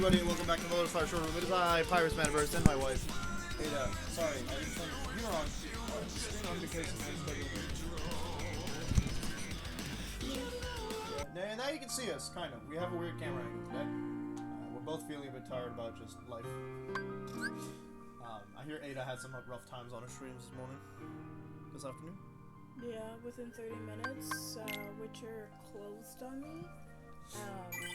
everybody, and welcome back to the Lotus Fire Showroom. It is I, Pyrus Manaverse, and my wife. Ada, sorry, I didn't think you were on. Screen on because of my schedule. Yeah, now you can see us, kind of. We have a weird camera angle today. We're both feeling a bit tired about just life. I hear Ada had some rough times on her streams this afternoon. Yeah, within 30 minutes, Witcher closed on me.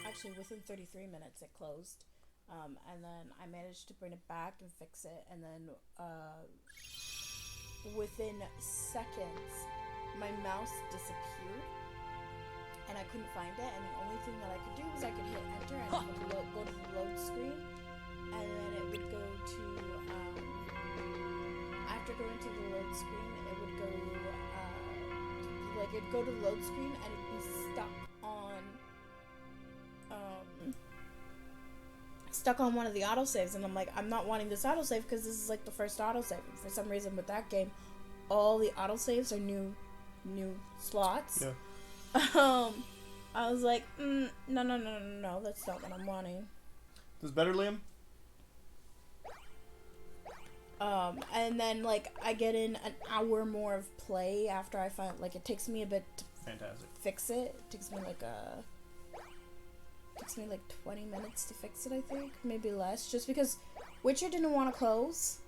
Actually, within 33 minutes it closed. And then I managed to bring it back and fix it. And then, within seconds, my mouse disappeared. And I couldn't find it. And the only thing that I could do was I could hit enter and it would go to the load screen. And then it would go to, after going to the load screen, it would go, it'd go to the load screen and it'd be stuck on one of the autosaves, and I'm like, I'm not wanting this autosave because this is like the first autosave. And for some reason with that game, all the autosaves are new slots. Yeah. I was like, no, that's not what I'm wanting. This better, Liam? And then like I get in an hour more of play after I find it takes me a bit to fix it. It takes me like 20 minutes to fix it, I think, maybe less, just because Witcher didn't want to close.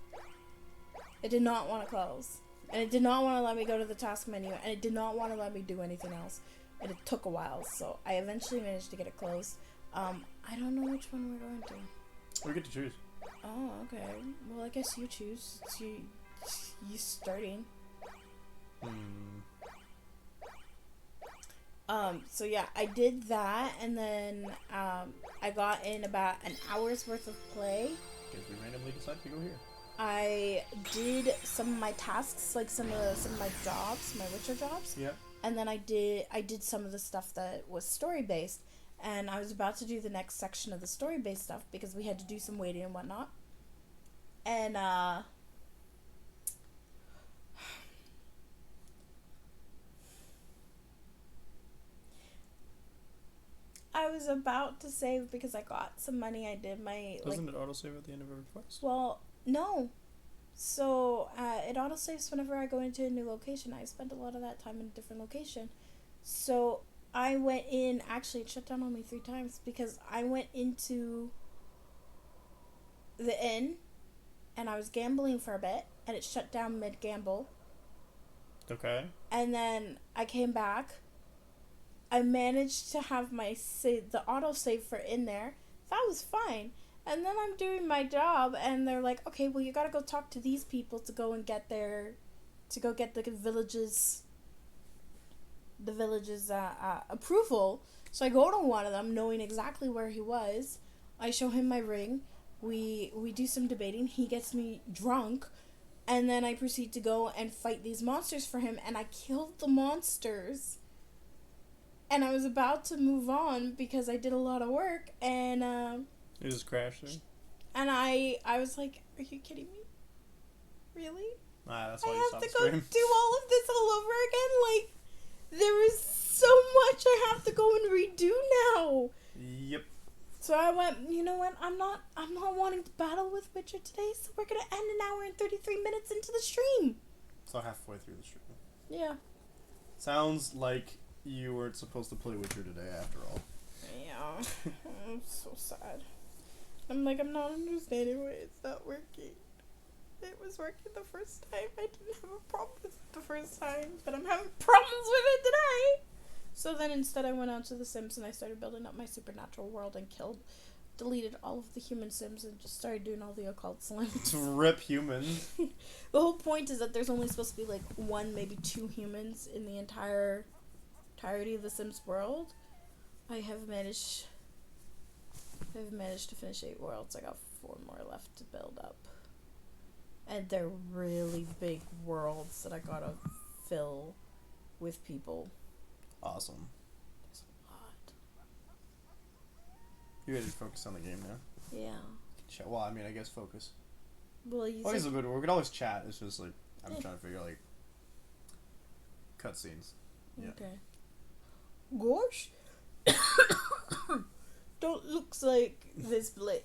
It did not want to close, and it did not want to let me go to the task menu, and it did not want to let me do anything else, and it took a while, so I eventually managed to get it closed. I don't know which one we're going to. We get to choose. Oh, okay. Well, I guess you choose. It's you starting. So yeah, I did that, and then, I got in about an hour's worth of play. Because we randomly decided to go here. I did some of my tasks, like some of my jobs, my Witcher jobs. Yeah. And then I did some of the stuff that was story-based, and I was about to do the next section of the story-based stuff, because we had to do some waiting and whatnot. And, I was about to save because I got some money. I did my... Doesn't it autosave at the end of every quest? Well, no. So, it autosaves whenever I go into a new location. I spent a lot of that time in a different location. So, I went in... Actually, it shut down on me 3 times because I went into the inn and I was gambling for a bit and it shut down mid-gamble. Okay. And then I came back. I managed to have the autosave for in there. That was fine. And then I'm doing my job, and they're like, okay, well, you gotta go talk to these people to go get the village's approval. So I go to one of them, knowing exactly where he was. I show him my ring. We do some debating. He gets me drunk. And then I proceed to go and fight these monsters for him, and I killed the monsters. And I was about to move on because I did a lot of work, and It just crashed there? and I was like, are you kidding me? Really? That's I why you have stopped to the go stream. do all of this all over again? Like, there is so much I have to go and redo now. Yep. So I went, you know what, I'm not wanting to battle with Witcher today, so we're gonna end an hour and 33 minutes into the stream. So halfway through the stream. Yeah. Sounds like you weren't supposed to play Witcher today after all. Yeah. I'm so sad. I'm like, I'm not understanding why it's not working. It was working the first time. I didn't have a problem with it the first time, but I'm having problems with it today. So then instead I went on to The Sims and I started building up my supernatural world and deleted all of the human Sims and just started doing all the occult slimes. To rip humans. The whole point is that there's only supposed to be like 1, maybe 2 humans in the entirety of the Sims world. I've managed to finish 8 worlds. I got 4 more left to build up. And they're really big worlds that I gotta fill with people. Awesome. There's a lot. You ready to focus on the game now? Yeah. Well, I mean, I guess focus. Well, you Always a said... good word. We can always chat. It's just like, I'm Yeah. trying to figure like cutscenes. Yeah. Okay. Gosh. don't looks like this blit.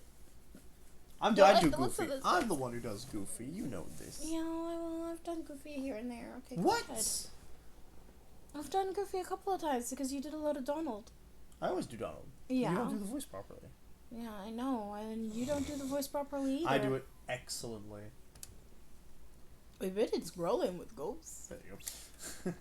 I do Listen to Goofy. this. I'm the one who does Goofy. You know this. Yeah, well, I've done Goofy here and there. Okay, go What? ahead. I've done Goofy a couple of times because you did a lot of Donald. I always do Donald. Yeah. You don't do the voice properly. Yeah, I know, and you don't do the voice properly either. I do it excellently. I bet it's rolling with ghosts. There you go.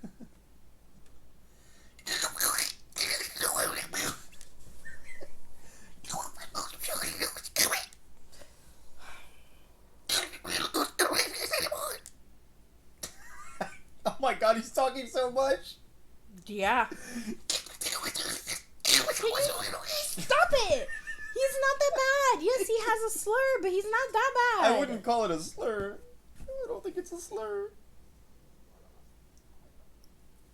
Oh my god, he's talking so much! Yeah. Stop it! He's not that bad. Yes, he has a slur, but he's not that bad. I wouldn't call it a slur. I don't think it's a slur.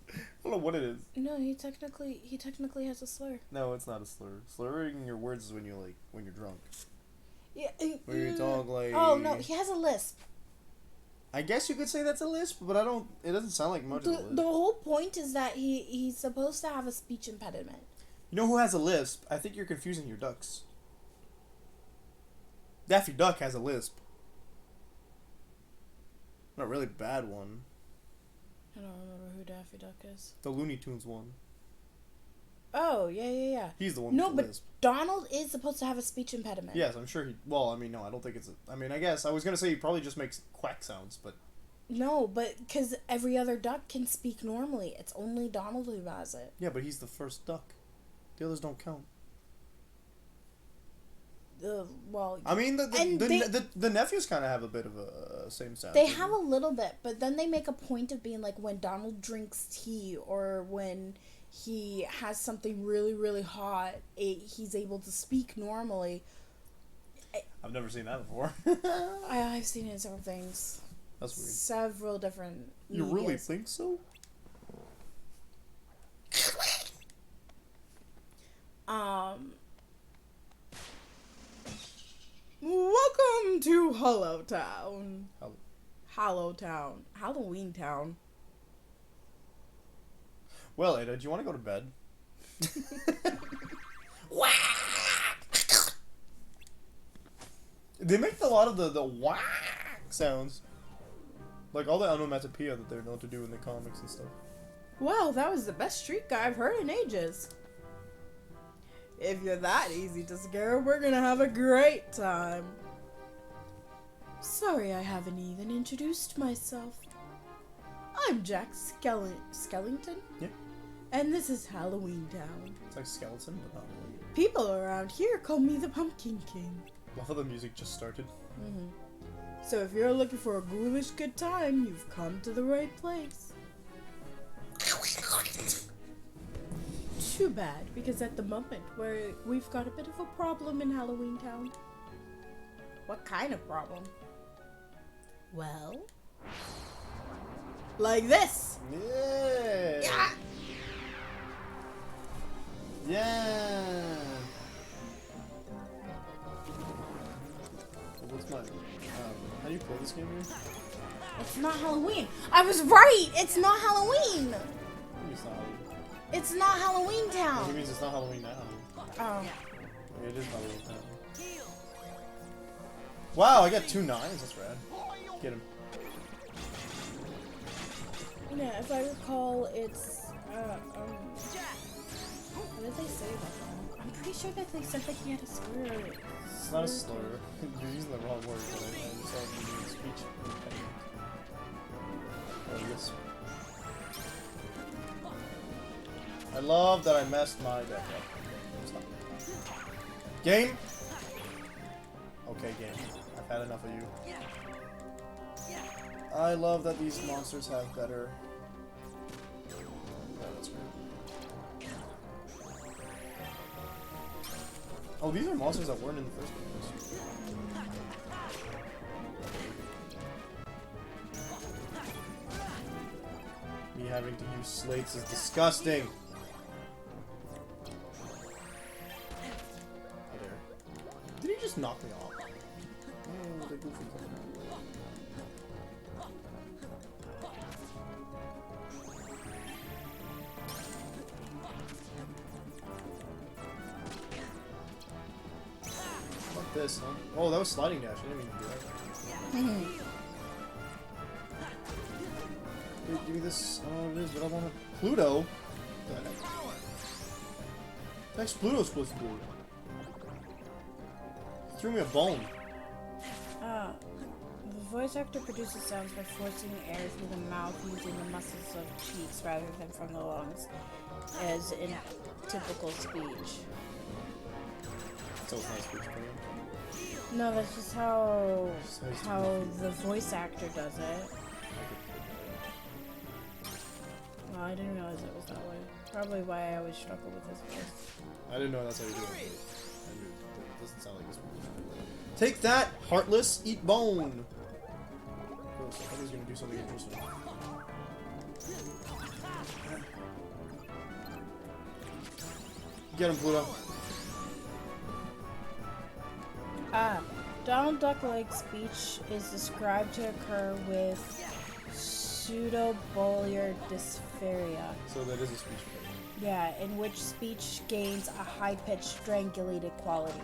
I don't know what it is. No, he technically has a slur. No, it's not a slur. Slurring your words is when you're drunk. Yeah. When you talk like. Oh no, he has a lisp. I guess you could say that's a lisp, but I don't. It doesn't sound like much of a lisp. The whole point is that he's supposed to have a speech impediment. You know who has a lisp? I think you're confusing your ducks. Daffy Duck has a lisp. Not a really bad one. I don't remember who Daffy Duck is. The Looney Tunes one. Oh, yeah. He's the one No, with the but lisp. Donald is supposed to have a speech impediment. Yes, I'm sure he... Well, I mean, no, I don't think it's... I mean, I guess. I was going to say he probably just makes quack sounds, but... No, but because every other duck can speak normally. It's only Donald who has it. Yeah, but he's the first duck. The others don't count. Well... I mean, And the nephews kind of have a bit of a same sound. They to have them. a little bit, but then they make a point of being like when Donald drinks tea or when he has something really, really hot, he's able to speak normally. I've never seen that before. I've seen it in several things. That's weird. Several different You really medias. think so? Welcome to Hollowtown. Hello. Hollowtown. Halloween Town. Well, Ada, do you want to go to bed? They make a lot of the whack sounds. Like all the onomatopoeia that they're known to do in the comics and stuff. Wow, that was the best streak I've heard in ages. If you're that easy to scare, we're gonna have a great time. Sorry I haven't even introduced myself. I'm Jack Skellington. Yeah. And this is Halloween Town. It's like skeleton, but not really. People around here call me the Pumpkin King. I thought the music just started. So if you're looking for a ghoulish good time, you've come to the right place. Too bad, because at the moment we've got a bit of a problem in Halloween Town. What kind of problem? Well, like this. Yeah. Yeah. Yeah. What's my? How do you play this game here? It's not Halloween. I was right. It's not Halloween. What do you mean it's not Halloween? It's not Halloween What Town. means it's not Halloween now? Oh. It is Halloween now. Wow, I got 2 9s. That's rad. Get him. Yeah, if I recall, it's what did they say about him? I'm pretty sure that they said that he had a slur. It's not a slur. You're using the wrong word, but I just saw you in speech. Or lisp. I love that I messed my deck up. Stop. Game? Okay, game. I've had enough of you. I love that these monsters have better... Yeah, that's great. Oh, these are monsters that weren't in the first place. Me having to use slates is disgusting. Oh, there. Did he just knock me off? Oh, the goofy thing. this, huh? Oh, that was sliding dash. I didn't even do that. Wait, give me this. Oh, it is, but I want to. Pluto? What the heck? What's Pluto supposed to do? He threw me a bone. The voice actor produces sounds by forcing air through the mouth using the muscles of cheeks rather than from the lungs, as in typical speech. So it's not speech pattern. No, that's just how Just the voice actor does it. Well, I didn't realize it was that way. Probably why I always struggle with his voice. I didn't know that's how you do it. It doesn't sound like this one. Take that, Heartless! Eat bone! Gross, I thought he was gonna do something interesting. Get him, Pluto. Donald Duck-like speech is described to occur with pseudo-Bollier dysphoria. So that is a speech pattern. Yeah, in which speech gains a high-pitched, strangulated quality.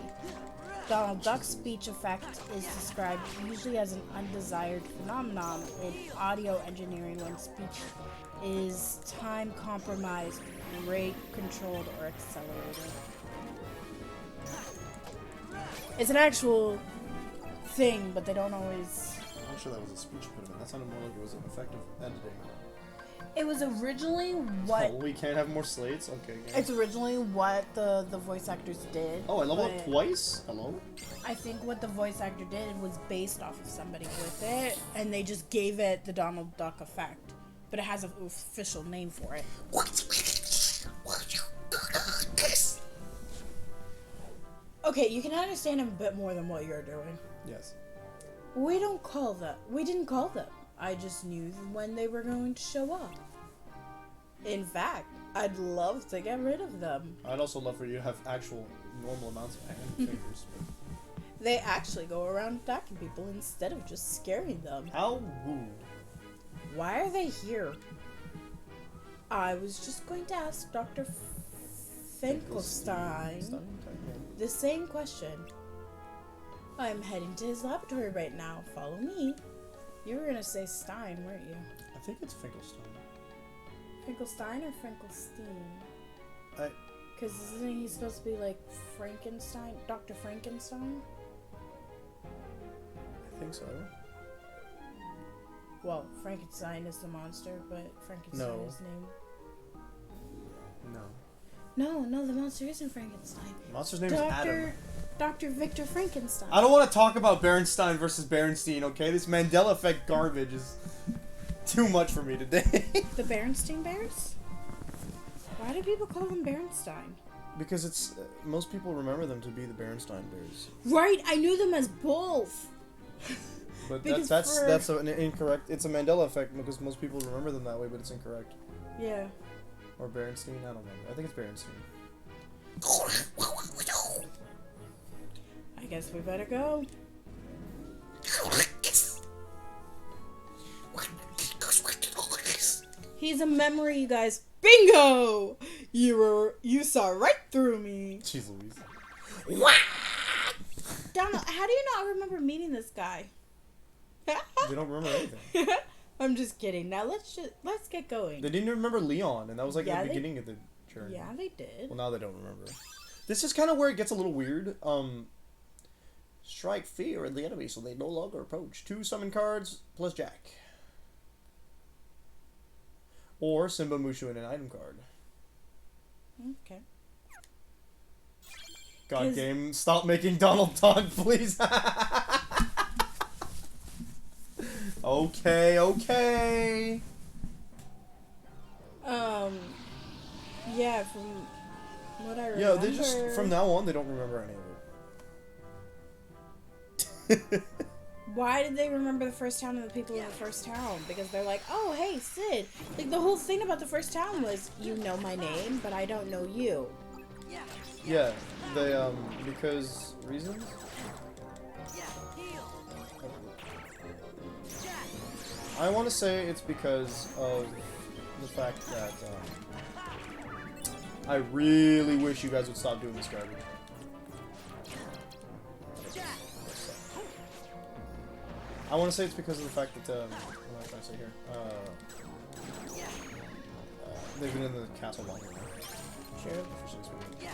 Donald Duck's speech effect is described usually as an undesired phenomenon in audio engineering when speech is time-compromised, rate-controlled, or accelerated. It's an actual thing, but they don't always... I'm not sure that was a speech impediment. That sounded more like it was an effective editing. It was originally what... Oh, we can't have more slates? Okay, yeah. It's originally what the voice actors did. Oh, I leveled but up twice? Hello? I think what the voice actor did was based off of somebody with it, and they just gave it the Donald Duck effect. But it has an official name for it. Okay, you can understand him a bit more than what you're doing. Yes. We didn't call them. I just knew when they were going to show up. In fact, I'd love to get rid of them. I'd also love for you to have actual normal amounts of hand fingers. They actually go around attacking people instead of just scaring them. How rude. Why are they here? I was just going to ask Dr. Finkelstein the same question. I'm heading to his laboratory right now. Follow me. You were gonna say Stein, weren't you? I think it's Finkelstein. Finkelstein or Finkelstein? I Because isn't he supposed to be like Frankenstein? Dr. Frankenstein? think so. Well, Frankenstein is the monster, but Frankenstein No. is named. No. No, the monster isn't Frankenstein. The monster's name is Adam. Dr. Victor Frankenstein. I don't want to talk about Berenstein versus Berenstein, okay? This Mandela effect garbage is too much for me today. The Berenstein Bears? Why do people call them Berenstein? Because it's most people remember them to be the Berenstein Bears. Right, I knew them as both. But Because that's an incorrect. It's a Mandela effect because most people remember them that way, but it's incorrect. Yeah. Or Berenstein, I don't remember. I think it's Berenstein. I guess we better go. He's a memory, you guys. Bingo! You saw right through me. Jeez Louise. Donald, how do you not remember meeting this guy? They don't remember anything. I'm just kidding. Now let's get going. They didn't even remember Leon, and that was like Yeah, at the they- beginning of the journey. Yeah, they did. Well, now they don't remember. This is kind of where it gets a little weird. Strike fear in the enemy so they no longer approach. 2 summon cards plus Jack. Or Simba Mushu in an item card. Okay. God 'Cause- game, stop making Donald Duck, please. Okay. Yeah, from what I remember. Yeah, they just from now on they don't remember any of it. Why did they remember the first town and the people in the first town? Because they're like, oh, hey, Sid. Like, the whole thing about the first town was, you know my name, but I don't know you. Yeah, they because reasons. I want to say it's because of the fact that I really wish you guys would stop doing this garbage. I want to say it's because of the fact that, what am I trying to say here? They've been in the castle longer now. True. Officially speaking.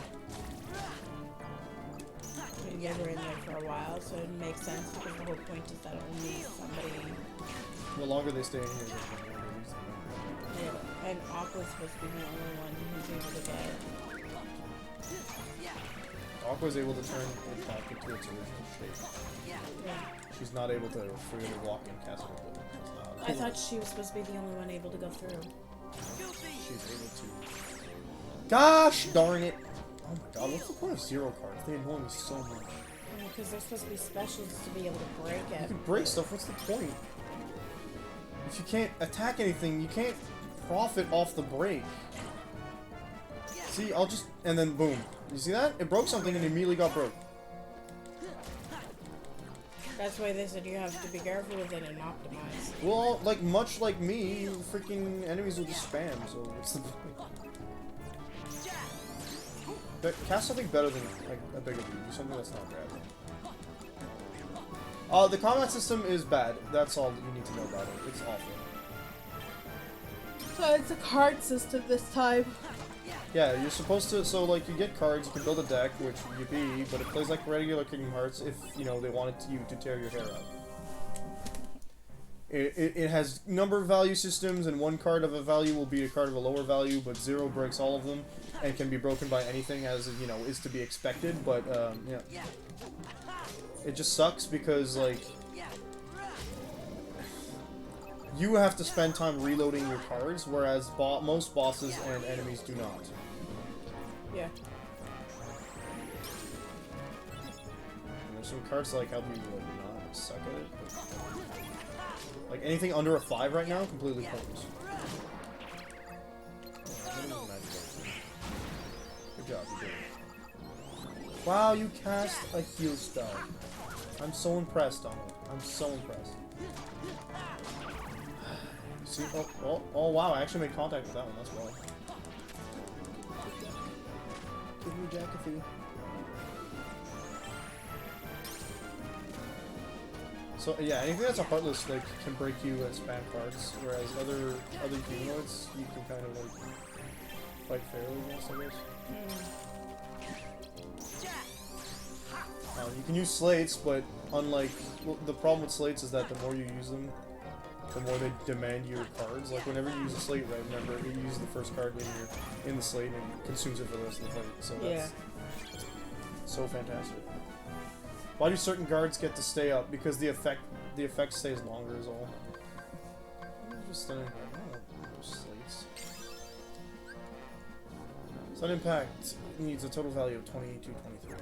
You guys were in there for a while, so it makes sense because the whole point is that only somebody. The longer they stay in here, the more they use them. Yeah, and Aqua's supposed to be the only one who's able to get. Aqua's able to turn it back into its original shape. Yeah. She's not able to freely walk in Castle Blue. I thought she was supposed to be the only one able to go through. She's able to. Gosh darn it! Oh my god, what's the point of zero cards? They annoy me so much. Because they're supposed to be specials to be able to break You it. can break stuff, what's the point? If you can't attack anything, you can't profit off the break. See, I'll just... and then boom. You see that? It broke something and it immediately got broke. That's why they said you have to be careful with it and optimize. Well, like, much like me, you freaking enemies will just spam, so what's the point? Cast something better than, like, a bigger beat. Do something that's not grabbing. The combat system is bad. That's all you need to know about it. It's awful. So it's a card system this time. Yeah, you're supposed to, so like you get cards, you can build a deck, which yippee, but it plays like regular Kingdom Hearts if, you know, they wanted you to tear your hair out. It has number value systems, and one card of a value will beat a card of a lower value, but zero breaks all of them, and can be broken by anything as, you know, is to be expected, but, yeah. It just sucks because, like, you have to spend time reloading your cards, whereas most bosses and enemies do not. Yeah. And there's some cards like help you like not suck at it. But, like anything under a 5 right now, completely pointless. Good job, you did it. Wow, you cast a heal spell. I'm so impressed, Donald. I'm so impressed. See? Oh, wow, I actually made contact with that one, that's well. Give me Jackathie. So, yeah, anything that's a Heartless, like, can break you as spam cards, whereas other humanoids, you can kind of, like, fight fairly against, I guess. You can use slates, but unlike... Well, the problem with slates is that the more you use them, the more they demand your cards. Like, whenever you use a slate, right, remember, you use the first card in the slate and consumes it for the rest of the fight. So that's so fantastic. Why do certain guards get to stay up? Because the effect stays longer is all. I'm just standing here. I don't know slates. Sun Impact needs a total value of 22, 23.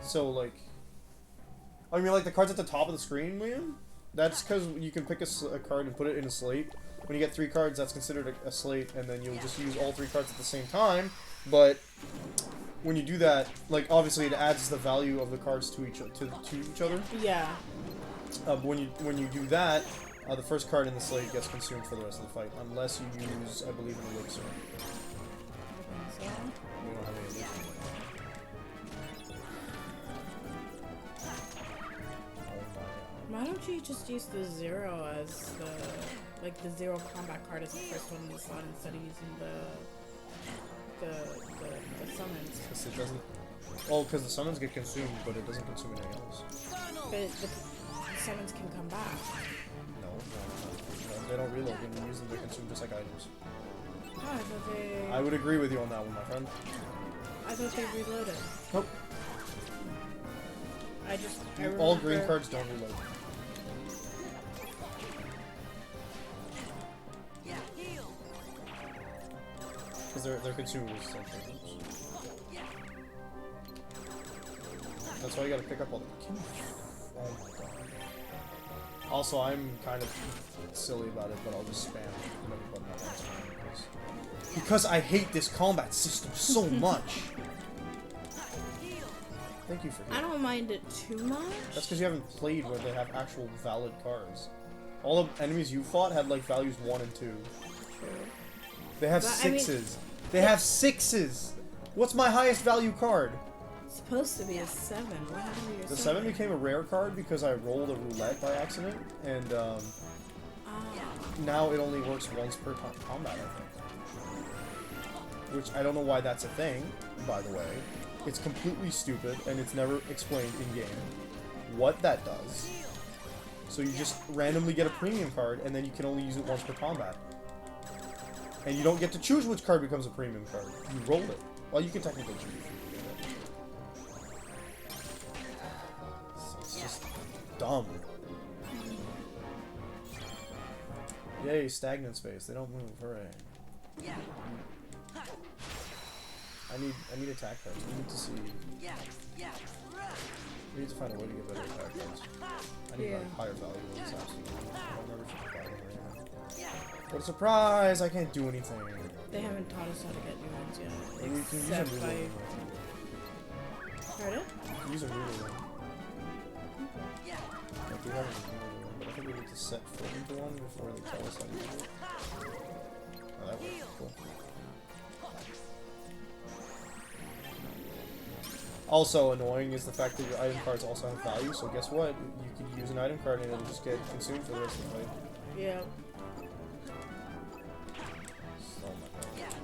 So, like... I mean, like, the cards at the top of the screen, man? That's because you can pick a card and put it in a slate. When you get 3 cards, that's considered a slate, and then you'll just use all 3 cards at the same time. But when you do that, like, obviously it adds the value of the cards to each other. Yeah. But when you do that, the first card in the slate gets consumed for the rest of the fight, unless you use, I believe, an elixir. We don't have any elixir. Why don't you just use the zero as the zero combat card as the first one in the slot instead of using the summons? Because it doesn't... Oh, because the summons get consumed, but it doesn't consume anything else. But the summons can come back. No, they don't reload when you use them, they consume just like items. Oh, I thought they... I would agree with you on that one, my friend. I thought they reloaded. Nope. I remember... All green cards don't reload. Because they're consumables, essentially. That's why you gotta pick up all the... Oh my god. Also, I'm kind of silly about it, but I'll just spam whatever button I want to spam because I hate this combat system so much. Thank you for healing. I don't mind it too much. That's because you haven't played where they have actual valid cards. All the enemies you fought had like values 1 and 2. True. They have But, 6s. They have 6s! What's my highest value card? It's supposed to be a 7. What happened to your The 7 became a rare card because I rolled a roulette by accident, and now it only works once per combat, I think. Which I don't know why that's a thing, by the way. It's completely stupid, and it's never explained in-game what that does. So you just randomly get a premium card, and then you can only use it once per combat. And you don't get to choose which card becomes a premium card. You roll it. Well, you can technically choose. So it's just dumb. Yay, stagnant space. They don't move. Hooray. I need attack cards. We need to see. We need to find a way to get better attack cards. I need like higher value ones. Absolutely. I don't remember if you can buy them right now. What a surprise! I can't do anything. They haven't taught us how to get new ones yet. Well, you can use a Except noodle by... one. Pardon? You can use a noodle one. Like we have a noodle one, but I think we need to set foot into one before they tell us how to use it. Oh, that works. Cool. Also annoying is the fact that your item cards also have value, so guess what? You could use an item card and it'll just get consumed for the rest of the fight. Yeah. Oh my god.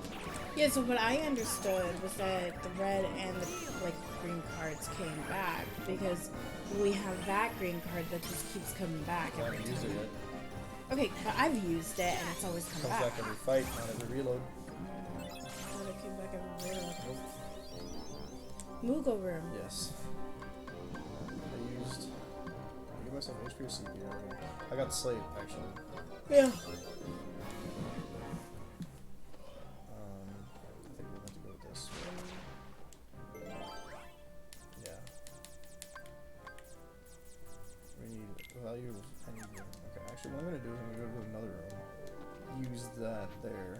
Yeah, so what I understood was that the red and the green cards came back because we have that green card that just keeps coming back I every haven't used it time. yet. Okay, but I've used it and it's always come Comes back. back every fight, not every reload. I thought it came back every reload. Moogle room. Yes. I gave myself HP or CP. I got Slate, actually. Yeah. I think we're going to go with this. Yeah. We need value of any room. Okay, actually, what I'm going to do is I'm going to go to another room. Use that there.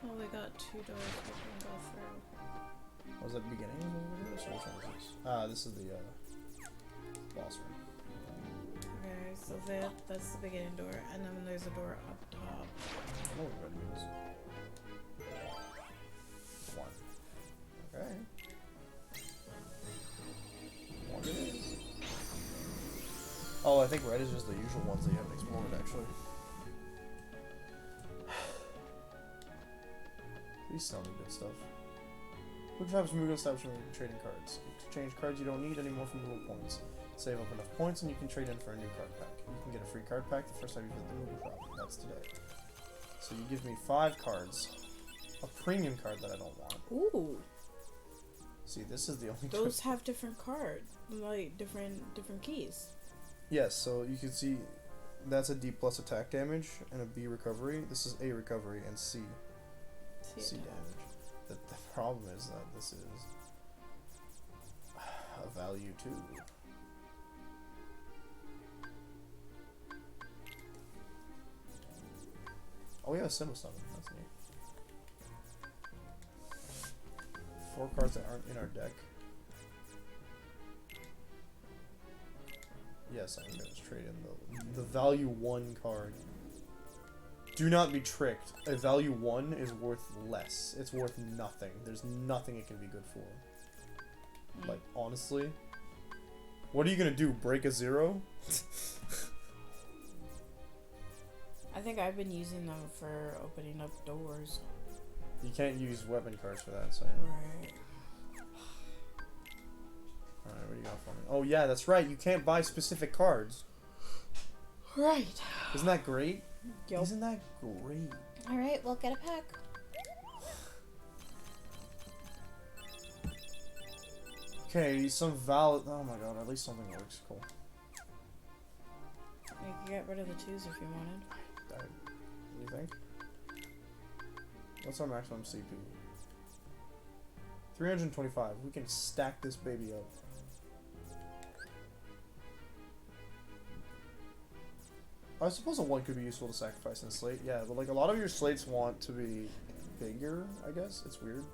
Well, we got 2 doors we can go through. Was that the beginning of this, or which one is this? Ah, this is the boss room. Okay, so that's the beginning door, and then there's a door up top. I know what red means. 1. Okay. 1 it is. Oh, I think red is just the usual ones that you haven't explored, actually. Please tell me good stuff. Quick traps Moogle stops from trading cards. Exchange cards you don't need anymore from Moogle points. Save up enough points and you can trade in for a new card pack. You can get a free card pack the first time you visit the Moogle shop. That's today. So you give me 5 cards. A premium card that I don't want. Ooh. See, this is the only Those have different cards, like different keys. Yes, so you can see that's a D plus attack damage and a B recovery. This is A recovery and C damage. The problem is that this is a value too. Oh yeah, Symbol Summon. That's neat. 4 cards that aren't in our deck. Yes, I'm gonna just trade in the value 1 card. Do not be tricked. A value 1 is worth less. It's worth nothing. There's nothing it can be good for. Like, honestly. What are you gonna do? Break a 0? I think I've been using them for opening up doors. You can't use weapon cards for that, so yeah. Right. Alright, what do you got for me? Oh yeah, that's right. You can't buy specific cards. Right. Isn't that great? Yep. Isn't that great? Alright, we'll get a pack. Okay, some valid. Oh my god, at least something works. Cool. You could get rid of the 2s if you wanted. What do you think? What's our maximum CP? 325. We can stack this baby up. I suppose a 1 could be useful to sacrifice in a slate. Yeah, but like a lot of your slates want to be bigger, I guess. It's weird.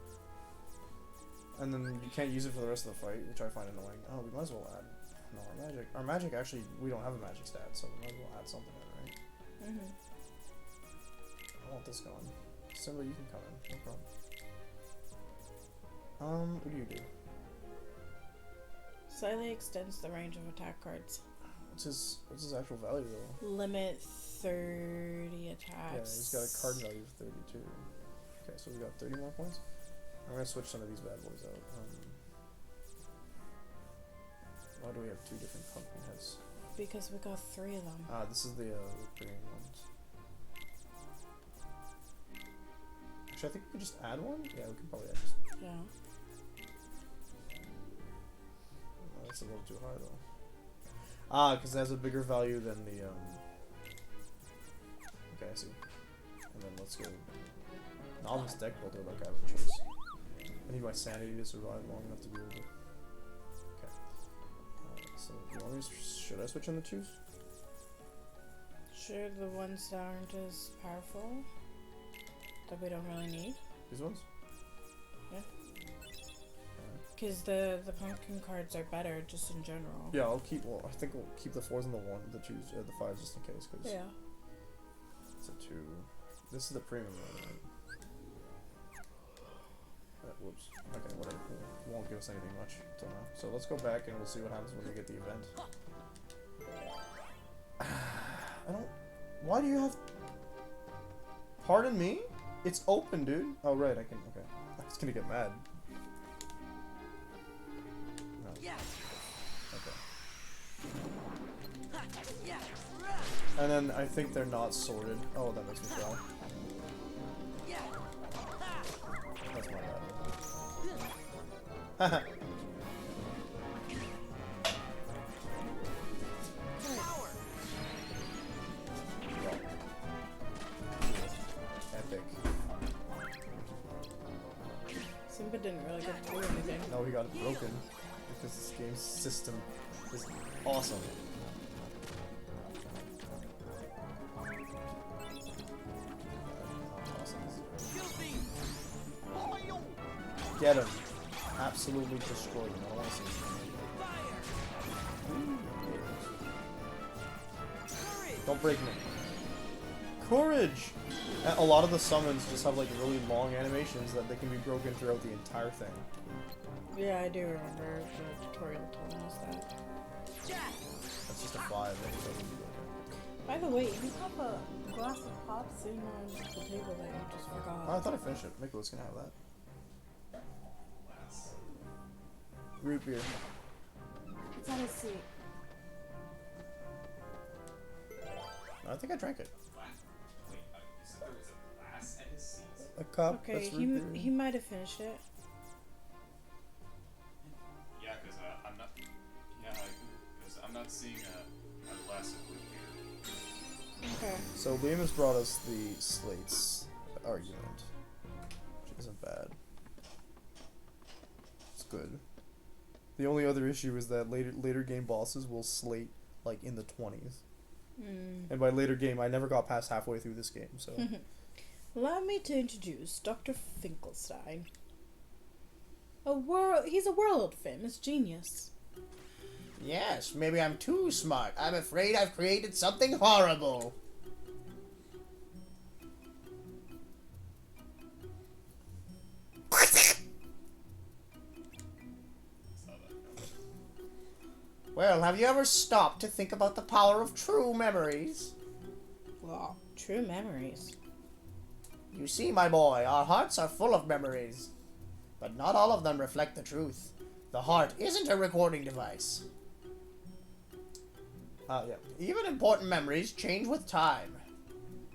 And then you can't use it for the rest of the fight, which I find annoying. Oh, we might as well add... No, our magic actually... We don't have a magic stat, so we might as well add something in, right? Mm-hmm. I want this going. Simba, you can come in. No problem. What do you do? Slightly extends the range of attack cards. What's his actual value though? Limit 30 attacks. Yeah, he's got a card value of 32. Okay, so he's got 30 more points. I'm gonna switch some of these bad boys out. Why do we have 2 different pumpkin heads? Because we got 3 of them. Ah, this is the green ones. Actually, I think we could just add one? Yeah, we could probably add just... Yeah. Oh, that's a little too high, though. Ah, because it has a bigger value than the, Okay, I see. And then let's go... Novice deck builder, like I have a choice. I need my sanity to survive long enough to be able to... Okay. So, you want me to... Should I switch on the 2s? Sure, the ones that aren't as powerful. That we don't really need. These ones? Yeah. Because the pumpkin cards are better just in general. Yeah, I'll keep... Well, I think we'll keep the 4s and the 2s, the 5s just in case, because... Yeah. It's a 2... This is the premium one, right? Whoops. Okay, whatever. It won't give us anything much till now. So let's go back and we'll see what happens when we get the event. I don't... Why do you have... Pardon me? It's open, dude. Oh, right, I can... Okay. I was gonna get mad. No. Okay. And then I think they're not sorted. Oh, that makes me cry. That's my bad. Haha. Epic. Simba didn't really get to do anything. No, he got it broken because this game's system is awesome. Get him. Absolutely destroy him. I don't want to see him. Don't break me. Courage! A lot of the summons just have like really long animations that they can be broken throughout the entire thing. Yeah, I do remember the tutorial telling us that. That's just a 5. That doesn't do it. By the way, you have a glass of pop sitting on the table that you just forgot. Oh, I thought I finished it. Nicholas can have that. Root beer. It's on his seat. No, I think I drank it. Wait, you said there was a glass at his seat? A cup. Okay, That's root beer. he might have finished it. Yeah, because I'm not. Yeah, because I'm not seeing a glass of root beer. Okay. So Liam has brought us the slates argument, which isn't bad. It's good. The only other issue is that later game bosses will slate like in the 20s. And by later game, I never got past halfway through this game, so... Allow me to introduce Dr. Finkelstein. He's a world-famous genius. Yes, maybe I'm too smart. I'm afraid I've created something horrible. Well, have you ever stopped to think about the power of true memories? Well, true memories. You see, my boy, our hearts are full of memories. But not all of them reflect the truth. The heart isn't a recording device. Yeah. Even important memories change with time.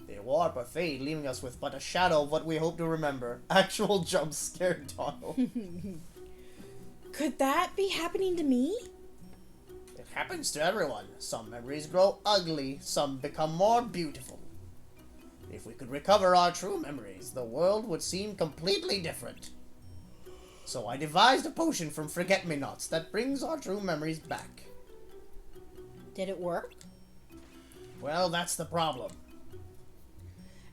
They warp or fade, leaving us with but a shadow of what we hope to remember. Actual jump scare, Donald. Could that be happening to me? It happens to everyone. Some memories grow ugly, some become more beautiful. If we could recover our true memories, the world would seem completely different. So I devised a potion from Forget-Me-Nots that brings our true memories back. Did it work? Well, that's the problem.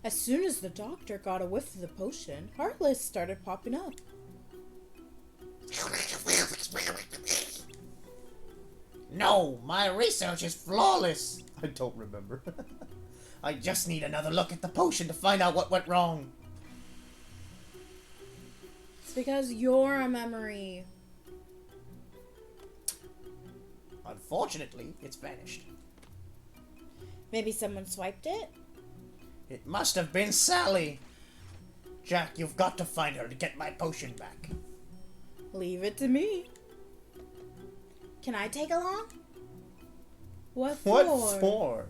As soon as the doctor got a whiff of the potion, our list started popping up. No, my research is flawless. I don't remember. I just need another look at the potion to find out what went wrong. It's because you're a memory. Unfortunately, it's vanished. Maybe someone swiped it? It must have been Sally. Jack, you've got to find her to get my potion back. Leave it to me. Can I take along? What for? What for?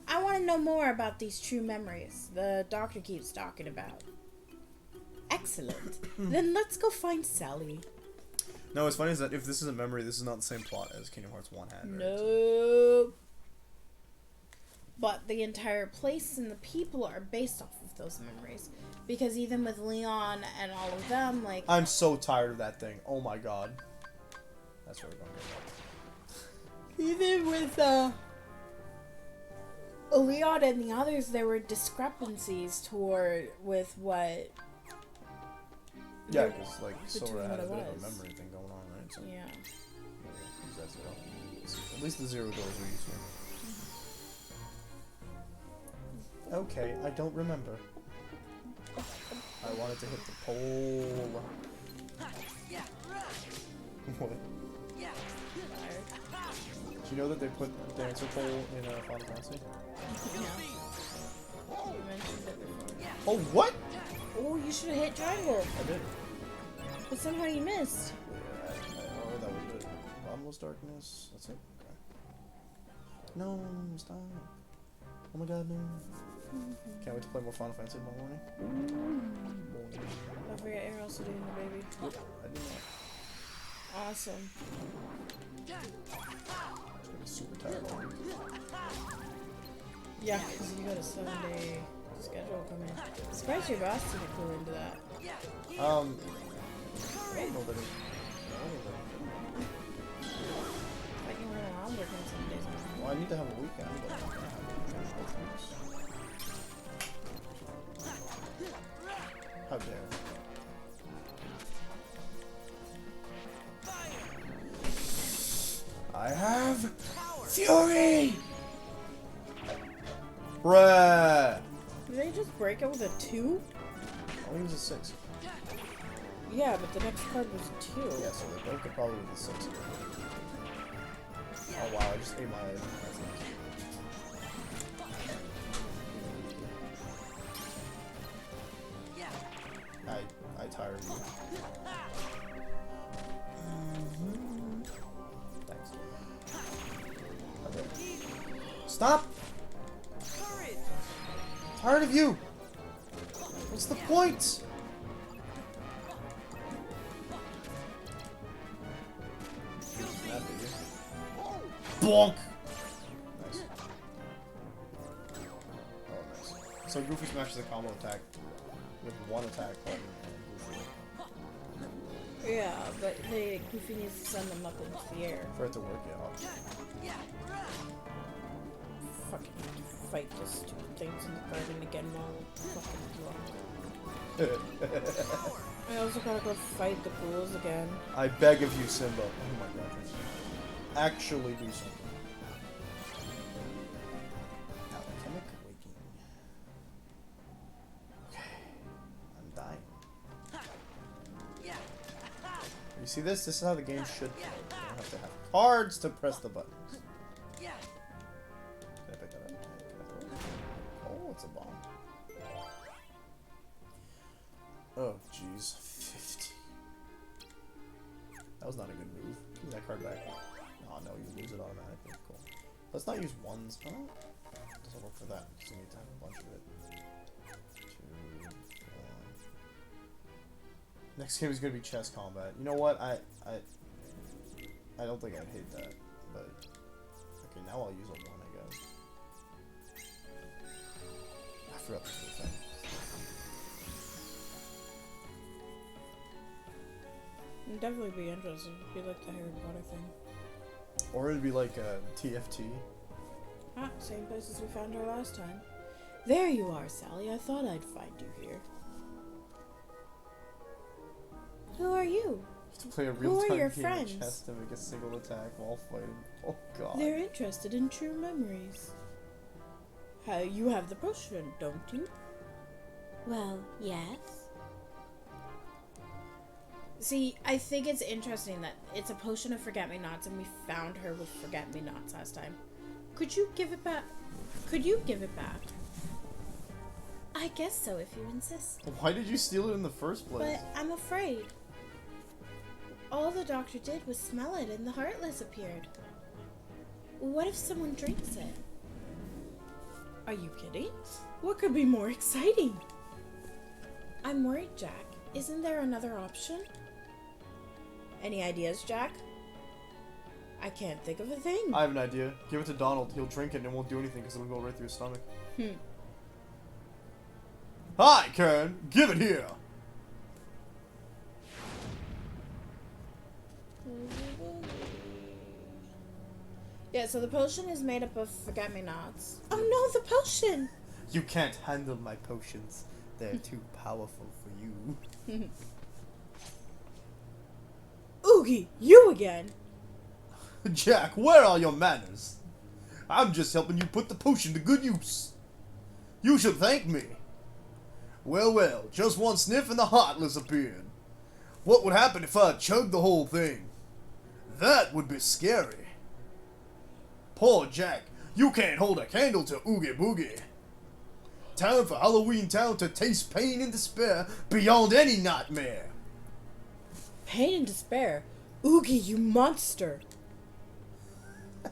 I want to know more about these true memories the doctor keeps talking about. Excellent. Then let's go find Sally. No, what's funny is that if this is a memory, this is not the same plot as Kingdom Hearts 1 had. Right? Nope. But the entire place and the people are based off of those memories. Because even with Leon and all of them, like... I'm so tired of that thing. Oh my god. That's where we're going to go. Even with, Leon and the others, there were discrepancies with what... Yeah, because, like, between Sora had a what bit it of a was. memory thing going on, right? So, Yeah. use that Zero. At least the Zero doors are useful. Okay, I don't remember. I wanted to hit the pole. What? Do you know that they put the Dancer Pole in Final Fantasy? Yeah. You mentioned it before. Oh, what? Oh, you should have hit triangle. I did. But somehow you missed. Oh, that was it. Bottomless darkness. That's it. Okay. No, stop. Oh my god, no. Can't wait to play more Final Fantasy tomorrow morning. Don't forget you're also doing the baby. Yep, I do not. Awesome. I'm gonna be super tired all week. Yeah, because you got a 7-day schedule coming. Surprised your boss didn't go into that. I don't know that it... I can run around working 7 days a week. Well, I need to have a weekend, but I don't have traditional things. How dare. I have Fury! Bruh! Did they just break it with a 2? I'll use a 6. Yeah, but the next card was a 2. Yeah, so they broke it probably with a 6. Oh wow, I just ate my item. That's nice. I tired of you. Thanks. Okay. Stop! Tired of you! What's the point? Bonk! Nice. Oh, nice. So Goofy smashes a combo attack with one attack button and Goofy. Yeah, but Goofy needs to send them up into the air. For it to work, yeah. Fucking fight the stupid things in the garden again while fucking drunk. I also gotta go fight the ghouls again. I beg of you, Simba. Oh my god. Actually do something. Alchemic waking. Okay. I'm dying. You see this? This is how the game should play. You don't have to have cards to press the buttons. Can I pick that up? Can I throw it? Oh, it's a bomb. Oh, jeez. 50. That was not a good move. Give me that card back. Oh no, you lose it automatically. Cool. Let's not use ones. Oh, doesn't work for that because you need to have a bunch of it. 2, 1. Next game is gonna be chess combat. You know what? I don't think I'd hate that, but okay, now I'll use a 1, I guess. I forgot this was a thing. I'd definitely be interested. It'd be like the Harry Potter thing. Or it'd be like a TFT. Ah, same place as we found her last time. There you are, Sally. I thought I'd find you here. Who are you? You have to play a Who are real-time your game of friends? chess to make a single attack while fighting. Oh god. They're interested in true memories. You have the potion, don't you? Well, yes. See, I think it's interesting that it's a potion of forget-me-nots, and we found her with forget-me-nots last time. Could you give it back? Could you give it back? I guess so, if you insist. Why did you steal it in the first place? But I'm afraid. All the doctor did was smell it, and the Heartless appeared. What if someone drinks it? Are you kidding? What could be more exciting? I'm worried, Jack. Isn't there another option? Any ideas, Jack? I can't think of a thing. I have an idea. Give it to Donald. He'll drink it and it won't do anything because it'll go right through his stomach. Hi, Karen. Give it here. Yeah, so the potion is made up of forget-me-nots. Oh no, the potion! You can't handle my potions. They're too powerful for you. Oogie, you again! Jack, where are your manners? I'm just helping you put the potion to good use. You should thank me. Well, well, just one sniff and the Heartless appeared. What would happen if I chugged the whole thing? That would be scary. Poor Jack, you can't hold a candle to Oogie Boogie. Time for Halloween Town to taste pain and despair beyond any nightmare. Pain and despair? Oogie, you monster! Come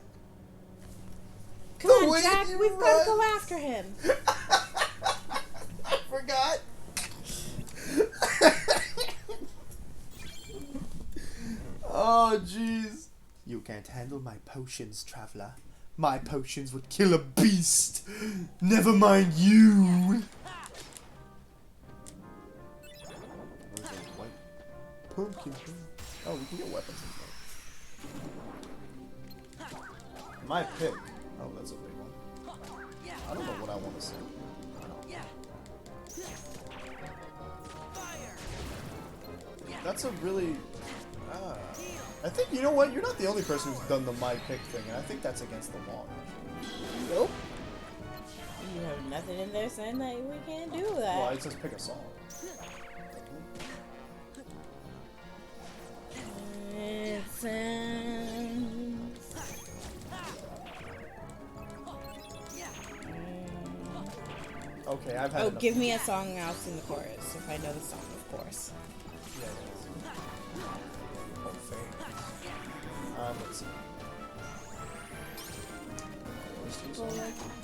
The on, way Jack, he we've got to go runs. after him. I forgot. Oh, jeez. You can't handle my potions, traveler. My potions would kill a beast. Never mind you. Where's that white pumpkin? Oh, we can get weapons in there. My pick. Oh, that's a big one. I don't know what I want to say. That's a really... I think, you know what? You're not the only person who's done the my pick thing, and I think that's against the law. Nope. You have nothing in there saying that we can't do that. Well, it says pick a song. It sounds... Okay, I've had Oh, enough. give me a song and I'll sing the chorus, if I know the song, of course. Yeah, it is. Oh, fame. Let's see.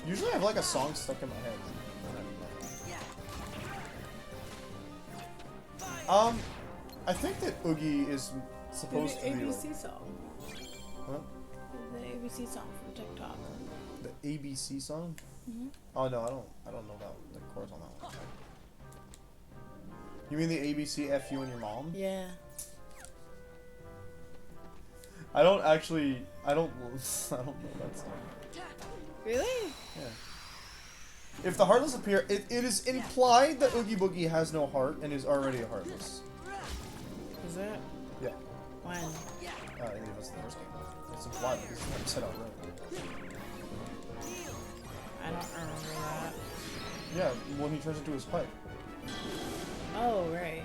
Usually I have like a song stuck in my head. I think that Oogie is supposed to be like, ABC song. huh? The ABC song from TikTok. The ABC song? Mhm. Oh no, I don't know the chords on that one. You mean the ABC F you and your mom? Yeah. I don't know that song. Really? Yeah. If the Heartless appear, it is implied that Oogie Boogie has no heart and is already a Heartless. Is it? Yeah. When? I think that's the first game. It's implied because it's never said outright. I don't remember that. Yeah, when he turns into his pipe. Oh, right.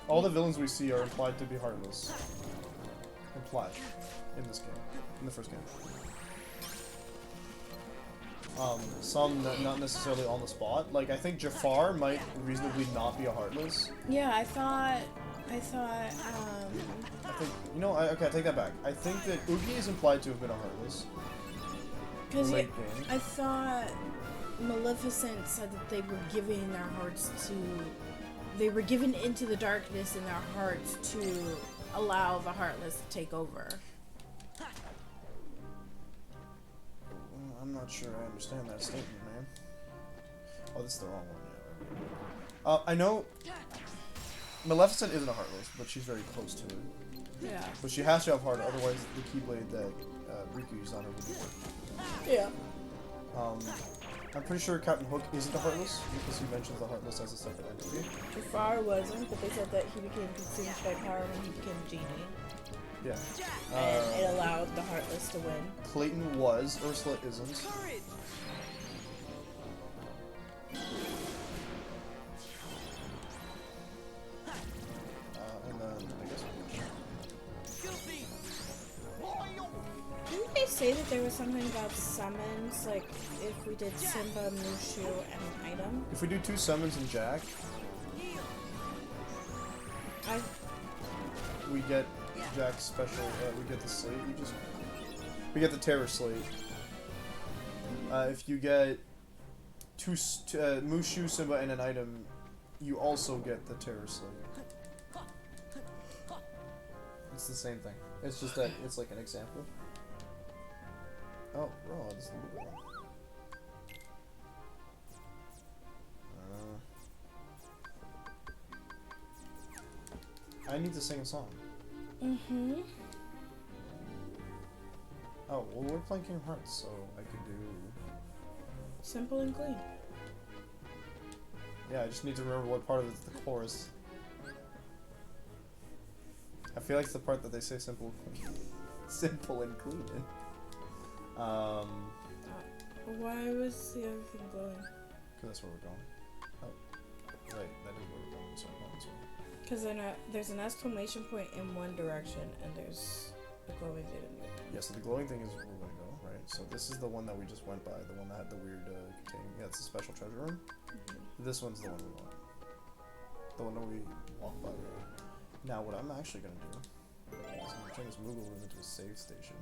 All the villains we see are implied to be Heartless. Implied. In this game. In the first game. Some not necessarily on the spot. Like, I think Jafar might reasonably not be a Heartless. Yeah, I thought, I think, you know, okay, I take that back. I think that Oogie is implied to have been a Heartless. because Late game. I thought Maleficent said that they were giving their hearts to, they were given into the darkness in their hearts to allow the Heartless to take over. I'm not sure I understand that statement, man. Oh, this is the wrong one, yeah. I know Maleficent isn't a Heartless, but she's very close to it. Yeah. But she has to have heart, otherwise the Keyblade that Riku used on her would work. Yeah. I'm pretty sure Captain Hook isn't a Heartless, because he mentions the Heartless as a separate entity. Jafar wasn't, but they said that he became consumed by power when he became a genie. Yeah. And it allowed the Heartless to win. Clayton was, Ursula isn't. say that there was something about summons, like if we did Simba, Mushu, and an item? If we do 2 summons and Jack, we get Jack's special. We get the slate. We get the terror slate. If you get 2 Mushu, Simba, and an item, you also get the terror slate. It's the same thing. It's just that it's like an example. Oh, Rod is the good one. I need to sing a song. Mm-hmm. Oh, well, we're playing Kingdom Hearts, so I could do... Simple and clean. Yeah, I just need to remember what part of it's the chorus. I feel like it's the part that they say simple, simple and clean in. Why was the other thing glowing? Because that's where we're going. Oh, right, that is where we're going, so I'm going this way. Because there's an exclamation point in one direction, and there's a glowing thing in the other. Yeah, so the glowing thing is where we're going to go, right? So this is the one that we just went by, the one that had the weird containing... Yeah, it's the special treasure room. Mm-hmm. This one's the one we want. The one that we walked by, right? Now, what I'm actually going to do is I'm going to turn this Moogle room into a save station.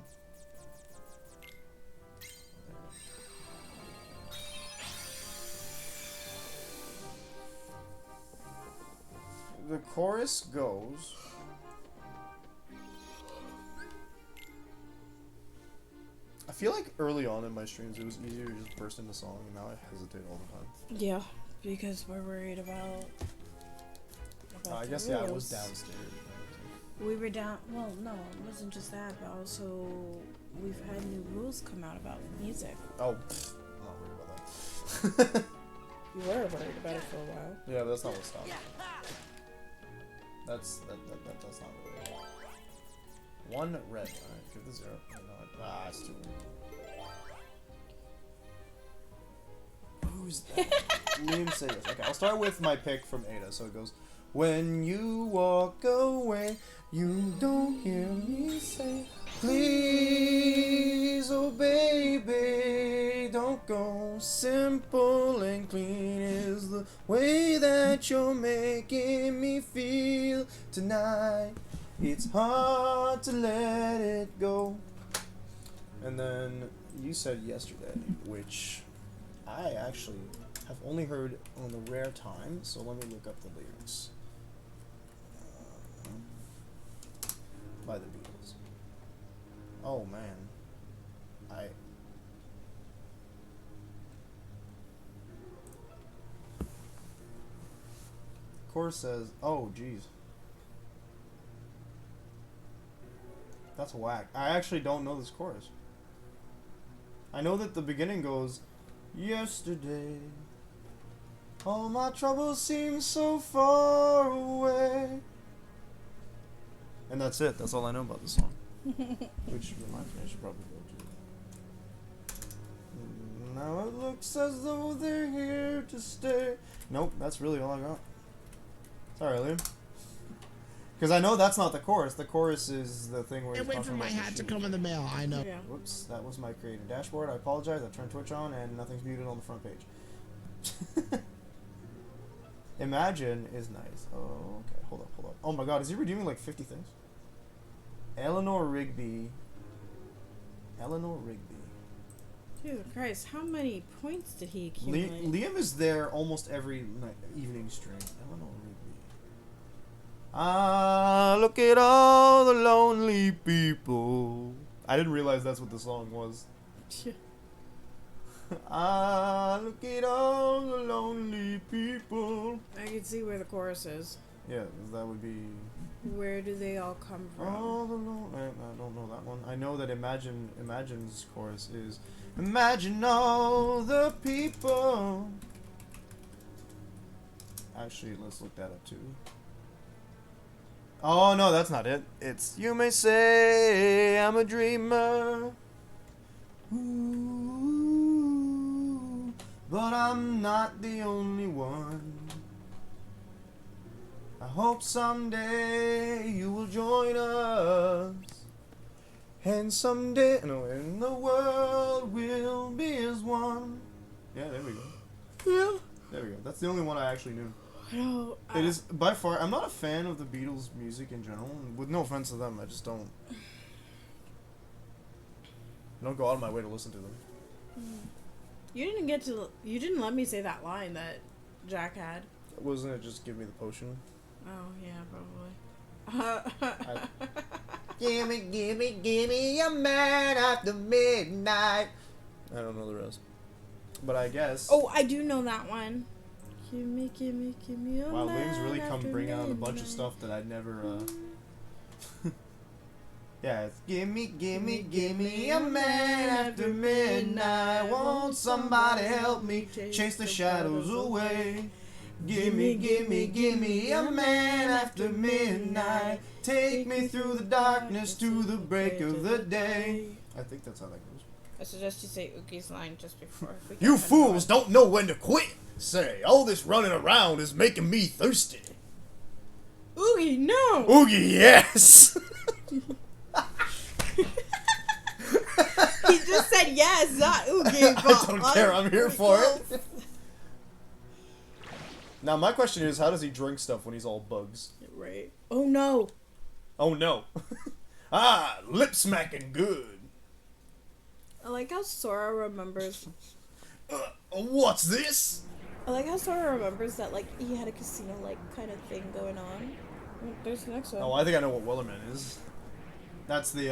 The chorus goes... I feel like early on in my streams it was easier to just burst into song, and now I hesitate all the time. Yeah, because we're worried about I the guess, yeah, I was rules. downstairs. We were down. Well, no, it wasn't just that, but also we've had new rules come out about music. Oh, pfft, I'm not worried about that. You were worried about it for a while. Yeah, but that's not what stopped. That's not really. 1 red. Alright, give the 0. Ah, it's too weird. Who's that? Liam Sayers. Okay, I'll start with my pick from Ada. So it goes, when you walk away, you don't hear me say, please, oh baby, don't go. Simple and clean is the way that you're making me feel tonight. It's hard to let it go. And then you said yesterday, which I actually have only heard on the rare time, so let me look up the lyrics. By the Beatles. Oh man. Chorus says, oh geez. That's whack. I actually don't know this chorus. I know that the beginning goes, yesterday, all my troubles seem so far away. And that's it. That's all I know about the song. Which reminds me, I should probably go to... Now it looks as though they're here to stay. Nope, that's really all I got. Sorry, Liam. Because I know that's not the chorus. The chorus is the thing where. Can't wait for my hat to come in the mail. I know. Yeah. Whoops, that was my creator dashboard. I apologize. I turned Twitch on and nothing's muted on the front page. Imagine is nice. Oh, okay. Hold up. Oh my god, is he redeeming like 50 things? Eleanor Rigby. Jesus Christ, how many points did he accumulate? Liam is there almost every night, evening stream. Eleanor Rigby. Ah, look at all the lonely people. I didn't realize that's what the song was. Ah, look at all the lonely people. I can see where the chorus is. Yeah, that would be... Where do they all come from? All the I don't know that one. I know that Imagine's chorus is imagine all the people. Actually, let's look that up too. Oh no, that's not it. It's you may say I'm a dreamer, ooh, but I'm not the only one. I hope someday you will join us And someday, no, and the world will be as one. Yeah, there we go. Yeah. There we go. That's the only one I actually knew. No. It is by far. I'm not a fan of the Beatles' music in general. With no offense to them, I just don't. I don't go out of my way to listen to them. You didn't get to. You didn't let me say that line that Jack had. Wasn't it just give me the potion? Oh yeah, probably. Gimme, gimme, gimme a man after midnight. I don't know the rest. But I guess. Oh, I do know that one. Gimme, gimme, gimme a Wow, man Liam's really come after bring out a bunch of midnight. stuff that I'd never. Yeah, it's gimme, gimme, gimme a man after midnight. Won't somebody help me chase the shadows away? Gimme, gimme, gimme a man after midnight. Take me through the darkness to the break of the day. I think that's how that goes. I suggest you say Uki's line just before. If we You get fools don't know when to quit. Say, all this running around is making me thirsty. Oogie, no! Oogie, yes! He just said yes, not Oogie. I don't care, I'm here for it. Now, my question is, how does he drink stuff when he's all bugs? Right. Oh no. Oh no. Ah, lip smacking good. I like how Sora remembers. What's this? I like how Sora remembers that like he had a casino like kind of thing going on. Oh, there's the next one. Oh, I think I know what Wellerman is. That's the,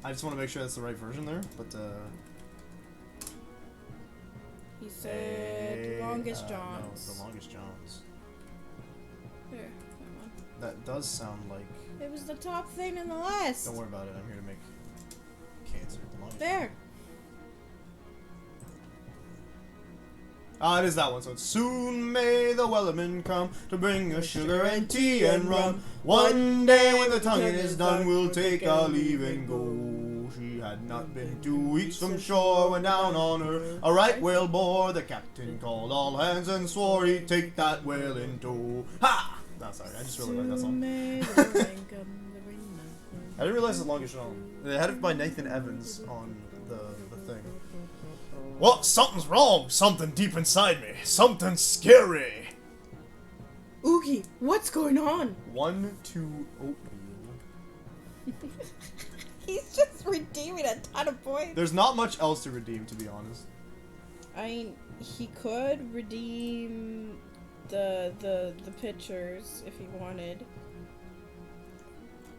I just want to make sure that's the right version there, but, He said longest No, Johns. the longest Johns. There, that one. That does sound like... It was the top thing in the list. Don't worry about it, I'm here to make cancer. The longest There. Ah, it is that one. So it's soon may the Wellerman come to bring us sugar and tea and rum. One day when the tonguing is done, we'll take our leave and go. She had not been 2 weeks from shore when down on her a right whale bore. The captain called all hands and swore he'd take that whale in tow. Ha! No, sorry, I just really like that Soon song. may the rain come, the rain I didn't realize it's the longest song. They had it by Nathan Evans on the thing. Well, something's wrong. Something deep inside me. Something scary. Oogie, what's going on? 1, 2, oatmeal. He's just redeeming a ton of points. There's not much else to redeem, to be honest. I mean, he could redeem the pictures if he wanted.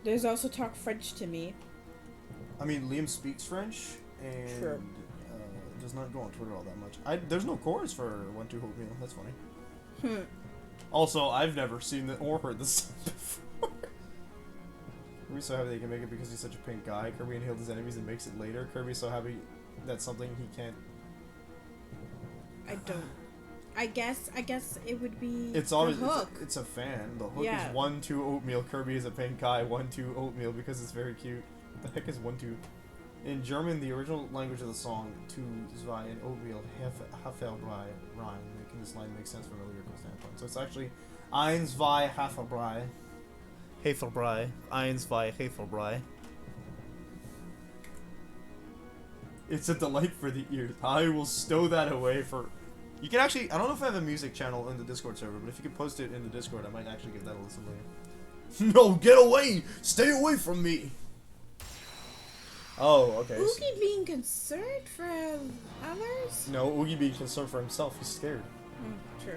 There's also talk French to me. I mean, Liam speaks French and True. does not go on Twitter all that much. There's no chorus for 1, 2, oatmeal. That's funny. Hmm. Also, I've never seen that or heard this song before. Kirby's so happy they can make it because he's such a pink guy. Kirby and his enemies and makes it later. Kirby's so happy that's something he can't. I don't. I guess it would be It's always the hook. it's a fan. The hook Yeah. is 1, 2, oatmeal. Kirby is a pink guy. 1, 2, oatmeal because it's very cute. The heck is 1, 2? In German, the original language of the song, 2, 2, and oatmeal, Haferbrei rhyme, making this line make sense from a lyrical standpoint. So it's actually 1, 2, Haferbrei. Haferbrei. 1, 2, Haferbrei. It's a delight for the ears. I will stow that away for... You can actually... I don't know if I have a music channel in the Discord server, but if you could post it in the Discord, I might actually give that a listen later. No, get away! Stay away from me! Oh, okay. Oogie being concerned for others? No, Oogie being concerned for himself. He's scared. True.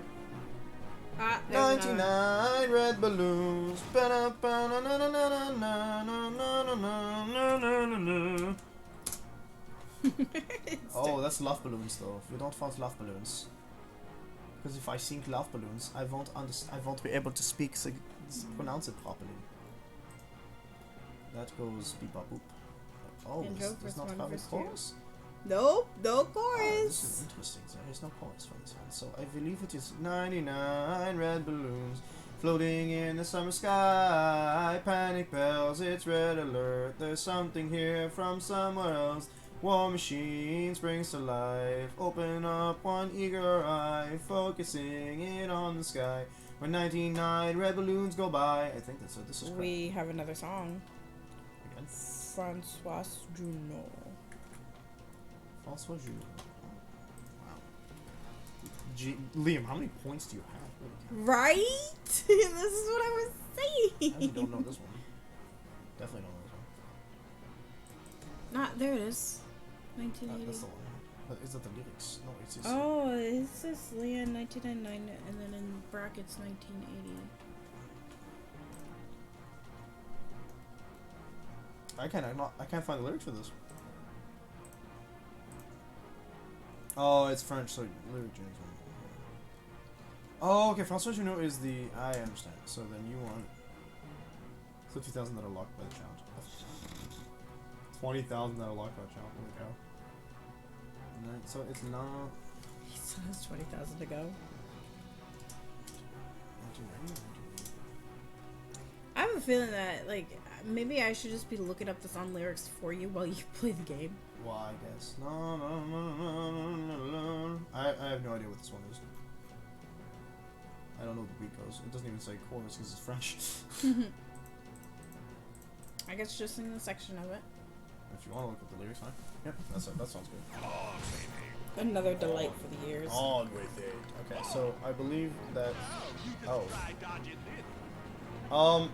Ah, there's another. 99 red balloons. Oh, that's love balloons, though. We don't want love balloons. Because if I sing love balloons, I won't be able to speak, pronounce it properly. That goes beep bop boop. Oh, And this go does first not one, have a first two. chorus? Nope, no Oh, chorus. this is interesting. There is no chorus for this one. So I believe it is 99 red balloons floating in the summer sky. Panic bells, it's red alert. There's something here from somewhere else. War machine springs to life. Open up one eager eye, focusing in on the sky. When 99 red balloons go by, I think that's what this is. We have another song. again? Francois Junot. François Giroud. Wow. Liam, how many points do you have? Right? This is what I was I saying. don't know this one. Definitely don't know this one. Not there. It is. That's 1980. the one. But is that the lyrics? No, it's just. Oh, it says Leah 1999, and then in brackets 1980. I can't find the lyrics for this. Oh, it's French, so lyric James. Oh, okay. François Junot is the. I understand. So then you want 50,000 that are locked by the child. 20,000 that are locked by the child. Holy cow. So it's not. He still has 20,000 to go. 1990. I have a feeling that, like, maybe I should just be looking up the song lyrics for you while you play the game. Well, I guess. No. I have no idea what this one is. I don't know what the beat goes. It doesn't even say chorus because it's French. I guess just sing the section of it. If you want to look at the lyrics, fine. Yep, that sounds good. Another delight for the ears. On with it. Okay, so I believe that. Oh.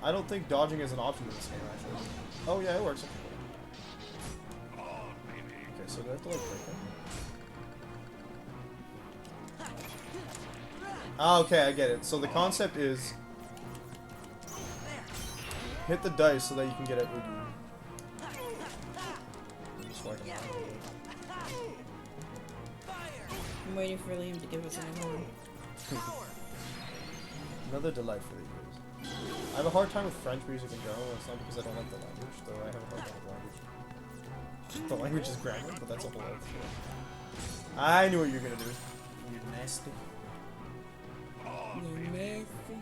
I don't think dodging is an option in this game, actually. Oh yeah, it works. Okay, so do I have to like break them? Ah, okay, I get it. So the concept is hit the dice so that you can get an Oogie. Just like that. I'm waiting for Liam to give us another one. Another delight for the ears. I have a hard time with French music in general. It's not because I don't like the language, though I have a hard time with language. The language is grammar, but that's a whole other thing. I knew what you were gonna do. You nasty. You're nasty.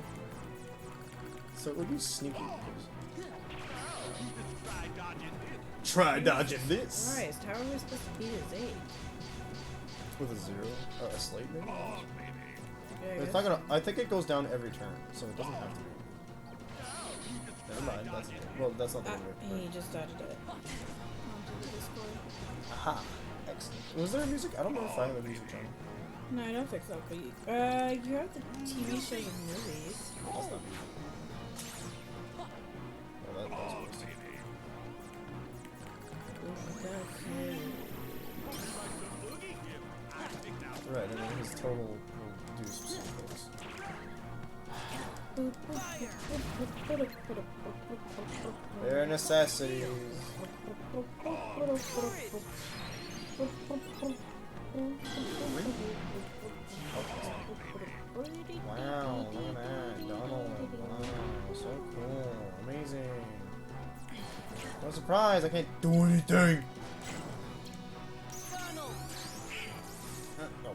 So it would be sneaky. Try dodging this. Christ, how are we supposed to beat his age? With a 0 or a slate, maybe. Yeah, It's not gonna. I think it goes down every turn, so it doesn't have to be. Never mind. That's well. That's not the way. He just dodged it. Onto the Discord. Aha. Excellent. Was there a music? I don't remember finding the music channel. No, I don't think so. But you have the TV shows and movies. That's not music. Oh, that was supposed to. Right, and then his total will do specific things. Bare necessities. Wow, look at that. Donald. Wow, so cool. Amazing. No surprise, I can't do anything. Oh, well,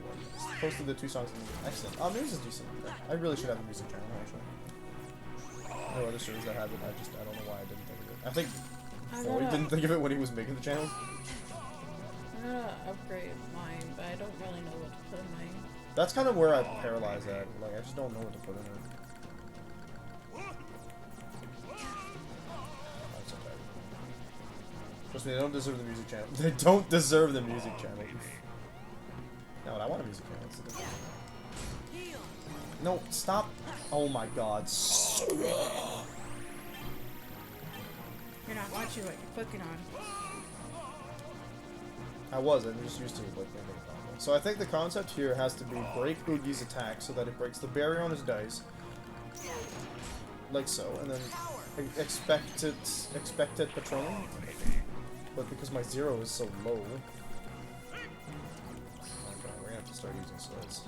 posted the 2 songs. Excellent. Oh, music is decent. I really should have a music channel, actually. No other shows that have it. I don't know why I didn't think of it. I think Floyd didn't think of it when he was making the channel. I'm gonna upgrade mine, but I don't really know what to put in mine. That's kind of where I paralyze at. Like, I just don't know what to put in it. That's okay. Trust me, they don't deserve the music channel. They don't deserve the music channel. No, I want a music channel. It's a different thing. No, stop. Oh my god. You're not watching what you're clicking on. I was. I'm just used to it. Like, so I think the concept here has to be break Oogie's attack so that it breaks the barrier on his dice. Like so. And then expected Patronum. But because my 0 is so low... Okay, we're gonna have to start using sleds.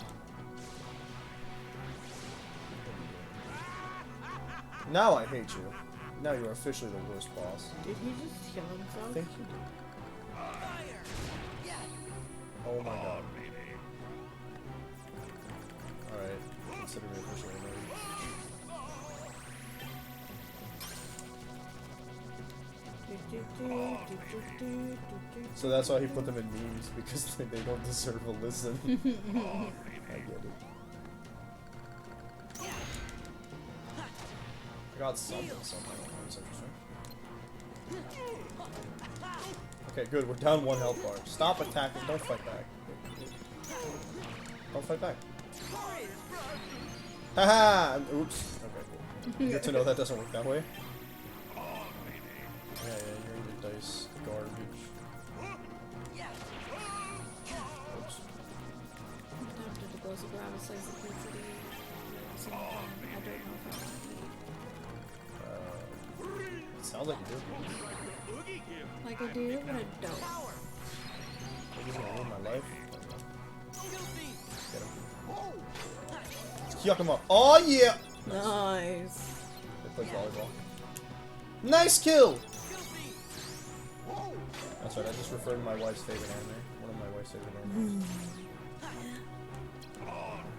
Now I hate you. Now you're officially the worst boss. Did he just kill himself? I think you did. Oh my god. Alright, consider me officially annoyed. So that's why he put them in memes, because they don't deserve a listen. I get it. I got something somehow. That's interesting. Okay, good. We're down 1 health bar. Stop attacking. Don't fight back. Don't fight back. Haha! Oops. Okay, cool. Good to know that doesn't work that way. Yeah, you're in your dice garbage. Oops. After the goes to grab a slice of pizza to eat. I don't know if I want to eat. It sounds like you do. Like I do, but I don't. Are you gonna ruin my life? Get him. Yuck him up. Oh yeah! Nice. They play volleyball. Nice kill! That's right, I just referred to my wife's favorite anime. One of my wife's favorite anime.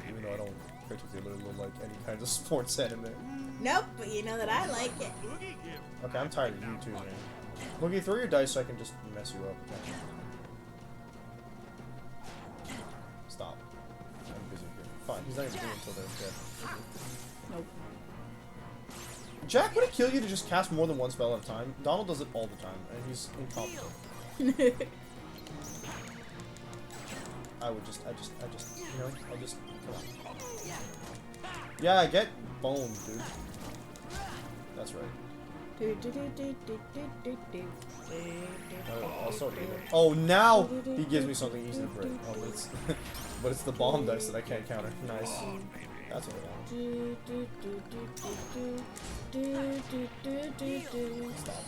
Even though I don't particularly like any kind of sports anime. Nope, but you know that I like it. Okay, I'm tired of you too, man. Boogie, throw your dice so I can just mess you up. Okay. Stop. I'm busy here. Fine, he's not gonna do it until they're dead. Nope. Jack, would it kill you to just cast more than 1 spell at a time? Donald does it all the time, and he's incompetent. I just, you know, I'll just, come on. Yeah, I get boned, dude. That's right. Also, oh, now he gives me something easy to break. Oh, but it's, but it's the bomb dice that I can't counter. Nice. That's what I want. Stop.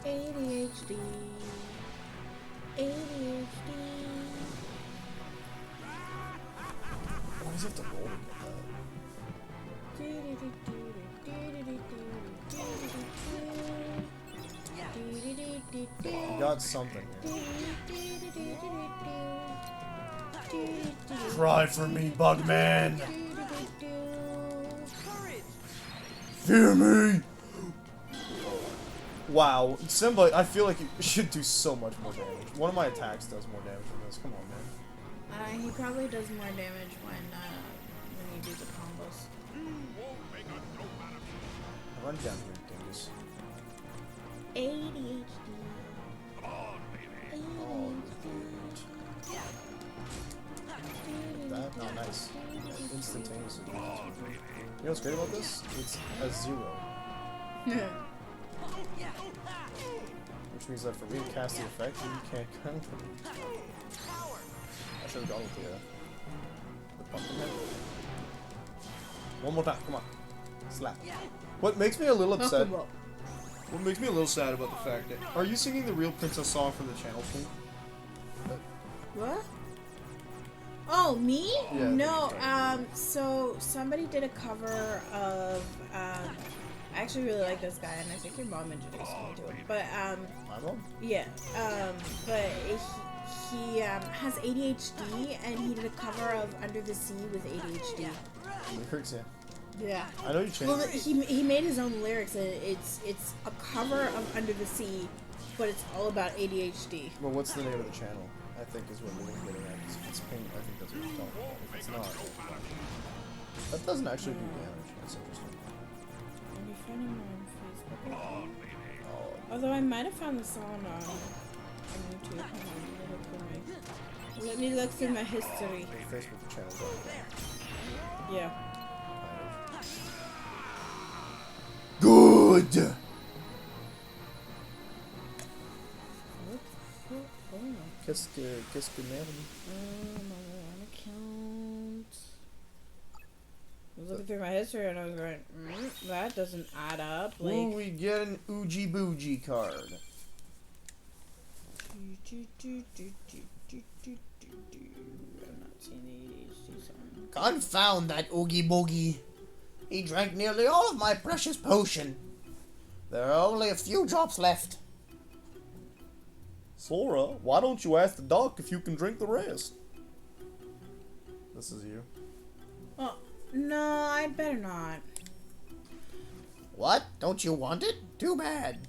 ADHD. ADHD. Why does it have to roll to get that? You got something here. Cry for me, Bugman! Fear me! Wow, Simba, I feel like you should do so much more damage. One of my attacks does more damage than this. Come on, man. He probably does more damage when you do the combos. Run down here, dingus. ADHD. That? Oh, nice. Instantaneously. You know what's great about this? It's a 0. Which means that for me to cast the effect, you can't counter it. I should have gone with the pumpkin head. One more time, come on. Slap. What makes me a little upset... What makes me a little sad about the fact that... Are you singing the real princess song from the channel thing? What? Oh, me? Yeah, No, so somebody did a cover of, I actually really like this guy, and I think your mom introduced me to him, but, My mom? yeah, but he has ADHD, and he did a cover of Under the Sea with ADHD. Lyrics, yeah. Yeah. I know you changed Well, it. he made his own lyrics, and it's a cover of Under the Sea, but it's all about ADHD. Well, what's the name of the channel? I think is what we're getting at. If it's pink, I think that's what you're talking about. If it's not, that doesn't actually do damage. That's interesting. Let me find him on Facebook. Oh, Although I might have found the song on YouTube. Hold on, let me look through my history. Facebook channel. Yeah. Good. Qu'est-ce que merde? My account. I was looking through my history and I was going, that doesn't add up. Like, Ooh, we get an Oogie Boogie card. I'm not seeing the ADHD song. Confound that Oogie Boogie. He drank nearly all of my precious potion. There are only a few drops left. Sora, why don't you ask the doc if you can drink the rest? This is you. Oh, no, I'd better not. What? Don't you want it? Too bad.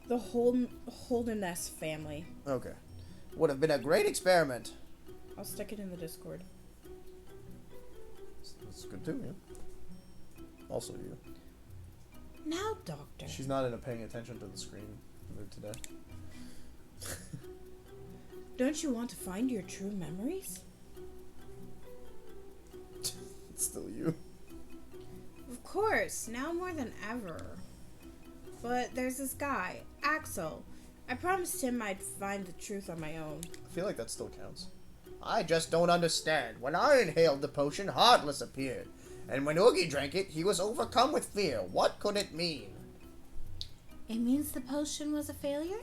The Holderness family. Okay. Would have been a great experiment. I'll stick it in the Discord. That's good too, yeah. Also you. Now, Doctor. She's not into paying attention to the screen today. Don't you want to find your true memories? It's still you. Of course, now more than ever. But there's this guy, Axel. I promised him I'd find the truth on my own. I feel like that still counts. I just don't understand. When I inhaled the potion, Heartless appeared. And when Oogie drank it, he was overcome with fear. What could it mean? It means the potion was a failure?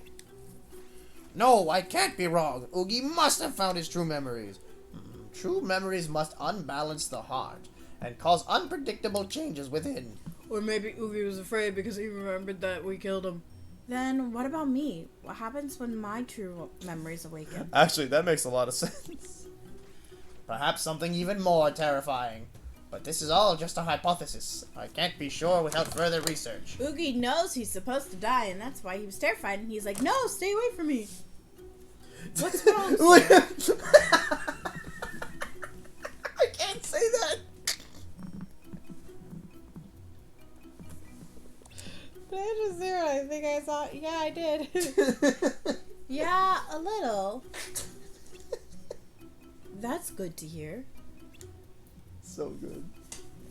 No, I can't be wrong. Oogie must have found his true memories. True memories must unbalance the heart and cause unpredictable changes within. Or maybe Oogie was afraid because he remembered that we killed him. Then what about me? What happens when my true memories awaken? Actually, that makes a lot of sense. Perhaps something even more terrifying. But this is all just a hypothesis. I can't be sure without further research. Oogie knows he's supposed to die, and that's why he was terrified, and he's like, no, stay away from me. What's wrong, sir? I can't say that. Did I just hear it? I think I saw. Yeah, I did. Yeah, a little. That's good to hear. So good.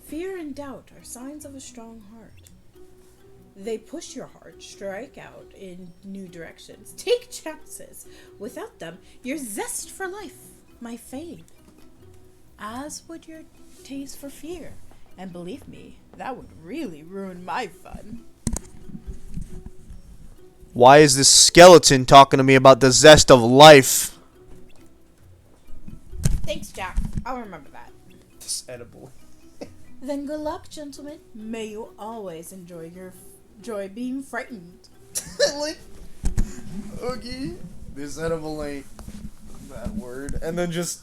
Fear and doubt are signs of a strong heart. They push your heart strike out in new directions. Take chances. Without them, your zest for life might fade. As would your taste for fear. And believe me, that would really ruin my fun. Why is this skeleton talking to me about the zest of life? Thanks, Jack. I'll remember that. This edible. Then good luck, gentlemen. May you always enjoy your joy being frightened. Like, Oogie, this edible ain't that word. And then just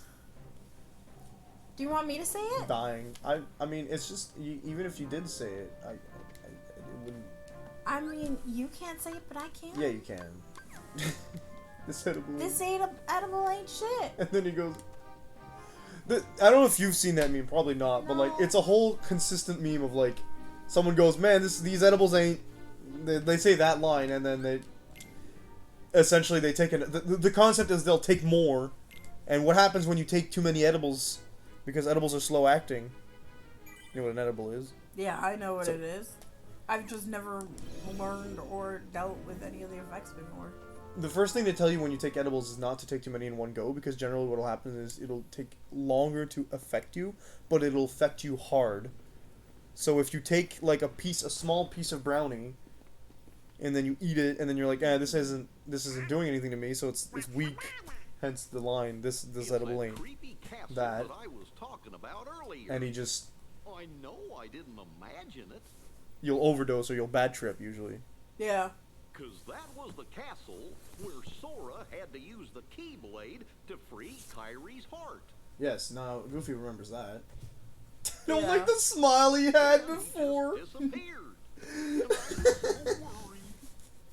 Do you want me to say it? dying. I mean, it's just, even if you did say it, it wouldn't. I mean, you can't say it, but I can. Yeah, you can. This edible. This edible ain't shit. And then he goes. I don't know if you've seen that meme, probably not, but like, No. it's a whole consistent meme of like, someone goes, man, these edibles ain't. They say that line, and then they. Essentially, they take the concept is they'll take more, and what happens when you take too many edibles, because edibles are slow acting. You know what an edible is? Yeah, I know what So- it is. I've just never learned or dealt with any of the effects before. The first thing they tell you when you take edibles is not to take too many in one go, because generally what will happen is it'll take longer to affect you, but it'll affect you hard. So if you take like a small piece of brownie, and then you eat it, and then you're like, this isn't doing anything to me, so it's weak. Hence the line, this edible ain't that. I was talking about earlier. And he just, I know I didn't imagine it. you'll overdose or you'll bad trip usually. Yeah. Cause that was the castle where Sora had to use the Keyblade to free Kyrie's heart. Yes, now Goofy remembers that. Don't Yeah. like the smile he had before. Disappeared. And I was so worried.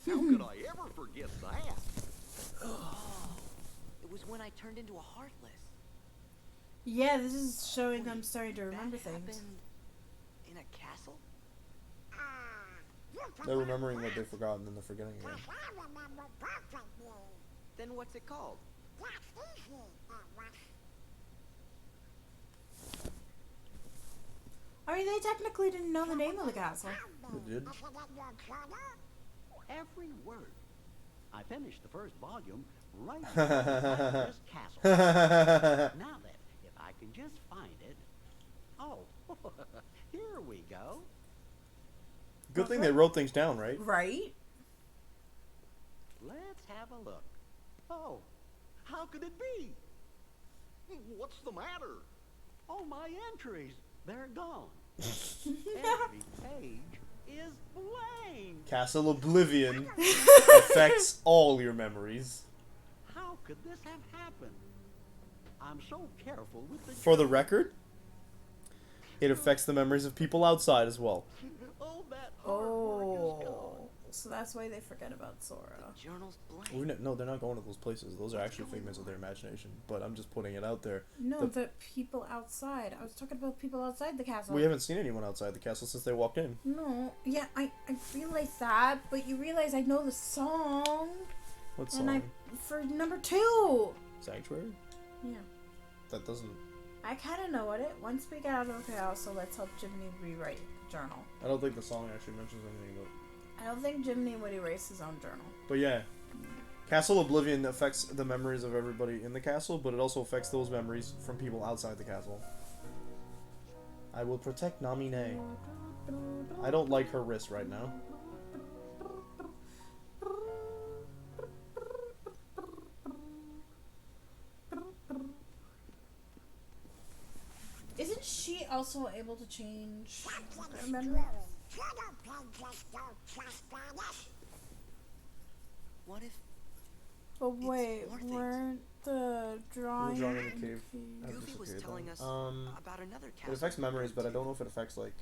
How could I ever forget that? It was when I turned into a Heartless. Yeah, this is showing them starting to remember That things. happened in a castle? They're remembering what they've forgotten and they're forgetting again. Then what's it called? I mean, they technically didn't know the name of the castle. They did. Every word. I finished the first volume right inside this castle. Now then, if I can just find it. Oh, here we go. Good thing they wrote things down, right? Right? Let's have a look. Oh, how could it be? What's the matter? Oh, my entries. They're gone. Every page is blank. Castle Oblivion affects all your memories. How could this have happened? I'm so careful with the... For the record, it affects the memories of people outside as well. Oh, that hard work is gone. Oh. so that's why they forget about Sora. Journal's blank. No, they're not going to those places. Those are actually figments of their imagination. But I'm just putting it out there. No, the people outside. I was talking about people outside the castle. We haven't seen anyone outside the castle since they walked in. No, yeah, I realize that, but you realize I know the song. What And song? for number 2. Sanctuary? Yeah. That doesn't... I kind of know it. Once we get out of the chaos, so let's help Jiminy rewrite the journal. I don't think the song actually mentions anything about... I don't think Jiminy would erase his own journal. But yeah. Castle Oblivion affects the memories of everybody in the castle, but it also affects those memories from people outside the castle. I will protect Namine. I don't like her wrist right now. Isn't she also able to change her memory? What if But wait, more things. weren't the drawing drawing in the in cave. I've Goofy was disappeared, telling though. us about another It castle? affects memories, but I don't know if it affects, like...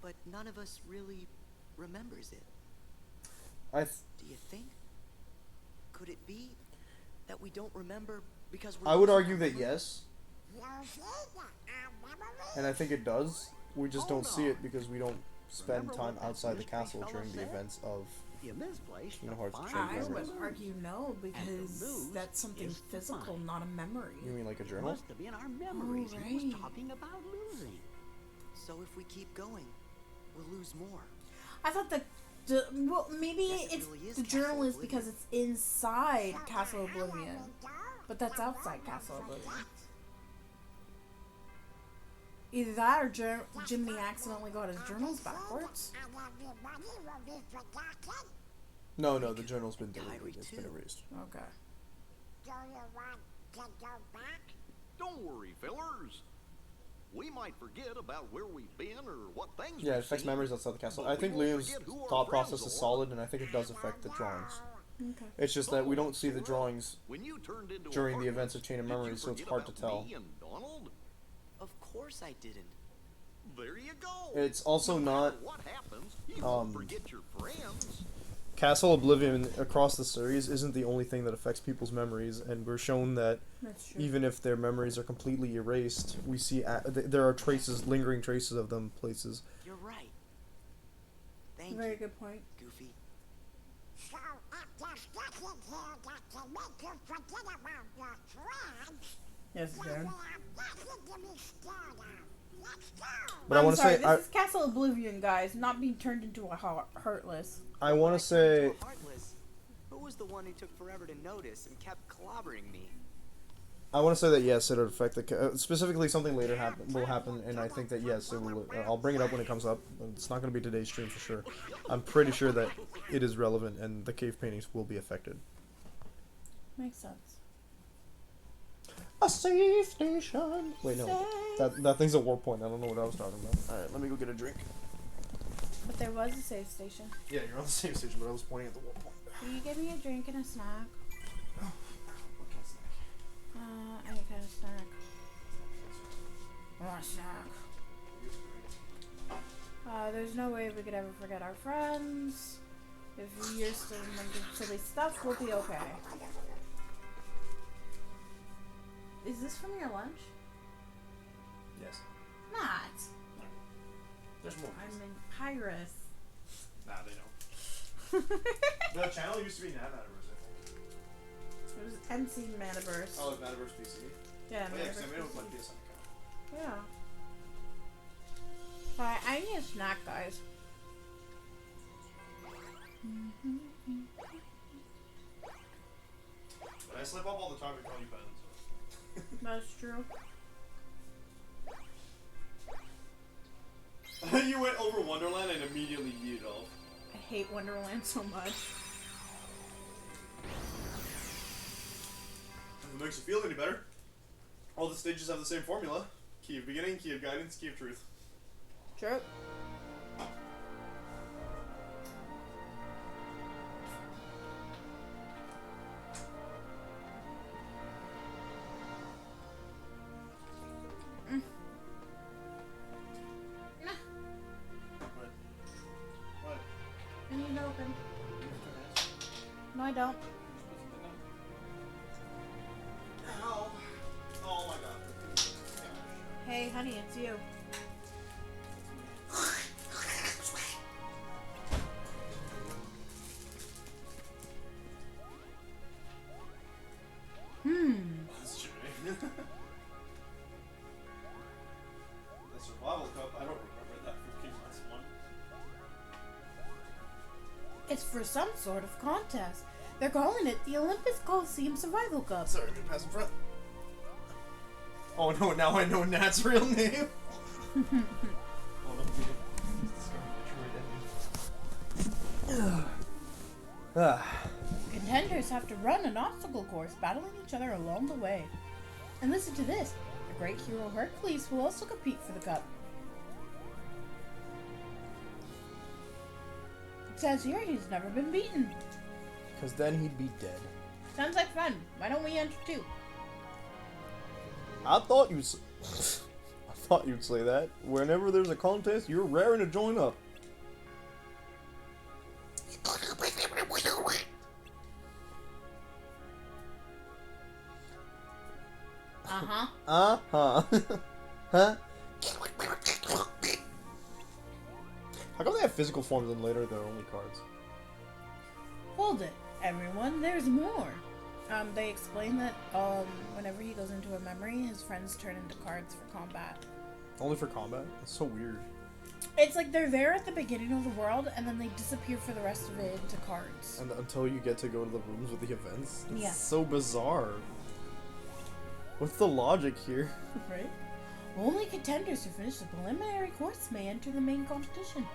But none of us really remembers it. Do you think? Could it be that we don't remember because we're I would losing argue our that memory? yes. And I think it does. We just don't see it because we don't spend Remember time what that outside the Swedish castle fellow during the said? events of... If you misplace Kingdom the Hearts fine change I memories. would argue no, because lose that's something is physical, fine. not a memory. You mean like a It journal? must have been our memories he right. was talking about losing. So if we keep going, we'll lose more. I thought that, well, maybe Guess it it's really is the Castle journal is Oblivion. because it's inside Castle Oblivion, but that's outside Castle Oblivion. Either that or Jimmy accidentally got his journals backwards. No, the journal's been deleted. Diary It's been too. erased. Okay. Don't worry, fellers. We might forget about where we've been or what things Yeah, it we've affects seen, memories outside the castle. but I we think won't Liam's forget who our thought friends process is are. solid, and I think it does affect the drawings. Okay. It's just that we don't see the drawings When you turned into a during the Heartless, events of Chain of did you Memories, so it's forget hard to about tell. me and Donald? Of course I didn't. There you go. It's also No not... matter what happens, you won't forget your friends. Castle Oblivion across the series isn't the only thing that affects people's memories, and we're shown that That's true. even if their memories are completely erased, we see there are traces, lingering traces of them places. You're right. Thank Very you, good point. Goofy. Yes, Darren. But I want to sorry, say, this is Castle Oblivion, guys, not being turned into a Heartless. I want to say, Heartless. Who was the one who took forever to notice and kept clobbering me? that yes, it would affect the specifically something later will happen, and I think that yes, it will. I'll bring it up when it comes up. It's not going to be today's stream for sure. I'm pretty sure that it is relevant, and the cave paintings will be affected. Makes sense. A safe station. Wait, no, that thing's a warp point. I don't know what I was talking about. All right, let me go get a drink. But there was a safe station. Yeah, you're on the safe station, but I was pointing at the warp point. Will you give me a drink and a snack? What kind of snack? Any kind of snack. I want a snack. There's no way we could ever forget our friends. If you're still remembering silly stuff, we'll be okay. Is this from your lunch? Yes. Not. There's more. I'm in Pyrus. Nah, they don't. The channel used to be Metaverse, I think. It was MC Metaverse. Oh, it's Metaverse PC. Yeah, Oh, yeah, 'cause I made it with my Metaverse. PSN account. Yeah. Alright, I need a snack, guys. But I slip up all the time and call you Ben, so. That's true. You went over Wonderland and immediately beat it off. I hate Wonderland so much. If it makes you feel any better, all the stages have the same formula. Key of beginning, key of guidance, key of truth. True. What? I need to open. don't. Ow. Oh my god. Hey, honey, it's you. That's Jimmy. The Survival Cup, I don't remember that from King Last one. It's for some sort of contest. They're calling it the Olympus Coliseum Survival Cup. Sorry, I'm gonna pass in front. Oh no, now I know Nat's real name. Oh no, Contenders have to run an obstacle course, battling each other along the way. And listen to this. The great hero Hercules will also compete for the cup. It says here he's never been beaten. Because then he'd be dead. Sounds like fun. Why don't we enter too? I thought you'd say that. Whenever there's a contest, you're raring to join up. Uh-huh. Uh-huh. Huh? How come they have physical forms and later they're only cards? Hold it, everyone. There's more. They explain that whenever he goes into a memory, his friends turn into cards for combat. Only for combat? That's so weird. It's like they're there at the beginning of the world, and then they disappear for the rest of it into cards. And until you get to go to the rooms with the events? It's Yeah. so bizarre. What's the logic here? Right? Only contenders who finish the preliminary course may enter the main competition.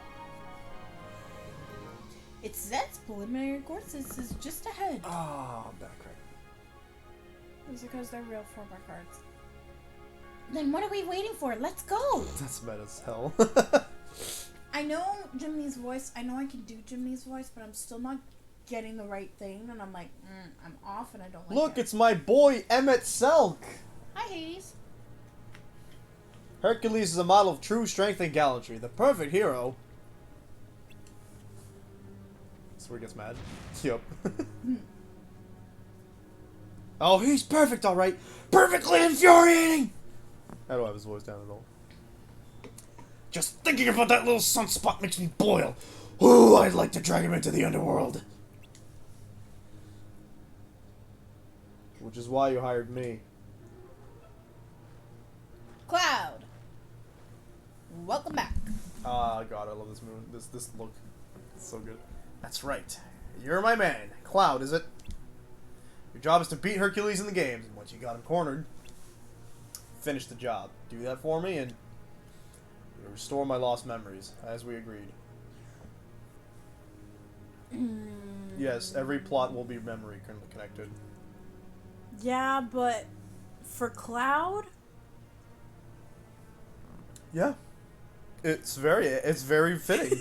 It says preliminary courses is just ahead. Ah, backtrack. It's because they're real former cards. Then what are we waiting for? Let's go! That's meta as hell. I know Jiminy's voice. I know I can do Jiminy's voice, but I'm still not getting the right thing. And I'm like, I'm off and I don't like Look, it. it's my boy, Emmett Selk! Hi, Hades. Hercules is a model of true strength and gallantry. The perfect hero. That's where he gets mad. Yup. Oh, he's perfect, alright. Perfectly infuriating! I don't have his voice down at all. Just thinking about that little sunspot makes me boil. Ooh, I'd like to drag him into the underworld. Which is why you hired me. Cloud. Welcome back. Ah, God, I love this moon. This look. It's so good. That's right. You're my man. Cloud, is it? Your job is to beat Hercules in the games, and once you got him cornered, finish the job. Do that for me, and restore my lost memories, as we agreed. Yes, every plot will be memory connected. Yeah, but for Cloud? Yeah. It's very fitting.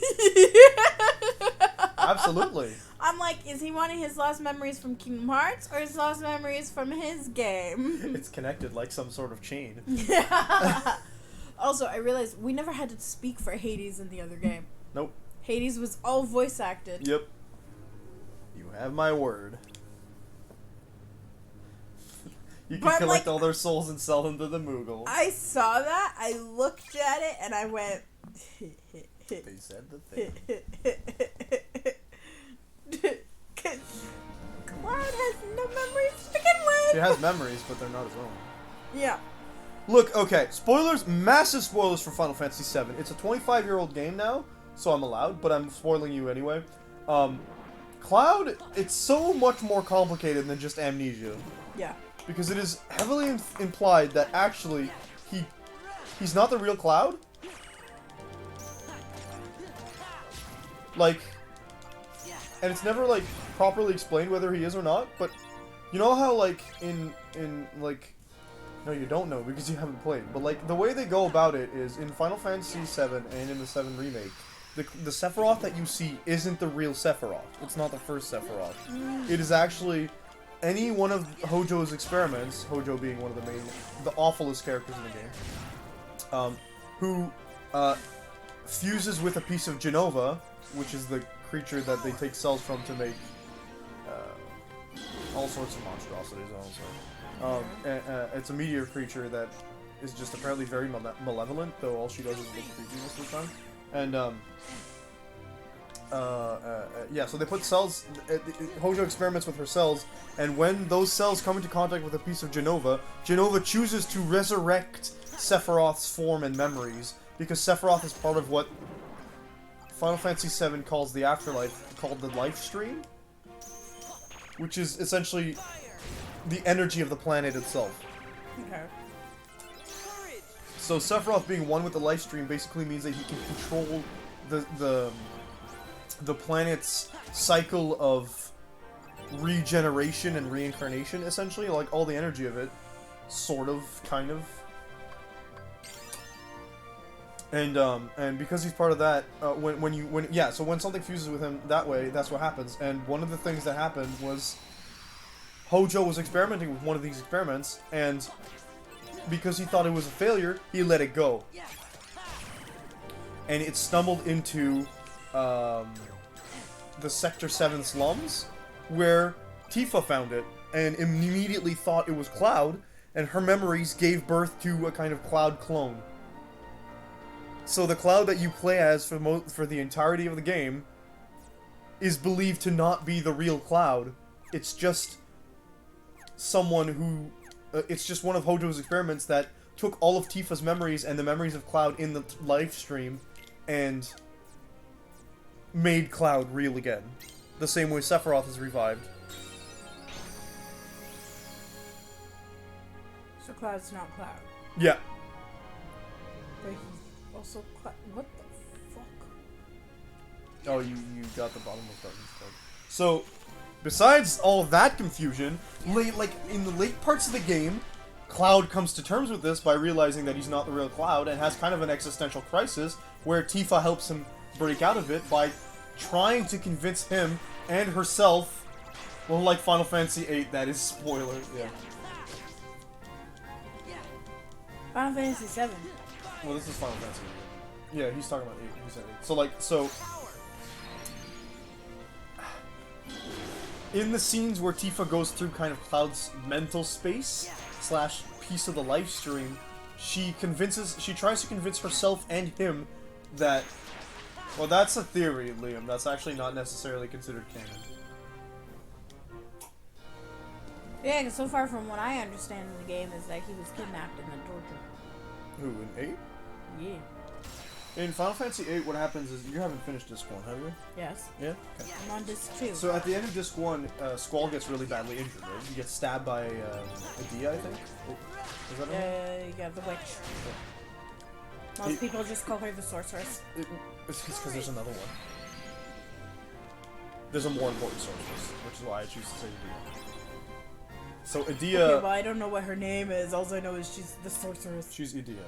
Absolutely. I'm like, is he wanting his lost memories from Kingdom Hearts or his lost memories from his game? It's connected like some sort of chain. Yeah. Also, I realized we never had to speak for Hades in the other game. Nope. Hades was all voice acted. Yep. You have my word. You can But, collect like, all their souls and sell them to the Moogle. I saw that, I looked at it, and I went... They said the thing. Cause Cloud has no memories to begin with! She has memories, but they're not his own. Yeah. Look, okay, spoilers, massive spoilers for Final Fantasy VII. It's a 25-year-old game now, so I'm allowed, but I'm spoiling you anyway. Cloud, it's so much more complicated than just amnesia. Yeah. Because it is heavily implied that actually, he's not the real Cloud. Like, and it's never, like, properly explained whether he is or not, but you know how, like, in like, no, you don't know because you haven't played, but, like, the way they go about it is in Final Fantasy VII and in the 7 Remake, the Sephiroth that you see isn't the real Sephiroth. It's not the first Sephiroth. It is actually any one of Hojo's experiments, Hojo being one of the awfulest characters in the game, who fuses with a piece of Genova, which is the creature that they take cells from to make all sorts of monstrosities also. It's a meteor creature that is just apparently very malevolent, though all she does is look creepy most of the time. And yeah, so they put cells. Hojo experiments with her cells, and when those cells come into contact with a piece of Jenova, Jenova chooses to resurrect Sephiroth's form and memories, because Sephiroth is part of what Final Fantasy VII calls the afterlife, called the life stream, which is essentially the energy of the planet itself. Okay. So Sephiroth being one with the life stream basically means that he can control the planet's cycle of regeneration and reincarnation, essentially, like all the energy of it, sort of, kind of. And because he's part of that, so when something fuses with him that way, that's what happens. And one of the things that happened was Hojo was experimenting with one of these experiments, and because he thought it was a failure, he let it go. And it stumbled into the Sector 7 slums, where Tifa found it, and immediately thought it was Cloud, and her memories gave birth to a kind of Cloud clone. So the Cloud that you play as for the entirety of the game is believed to not be the real Cloud. It's just someone who... it's just one of Hojo's experiments that took all of Tifa's memories and the memories of Cloud in the live stream and made Cloud real again. The same way Sephiroth is revived. So Cloud's not Cloud. Yeah. But he's also Cloud. What the fuck? Oh, you got the bottom of that instead. So, besides all of that confusion, in the late parts of the game, Cloud comes to terms with this by realizing that he's not the real Cloud and has kind of an existential crisis where Tifa helps him break out of it by trying to convince him and herself, well, like Final Fantasy VIII, that is spoiler, yeah. Final Fantasy 7. Well, this is Final Fantasy. Yeah, he's talking about 8. He said 8. So, in the scenes where Tifa goes through kind of Cloud's mental space / piece of the life stream, she tries to convince herself and him that, well, that's a theory, Liam. That's actually not necessarily considered canon. Yeah, because so far from what I understand in the game is that he was kidnapped and then tortured. Who, in 8? Yeah. In Final Fantasy VIII, what happens is, you haven't finished Disc 1, have you? Yes. Yeah? Okay. I'm on Disc 2. So at the end of Disc 1, Squall gets really badly injured, right? He gets stabbed by Edea, I think? Is that right? Yeah, the witch. Most people just call her the sorceress. It's because there's another one. There's a more important sorceress, which is why I choose to say Edea. So Edea... Okay, well, I don't know what her name is. All I know is she's the sorceress. She's Edea.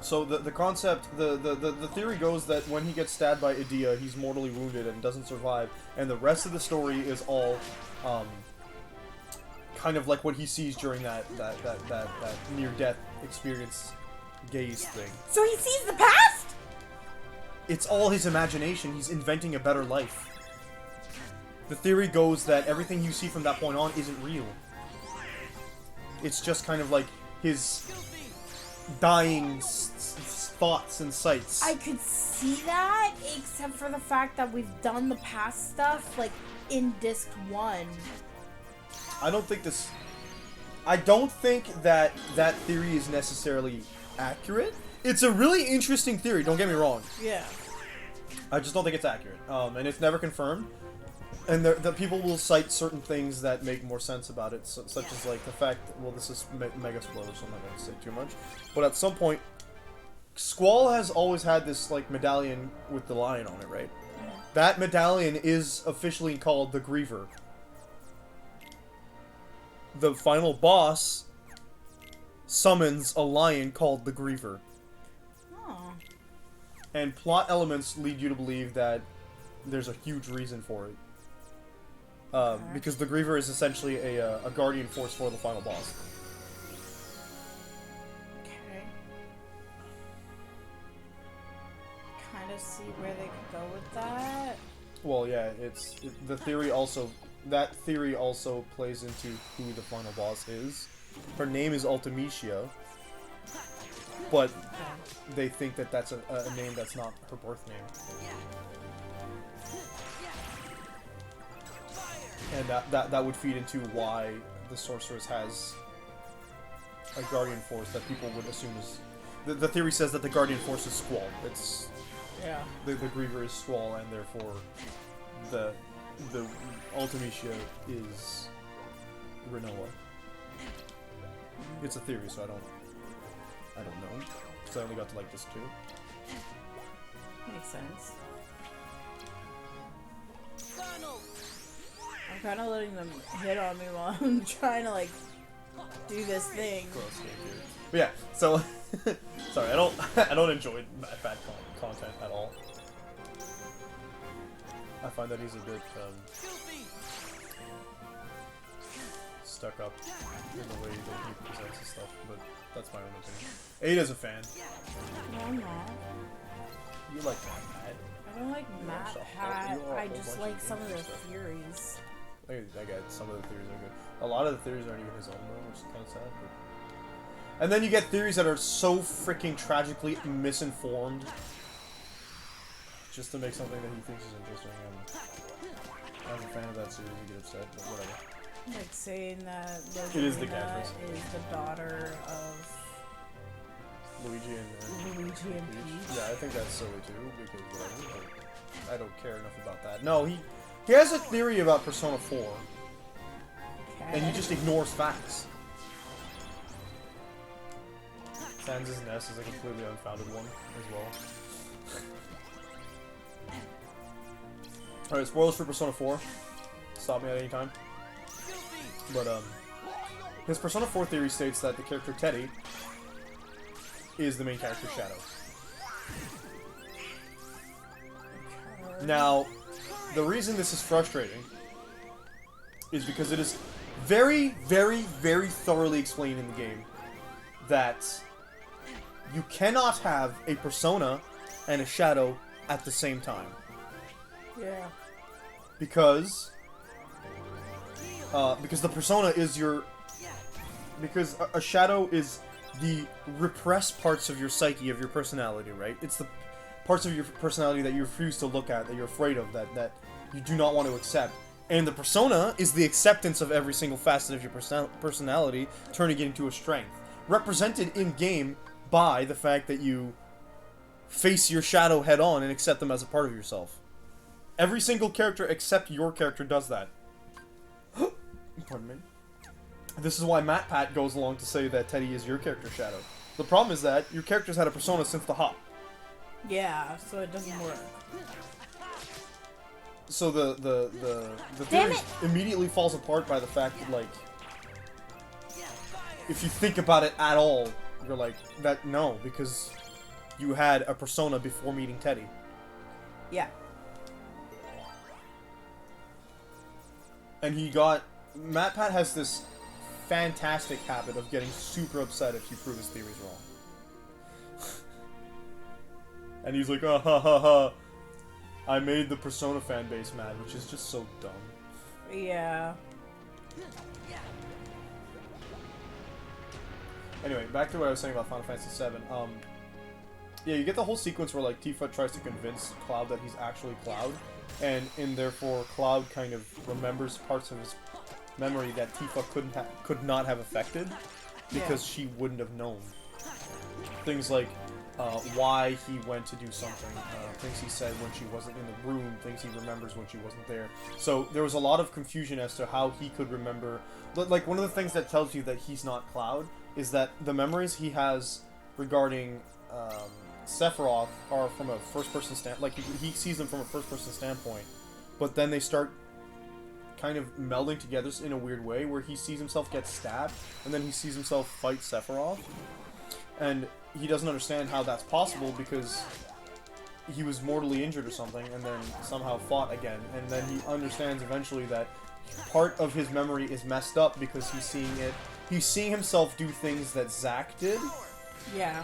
So the concept, the theory goes that when he gets stabbed by Edea, he's mortally wounded and doesn't survive, and the rest of the story is all, kind of like what he sees during that near-death experience gaze thing. So he sees the past? It's all his imagination. He's inventing a better life. The theory goes that everything you see from that point on isn't real. It's just kind of like his dying thoughts and sights. I could see that, except for the fact that we've done the past stuff, like, in Disc 1. I don't think that that theory is necessarily accurate. It's a really interesting theory, don't get me wrong. Yeah. I just don't think it's accurate. And it's never confirmed. And the people will cite certain things that make more sense about it, such as like the fact that, well, this is mega spoilers, so I'm not going to say too much. But at some point, Squall has always had this like medallion with the lion on it, right? That medallion is officially called the Griever. The final boss summons a lion called the Griever. Oh. And plot elements lead you to believe that there's a huge reason for it. Because the Griever is essentially a guardian force for the final boss. Okay. Kind of see where they could go with that. Well, yeah, the theory also that theory also plays into who the final boss is. Her name is Ultimecia, but they think that that's a name that's not her birth name. And that would feed into why the sorceress has a guardian force that people would assume is... The theory says that the guardian force is Squall. It's... Yeah. The Griever is Squall, and therefore the Ultimecia is Rinoa. It's a theory, so I don't know. Because I only got to like this too. Makes sense. I'm kind of letting them hit on me while I'm trying to like do this thing. But yeah, so sorry, I don't enjoy bad content at all. I find that he's a bit stuck up in the way that he presents his stuff, but that's my own opinion. Ada's a fan. No, I'm not. You like Matt Pat? I don't like Matt Pat. I just like some of the theories. I get some of the theories are good. A lot of the theories aren't even his own though, which is kind of sad. But... And then you get theories that are so freaking tragically misinformed, just to make something that he thinks is interesting. And as a fan of that series, you get upset, but whatever. Like saying that It is the Rosalina Gadgets. is the daughter of Luigi and Luigi and Peach. Yeah, I think that's silly too, because whatever. But I don't care enough about that. No, he has a theory about Persona 4, and he just ignores facts. Sans' Nest is a completely unfounded one as well. Alright, spoilers for Persona 4. Stop me at any time. But, his Persona 4 theory states that the character Teddy is the main character Shadow. Now, the reason this is frustrating is because it is very, very, very thoroughly explained in the game that you cannot have a Persona and a Shadow at the same time. Yeah. Because the Persona is your... Because a Shadow is the repressed parts of your psyche, of your personality, right? It's the parts of your personality that you refuse to look at, that you're afraid of, that you do not want to accept. And the Persona is the acceptance of every single facet of your personality, turning it into a strength. Represented in-game by the fact that you face your Shadow head-on and accept them as a part of yourself. Every single character except your character does that. Pardon me. This is why Matt Pat goes along to say that Teddy is your character Shadow. The problem is that your character's had a persona since the hop. Yeah, so it doesn't work. So the theory immediately falls apart by the fact that, like, if you think about it at all, you're like, that, no, because you had a persona before meeting Teddy. Yeah. And Matt Pat has this fantastic habit of getting super upset if you prove his theories wrong. And he's like, ha ha ha, I made the Persona fan base mad, which is just so dumb. Yeah. Anyway, back to what I was saying about Final Fantasy VII. Yeah, you get the whole sequence where, like, Tifa tries to convince Cloud that he's actually Cloud, and therefore Cloud kind of remembers parts of his memory that Tifa could not have affected because she wouldn't have known. Things like why he went to do something, things he said when she wasn't in the room, things he remembers when she wasn't there. So there was a lot of confusion as to how he could remember. Like, one of the things that tells you that he's not Cloud is that the memories he has regarding Sephiroth are from a first-person standpoint. Like, he sees them from a first-person standpoint, but then they start kind of melding together in a weird way, where he sees himself get stabbed, and then he sees himself fight Sephiroth, and he doesn't understand how that's possible because he was mortally injured or something, and then somehow fought again, and then he understands eventually that part of his memory is messed up because he's seeing himself do things that Zack did. Yeah.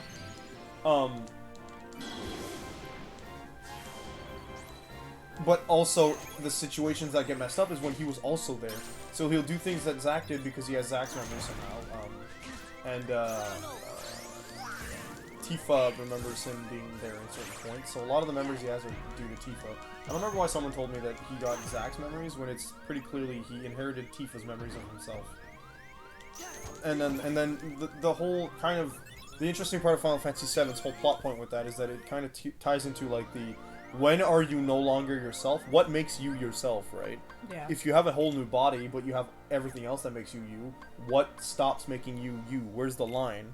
But also, the situations that get messed up is when he was also there. So he'll do things that Zack did because he has Zack's memory somehow. Tifa remembers him being there at certain points. So a lot of the memories he has are due to Tifa. I don't remember why someone told me that he got Zack's memories when it's pretty clearly he inherited Tifa's memories of himself. And then the whole kind of the interesting part of Final Fantasy VII's whole plot point with that is that it kind of ties into like the when are you no longer yourself? What makes you yourself, right? Yeah. If you have a whole new body, but you have everything else that makes you you, what stops making you you? Where's the line?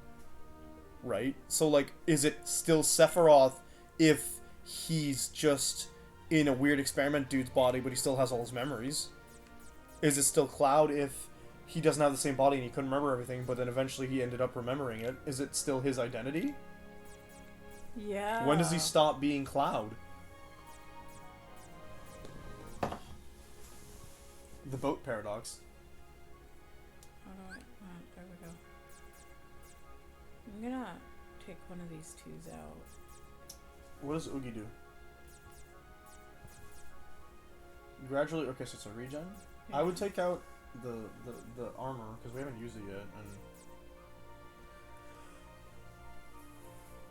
Right? So, like, is it still Sephiroth if he's just in a weird experiment dude's body, but he still has all his memories? Is it still Cloud if he doesn't have the same body and he couldn't remember everything, but then eventually he ended up remembering it? Is it still his identity? Yeah. When does he stop being Cloud? The boat paradox. How do I? There we go. I'm gonna take one of these twos out. What does Oogie do? Gradually, okay, so it's a regen. Yeah. I would take out the armor because we haven't used it yet, and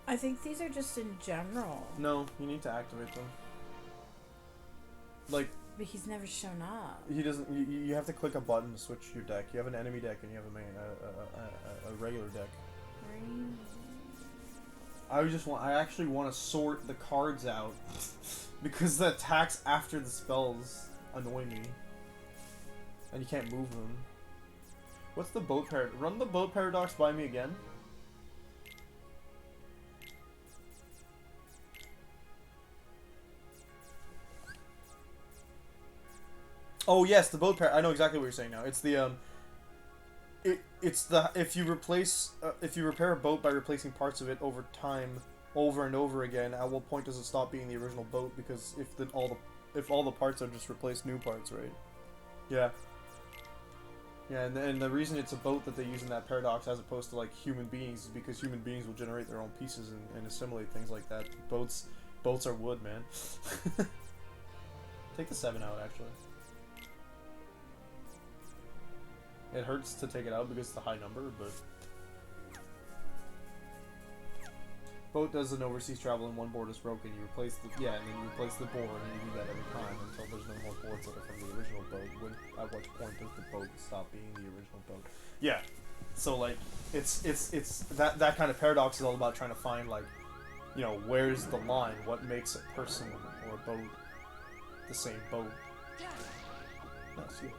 I think these are just in general. no, you need to activate them. Like But he's never shown up. he doesn't. You have to click a button to switch your deck. You have an enemy deck and you have a regular deck. I actually want to sort the cards out because the attacks after the spells annoy me, and you can't move them. What's the boat paradox? Run the boat paradox by me again. Oh yes, the boat I know exactly what you're saying now. It's the it's the if you repair a boat by replacing parts of it over time, over and over again, at what point does it stop being the original boat? Because if all the parts are just replaced new parts, right? Yeah. Yeah, and the reason it's a boat that they use in that paradox as opposed to like human beings is because human beings will generate their own pieces and assimilate things like that. Boats are wood, man. Take the 7 out, actually. It hurts to take it out because it's a high number, but boat does an overseas travel and one board is broken. You replace the and then you replace the board, and you do that every time until there's no more boards that are from the original boat. At which point does the boat stop being the original boat? Yeah. So like it's that kind of paradox is all about trying to find like, you know, where's the line? What makes a person or a boat the same boat? That's you.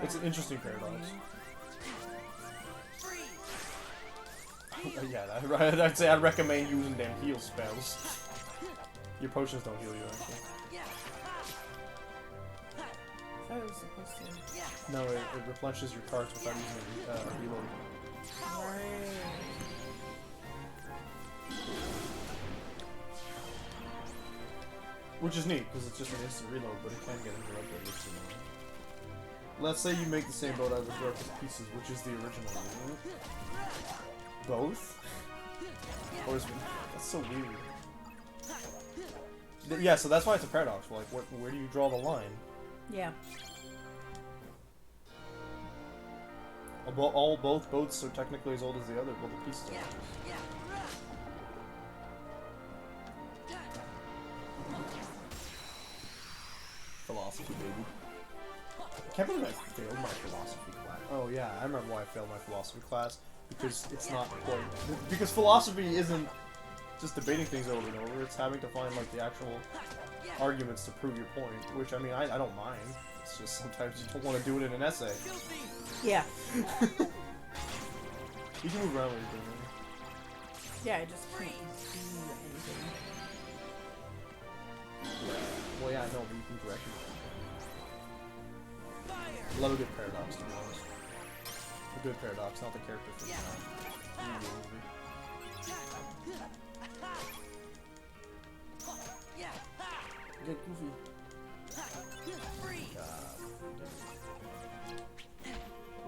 It's an interesting paradox. Yeah, I'd say I'd recommend using them heal spells. Your potions don't heal you, actually. I thought it was supposed to. No, it replenishes your cards without using a reload. Right. Which is neat, because it's just an instant reload, but it can get interrupted, which is annoying. Let's say you make the same boat out of the broken pieces, which is the original. Both? Or is that's so weird. Yeah, so that's why it's a paradox. Like, where do you draw the line? Yeah. Both boats are technically as old as the other. Well, the pieces are. Philosophy, baby. I can't believe I failed my philosophy class. Oh yeah, I remember why I failed my philosophy class. Because it's not quite... Because philosophy isn't just debating things over and over, it's having to find like the actual arguments to prove your point. Which, I mean, I don't mind. It's just sometimes you don't want to do it in an essay. Yeah. You can move around when you're doing it. Yeah, I just can't do anything. Well, yeah, no, but you can direct it. Love a good paradox, to be honest. A good paradox, not the character from the movie. Get Goofy.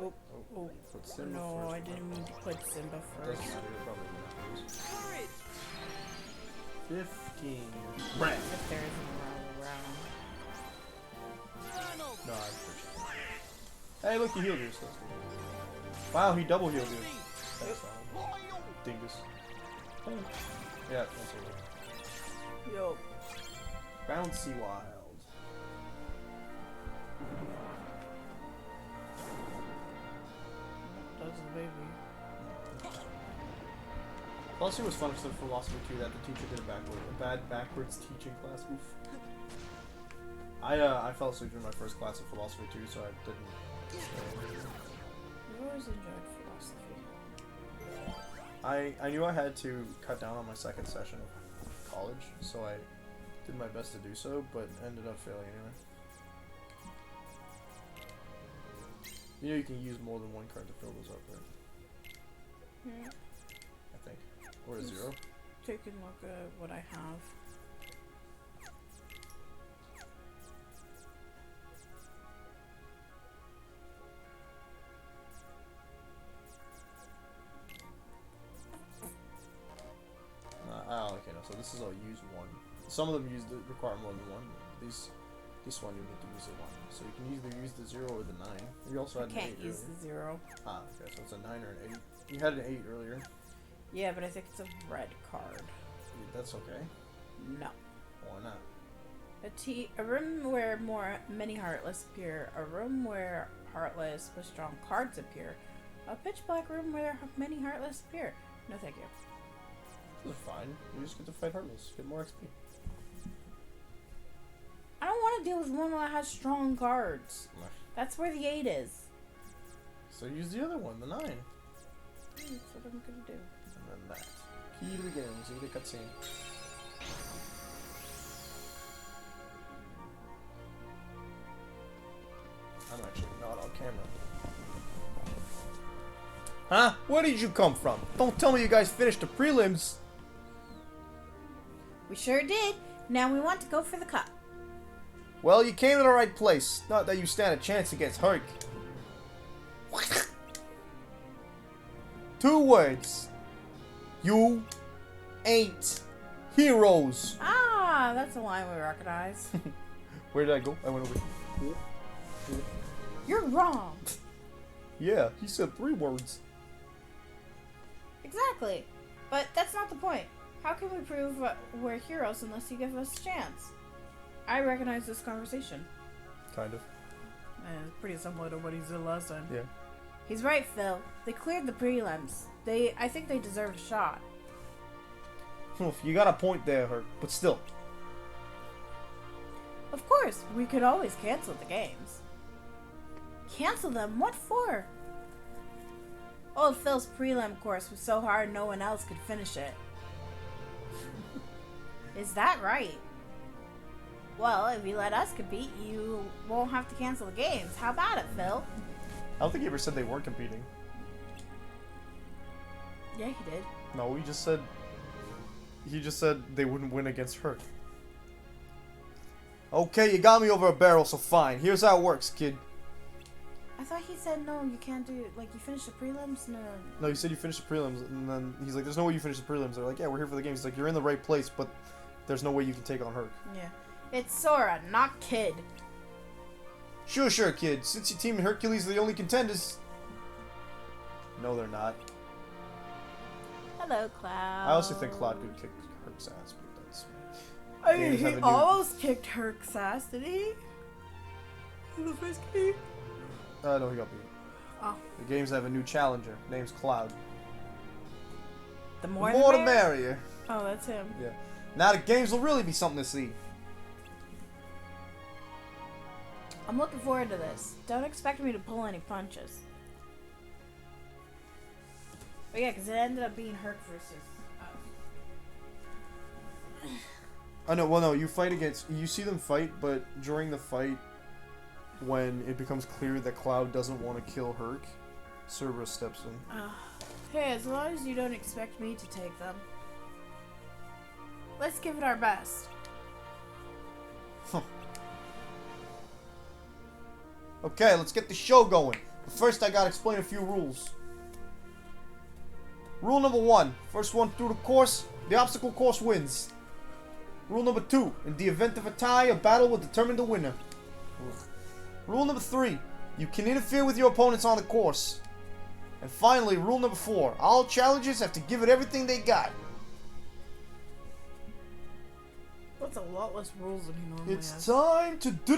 Oh, oh. Put Simba No, first. I didn't mean to put Simba Doesn't first. matter, you're probably gonna have to use it. 15. Red. If there isn't around. No, I'm pretty sure. Hey, look, he healed yourself. Wow, he double healed you. Thanks, Alan. Dingus. Yeah, that's it. Yo. Bouncy Wild. That's the baby. Plus, it was fun for philosophy too that the teacher did a bad backwards teaching class. Oof. I fell asleep in my first class of philosophy too, so I didn't. I've always enjoyed philosophy. I knew I had to cut down on my second session of college, so I did my best to do so, but ended up failing anyway. You know you can use more than one card to fill those up, right? Yeah. I think. Or a 0. Take a look at what I have. Okay, no, so this is all use 1. Some of them require more than 1. This one you need to use the 1. So you can either use the 0 or the 9. You also had an 8 Can't use earlier. the 0. Ah, okay, so it's a 9 or an 8. You had an 8 earlier. Yeah, but I think it's a red card. That's okay. No. Why not? A room where many heartless appear. A room where heartless with strong cards appear. A pitch black room where many heartless appear. No, thank you. This is fine. You just get to fight Heartless. Get more XP. I don't want to deal with one that has strong cards. Nah. That's where the 8 is. So use the other one, the 9. That's what I'm gonna do. And then that. Key to the game. See the cutscene. I'm actually not on camera. Huh? Where did you come from? Don't tell me you guys finished the prelims. We sure did. Now we want to go for the cup. Well, you came to the right place. Not that you stand a chance against Herc. 2 words. You ain't heroes. Ah, that's a line we recognize. Where did I go? I went over here. You're wrong. Yeah, he said 3 words. Exactly. But that's not the point. How can we prove we're heroes unless you give us a chance? I recognize this conversation. Kind of. It's pretty similar to what he said last time. Yeah. He's right, Phil. They cleared the prelims. I think they deserve a shot. You got a point there, Herc, but still. Of course, we could always cancel the games. Cancel them? What for? Old Phil's prelim course was so hard no one else could finish it. Is that right? Well, if you let us compete, you won't have to cancel the games. How about it, Phil? I don't think he ever said they weren't competing. Yeah, he did. No, he just said they wouldn't win against Herc. Okay, you got me over a barrel, so fine. Here's how it works, kid. I thought he said no, you can't do it. Like, you finished the prelims? No. No, you said you finished the prelims, and then he's like, there's no way you finished the prelims. They're like, yeah, we're here for the games. He's like, you're in the right place, but there's no way you can take on Herc. Yeah. It's Sora, not Kid. Sure, kid. Since your team and Hercules are the only contenders. No, they're not. Hello, Cloud. I also think Cloud could kick Herc's ass, but that's... I Games mean, he have a new- almost kicked Herc's ass, did he? In the first game? No, he got beat. Oh. The games have a new challenger. Name's Cloud. The more the the merrier. Oh, that's him. Yeah. Now the games will really be something to see. I'm looking forward to this. Don't expect me to pull any punches. But yeah, because it ended up being Herc versus us. Oh no, well no, you see them fight, but during the fight, when it becomes clear that Cloud doesn't want to kill Herc, Cerberus steps in. Hey, as long as you don't expect me to take them. Let's give it our best. Okay, let's get the show going. But first I gotta explain a few rules. Rule number 1. First one through the course, the obstacle course wins. Rule number 2. In the event of a tie, a battle will determine the winner. Rule number 3. You can interfere with your opponents on the course. And finally, rule number 4. All challengers have to give it everything they got. That's a lot less rules than he normally It's has. time to do.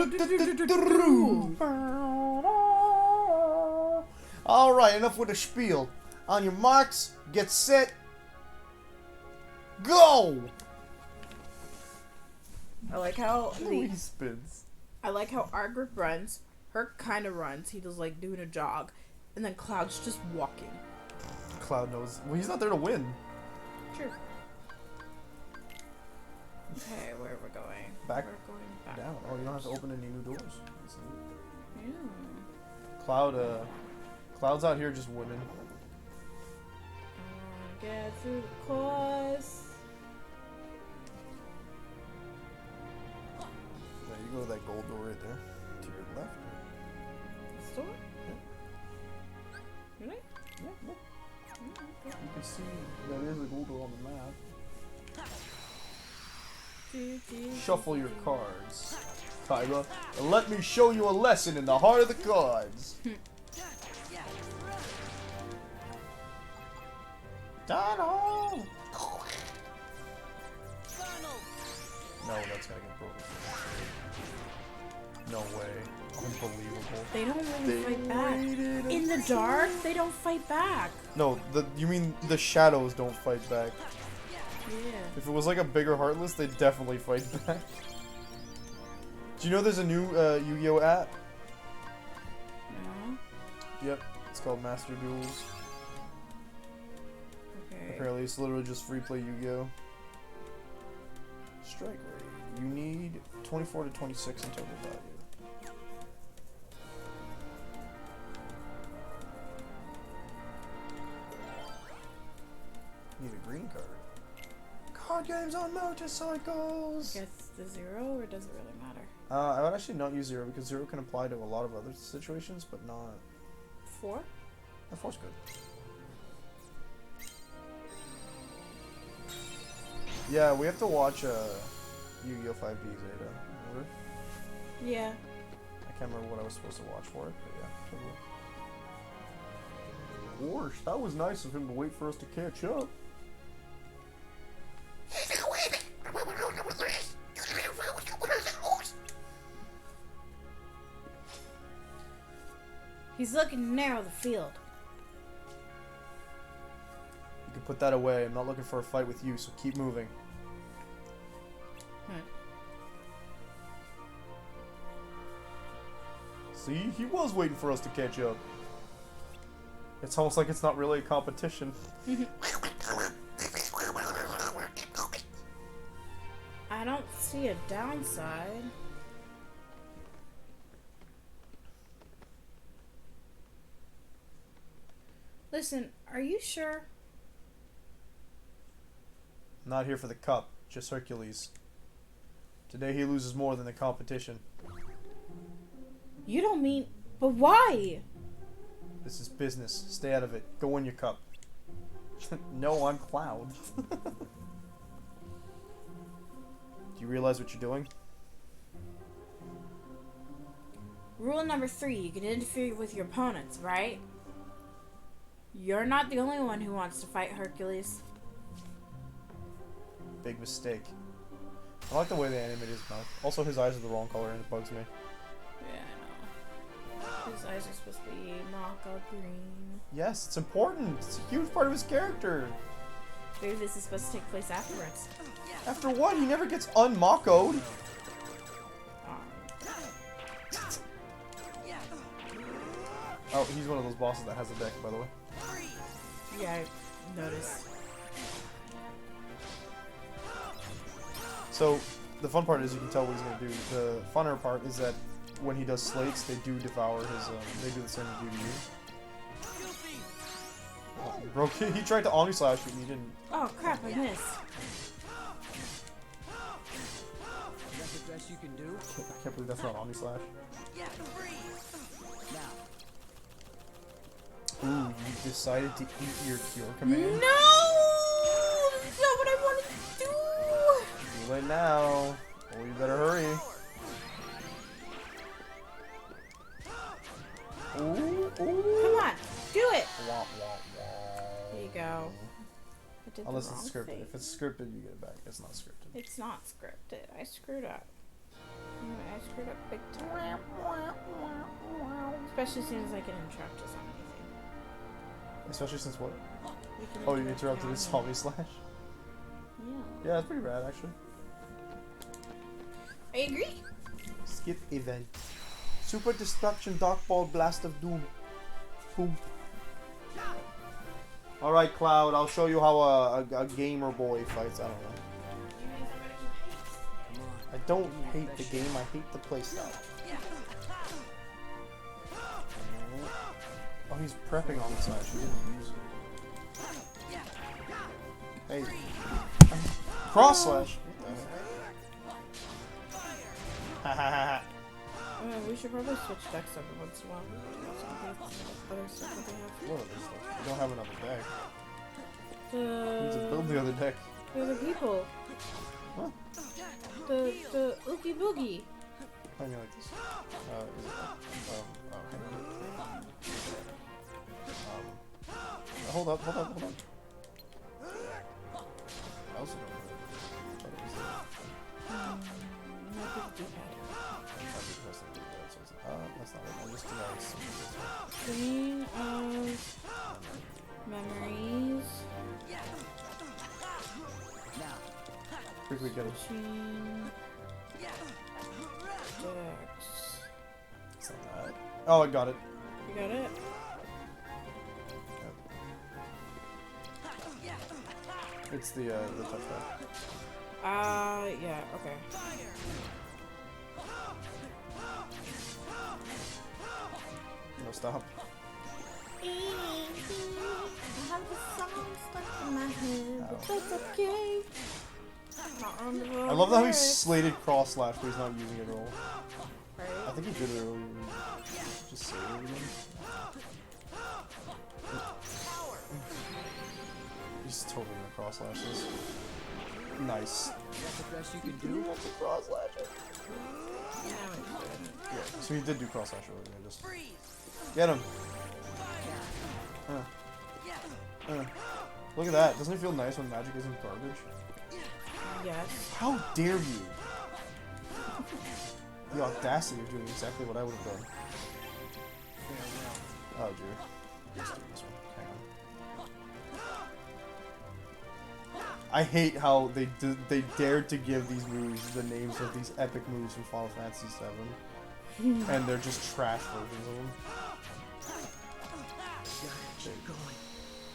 Alright, enough with the spiel. On your marks, get set, go! I like how He spins. I like how our group runs. Herc kind of runs. He does like doing a jog, and then Cloud's just walking. Cloud knows. Well, he's not there to win. True. Okay, where are we going? Back. We're going back. Down. Oh, you don't have to open any new doors. Yeah. Cloud's out here just winning. Get through the course. Yeah, you go to that gold door right there. To your left. This door? Really? Yeah, look. Oh, okay. You can see that is a gold door on the map. Shuffle your cards, Tyra, and let me show you a lesson in the heart of the cards. Donald! No, that's gonna get broken. No way. Unbelievable. They don't really fight back. In the dark, they don't fight back. No, you mean the shadows don't fight back. Yeah. If it was like a bigger Heartless, they'd definitely fight back. Do you know there's a new Yu-Gi-Oh app? No. Yep, it's called Master Duels. Okay. Apparently it's literally just free play Yu-Gi-Oh! Strike rate. You need 24 to 26 in total value. Need a green card. Card games on motorcycles! I guess the 0, or does it really matter? I would actually not use 0 because 0 can apply to a lot of other situations, but not... 4? The 4's good. Yeah, we have to watch Yu-Gi-Oh! 5D Zeta. Remember? Yeah. I can't remember what I was supposed to watch for it, but yeah, totally. Gosh, that was nice of him to wait for us to catch up. He's looking to narrow the field. You can put that away. I'm not looking for a fight with you, so keep moving. See? He was waiting for us to catch up. It's almost like it's not really a competition. I don't see a downside. Listen, are you sure? Not here for the cup, just Hercules. Today he loses more than the competition. You don't mean... But why? This is business. Stay out of it. Go win your cup. No, I'm Cloud. Do you realize what you're doing? Rule number 3, you can interfere with your opponents, right? You're not the only one who wants to fight Hercules. Big mistake. I like the way they animate his mouth. Also, his eyes are the wrong color and it bugs me. Yeah, I know. His eyes are supposed to be mocha green. Yes, it's important. It's a huge part of his character. Maybe this is supposed to take place afterwards. After what? He never gets unmockoed. Oh, he's one of those bosses that has a deck, by the way. Yeah, I noticed. So, the fun part is you can tell what he's going to do. The funner part is that when he does slates, they do devour his, they do the same to you. Oh, bro, he tried to Omni Slash you and he didn't. Oh crap, I missed. That's the best you can do. I can't believe that's not Omni Slash. Ooh, you decided to eat your cure command? No! That's not what I wanted to do! Too late now. Oh, you better hurry. Ooh, ooh. Come on, do it. Wah, wah, wah. There you go. I did Unless the it's wrong scripted. thing. If it's scripted, you get it back. It's not scripted. It's not scripted. I screwed up. I screwed up big time. Especially as soon as I get interrupted to something. Especially since what? You can Oh, you interrupt interrupted me his on zombie slash? Yeah. Yeah, that's pretty rad, actually. I agree. Skip event. Super Destruction Dark Ball Blast of Doom. Boom. Alright, Cloud, I'll show you how a gamer boy fights. I don't know. I don't hate the game, I hate the playstyle. Oh, he's prepping on the side. He didn't use it. Hey. Cross slash. Hahaha. We should probably switch decks every once in a while. Other stuff that they have. What other stuff? We don't have another deck. We need to The build the other deck. other people. What? The Oogie Boogie. I mean like this. Is it? Oh, hang on. Hold up. I also don't know. Thought it was there. Might be the D-pad. That's not it. I just did Screen of memories. Quickly get it. Switching decks. It's not that. Oh, I got it. You got it? It's the touchpad. Yeah, okay. No, stop. I have the song stuck in my head, but Ow. that's okay. Not on the I love how he lyrics. slated cross slash, but he's not using it at all. I Right? think he did it earlier. Just say it again. He's totally gonna cross slash this. Nice. That's the best you can Do do. want to cross slash it? Yeah, I'm good. Yeah, so he did do cross slash earlier. Just get him. Look at that. Doesn't it feel nice when magic isn't garbage? Yes. How dare you? The audacity of doing exactly what I would have done. Oh dear. Let's do this one. Hang on. I hate how they dared to give these moves the names of these epic moves from Final Fantasy VII, and they're just trash versions of them.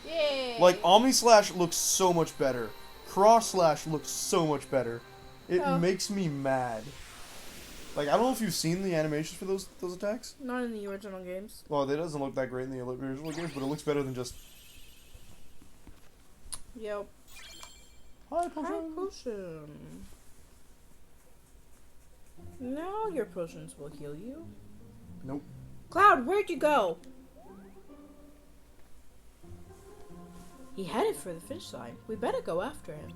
Yay! Like Omni Slash looks so much better. Cross Slash looks so much better. It Oh. makes me mad. Like I don't know if you've seen the animations for those attacks. Not in the original games. Well, it doesn't look that great in the original games, but it looks better than just Yep. hi High potion. potion. Now your potions will heal you. Nope. Cloud, where'd you go? He headed for the finish line. We better go after him.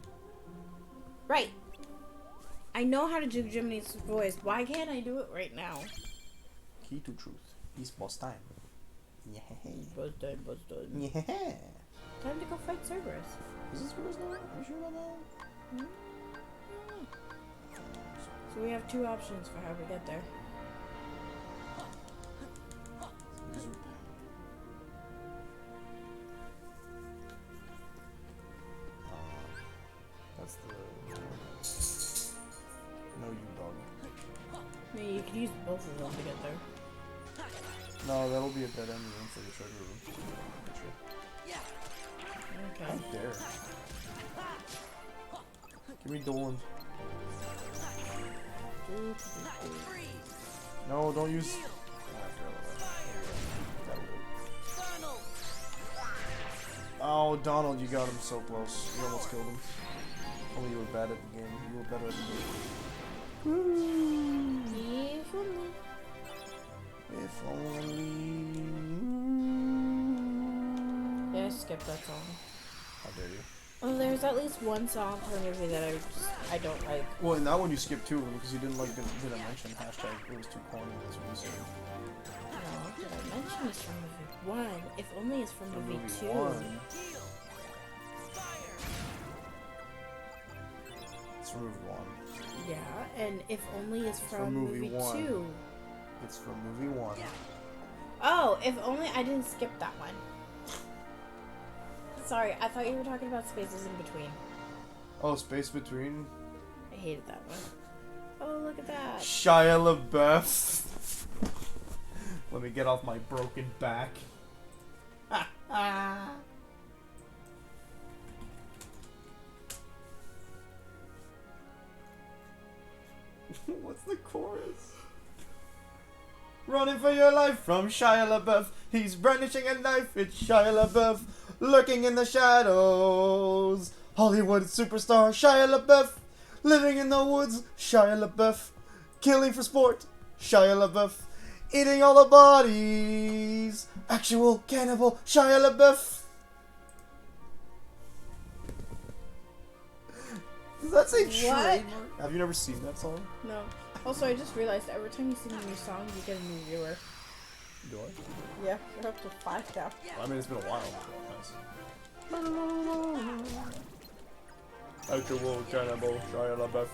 Right. I know how to do Jiminy's voice. Why can't I do it right now? Key to truth. It's boss time. Yeah. Buzz done, buzz done. Yeah. Time to go fight Cerberus. Is this Cerberus now? Are you sure about that? So we have two options for how we get there. That's the no you dog. I mean, you can use both of them to get there. No, that'll be a dead end room for the treasure room. Okay. How dare. Give me Dolan. No, don't use. Oh, I forgot about that. Oh, Donald, you got him so close. You almost killed him. Only you were bad at the game. You were better at the game. If only. If only. Yeah, skip that song. How dare you? Well, there's at least one song per movie that I don't like. Well, in that one you skipped two of them because you didn't mention hashtag. It was too corny. That's what you said. No, did I mention it's from movie 1? If only it's from movie 2. One. It's from movie 1. Yeah, and if only is from movie movie 1. 2. It's from movie 1. Oh, if only I didn't skip that one. Sorry, I thought you were talking about Spaces in Between. Oh, Space Between. I hated that one. Oh, look at that. Shia LaBeouf. Let me get off my broken back. What's the chorus? Running for your life from Shia LaBeouf. He's brandishing a knife. It's Shia LaBeouf. Lurking in the shadows. Hollywood superstar Shia LaBeouf. Living in the woods. Shia LaBeouf. Killing for sport. Shia LaBeouf. Eating all the bodies. Actual cannibal Shia LaBeouf. Does that say What? trademark? Have you never seen that song? No. Also, I just realized every time you sing a new song, you get a new viewer. Do I? Yeah, you're up to 5 now. I mean, it's been a while. Actual cannibal Shia LaBeouf.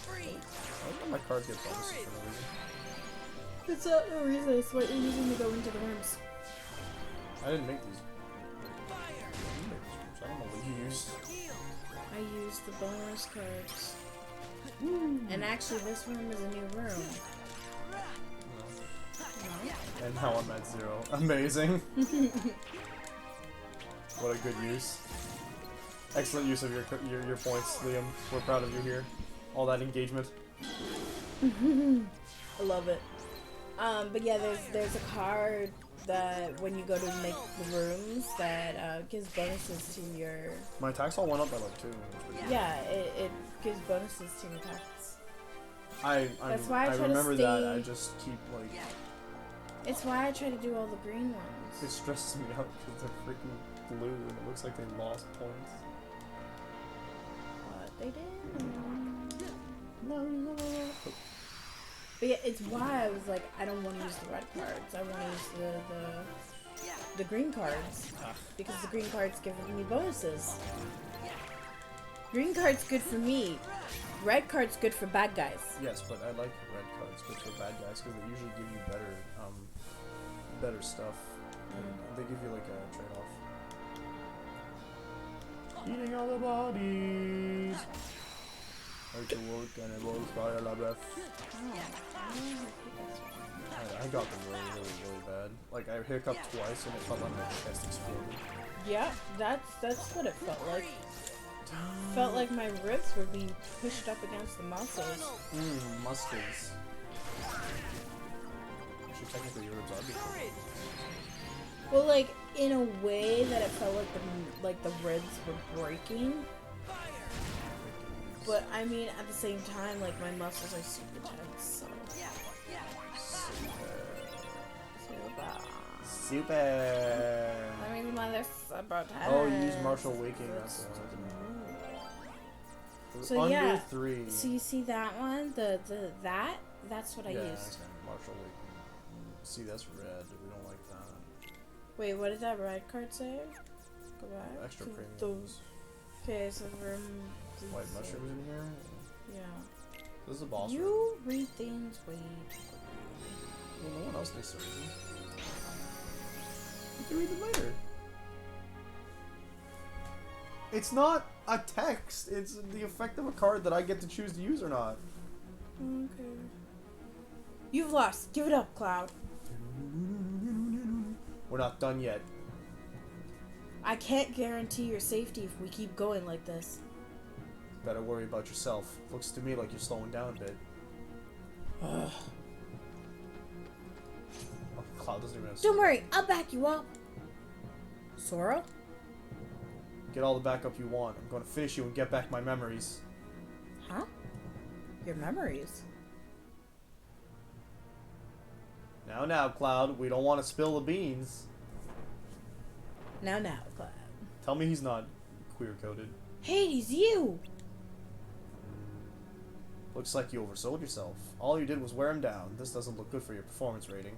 I think my cards get bonuses for no reason. It's not a reason, it's what you're using to go into the rooms. I didn't make these. You made these rooms. I don't know what you used. I used the bonus cards. And actually, this room is a new room. No? And now I'm at 0. Amazing. What a good use. Excellent use of your points, Liam. We're proud of you here. All that engagement. I love it. But yeah, there's a card that when you go to make the rooms that gives bonuses to your. My attacks all went up by like 2. Yeah, it gives bonuses to your attacks. That's why I try to remember that. stay- I just keep like. It's why I try to do all the green ones. It stresses me out because they're freaking blue and it looks like they lost points. But they did. But yeah, it's why I was like, I don't want to use the red cards. I want to use the green cards because the green cards give me bonuses. Green cards good for me. Red cards good for bad guys. Yes, but I like red cards good for bad guys because they usually give you better stuff. And they give you like a trade-off. Eating all the bodies. Actual cannibal Shia LaBeouf. I got them really bad. Like I hiccuped twice and it felt like my chest exploded. Yeah, that's what it felt like. Felt like my ribs were being pushed up against the muscles. Muscles. Actually, technically your ribs are big. Well, like in a way that it felt like the ribs were breaking. But I mean, at the same time, like my muscles are super tense. So. Super. I mean, mother super tense. Oh, you use Martial Waking. That's So under yeah. 3. So you see that one, that's what I used. Okay. Martial Waking. See, that's red. We don't like that. Wait, what did that red card say? Go back. Extra to premiums. Okay, so room. White mushrooms in here. Yeah. This is a boss room. You read things way too Well, no one else needs to read them. You can read them later. It's not a text. It's the effect of a card that I get to choose to use or not. Okay. You've lost. Give it up, Cloud. We're not done yet. I can't guarantee your safety if we keep going like this. Better worry about yourself. Looks to me like you're slowing down a bit. Oh, Cloud doesn't even have Don't worry, I'll back you up. Sora? Get all the backup you want. I'm going to finish you and get back my memories. Huh? Your memories? Now, Cloud. We don't want to spill the beans. Now, Cloud. Tell me he's not queer coded. Hades, you! Looks like you oversold yourself. All you did was wear him down. This doesn't look good for your performance rating.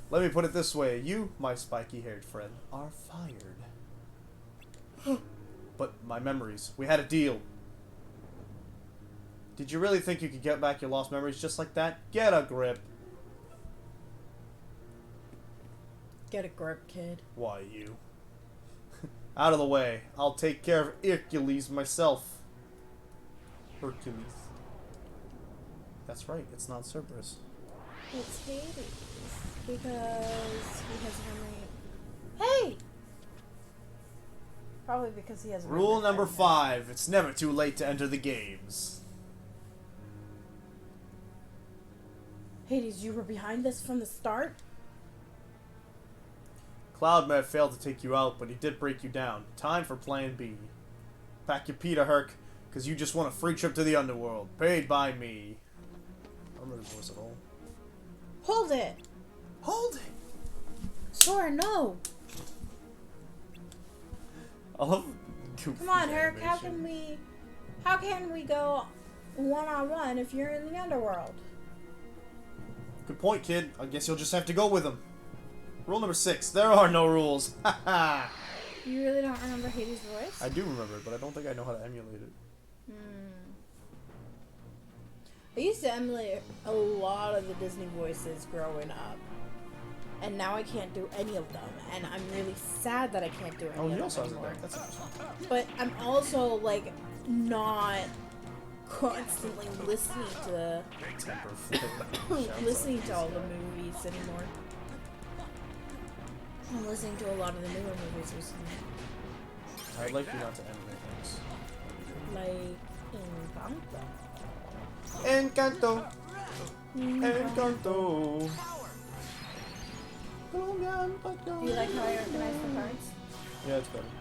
Let me put it this way. You, my spiky-haired friend, are fired. But my memories. We had a deal. Did you really think you could get back your lost memories just like that? Get a grip. Get a grip, kid. Why, you? Out of the way. I'll take care of Hercules myself. Hercules. That's right. It's not Cerberus. It's Hades. Because he has a memory. Hey! Probably because he has a memory. Rule number 5. It's never too late to enter the games. Hades, you were behind this from the start? Cloud may have failed to take you out, but he did break you down. Time for plan B. Pack your Peter Herc, because you just want a free trip to the underworld. Paid by me. I don't remember the voice at all. Hold it! Hold it! Sora, no! I love Goofy's Come on, Herc, animation. how can we go one-on-one if you're in the underworld? Good point, kid. I guess you'll just have to go with him. Rule number 6. There are no rules. Haha. You really don't remember Hades' voice? I do remember it, but I don't think I know how to emulate it. I used to emulate a lot of the Disney voices growing up. And now I can't do any of them. And I'm really sad that I can't do any Oh, of he them also has a anymore. deck. That's interesting. But I'm also, like, not constantly listening to Temper flip. listening to all the movies anymore. I'm listening to a lot of the newer movies recently. I'd like you not to emulate things. Like Encanto. Encanto. Do you like how I organize the cards? Yeah, it's better.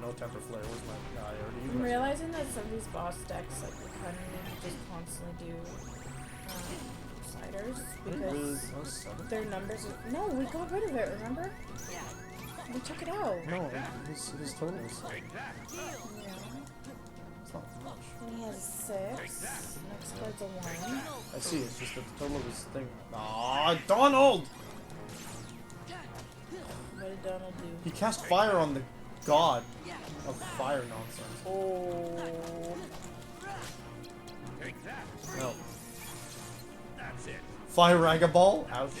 No temper flare. Where's my guy? I already used I'm my realizing that some of these boss decks, like, we kind of need to just constantly do sliders because their numbers are... No, we got rid of it, remember? Yeah. We took it out. No, his total is... Yeah. It's not much. And he has a 6. Next card's a 1. I see, it's just that the total of his thing... Aw, Donald! What did Donald do? He cast fire on the god of fire nonsense. Oh. No. Fire Ragaball? Ouch.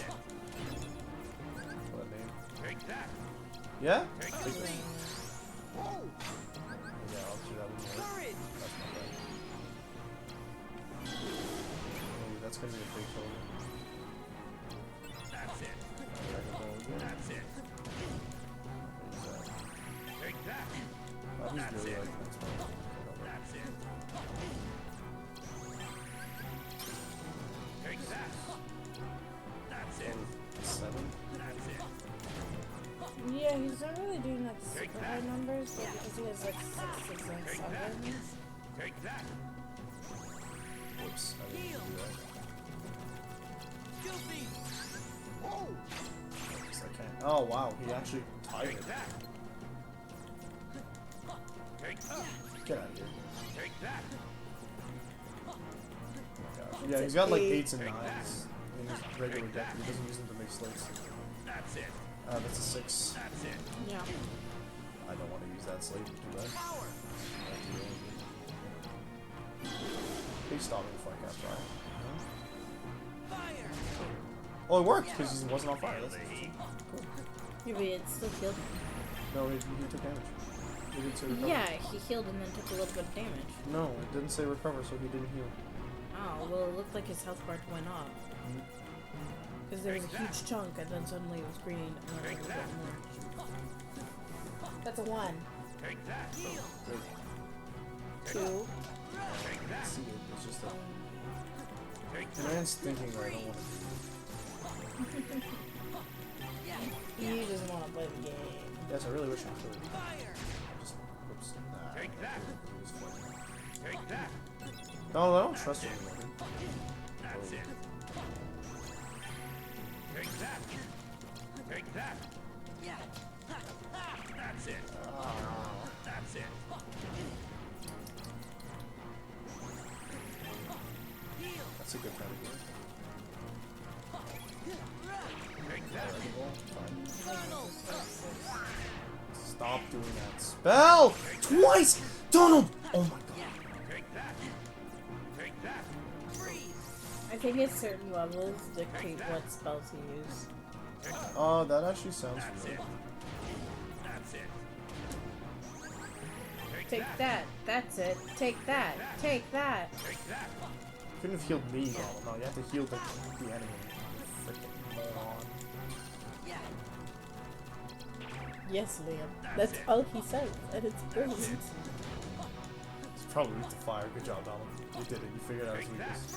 What a name. Yeah? Take this. Yeah, I'll do that with you. That's not bad. Ooh, that's gonna be a big total. That's it. Ragaball again. That's it. Oh, he's really like next one. That's it. Take that. That's it. 7. That's it. Yeah, he's not really doing like super high numbers, but because he has like 6s and 7s. Take that. Whoops, I didn't do that. Because I can't. Oh wow, he actually tied it. Get out of here. Take that. Yeah, he's got like 8s and 9s in his regular deck. He doesn't use them to make slates. That's it. That's a 6. That's it. Yeah. I don't want to use that slate. Too bad. Please stop me before I cast fire. Oh, it worked because he wasn't on fire. That's interesting. Cool. Yeah, but it still killed him. No, he took damage. He didn't say recover. Yeah, he healed and then took a little bit of damage. No, it didn't say recover, so he didn't heal. Oh, well, it looked like his health bar went up. Because there was a huge chunk, and then suddenly it was green, and then a little bit more. That's a 1. Take that. Oh, 2. See, it's just that. The man's thinking that I don't want to. You just want to play the game. Yes, I really wish I could. Just, whoops. Take that. Take that. No, I don't trust him anymore. That's it. Take that. Take that. Yeah. Stop doing that spell! Twice! Donald! Oh my god. I think at certain levels dictate what spells you use. Oh, that actually sounds familiar. Take that. That's it. Take that. Take that. Couldn't have healed me, Donald. No, you have to heal the enemy. Freaking moron. Yes, Liam. That's all he says, and it's brilliant. It's probably weak to fire. Good job, Donald. You did it. You figured out his weakness.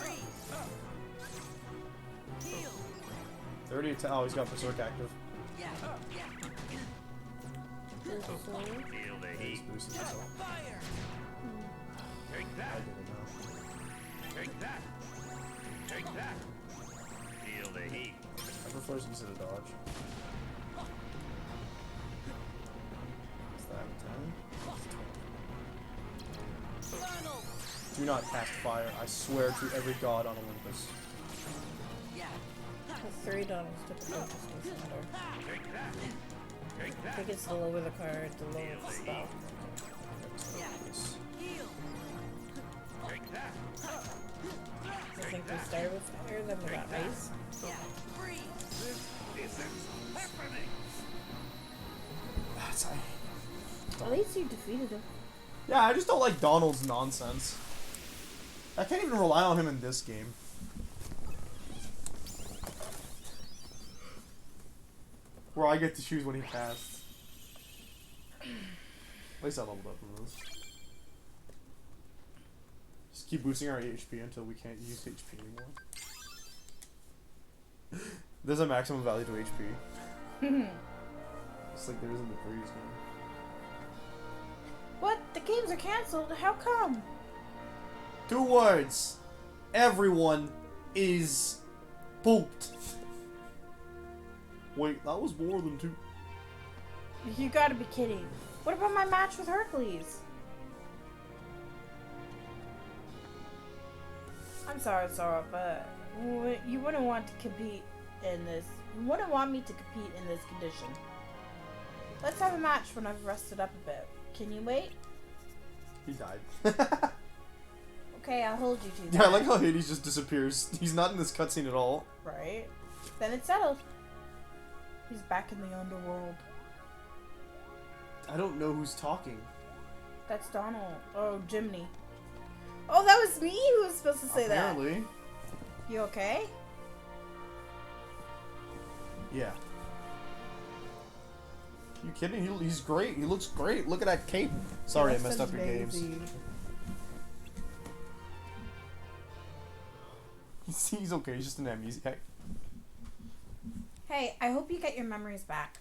30 attack. Oh, he's got Berserk active. Yeah, he's boosting himself. I did it now. Take that. Feel the heat. I prefer to use it to dodge. Is that 10? Do not cast fire. I swear to every god on Olympus. The 3 Donalds took the focus was better. I think it's the lower the card, the lower the spell. I think we started with fire, then we got ice. That's At least you defeated him. Yeah, I just don't like Donald's nonsense. I can't even rely on him in this game. Where I get to choose when he casts. At least I leveled up in those. Just keep boosting our HP until we can't use HP anymore. There's a maximum value to HP. Just like there is in the previous game. What? The games are cancelled? How come? 2 words. Everyone is pooped. Wait, that was more than 2. You gotta be kidding. What about my match with Hercules? I'm sorry, Sora, but you wouldn't want to compete in this. You wouldn't want me to compete in this condition. Let's have a match when I've rested up a bit. Can you wait? He died. Okay, I'll hold you to that. Yeah, I like how Hades just disappears. He's not in this cutscene at all. Right? Then it's settled. He's back in the underworld. I don't know who's talking. That's Donald. Oh, Jiminy. Oh, that was me who was supposed to say Apparently. that. You okay? Yeah. You kidding? He's great. He looks great. Look at that cape. Sorry, I messed up your games. He's okay. He's just an amnesiac. Hey, I hope you get your memories back.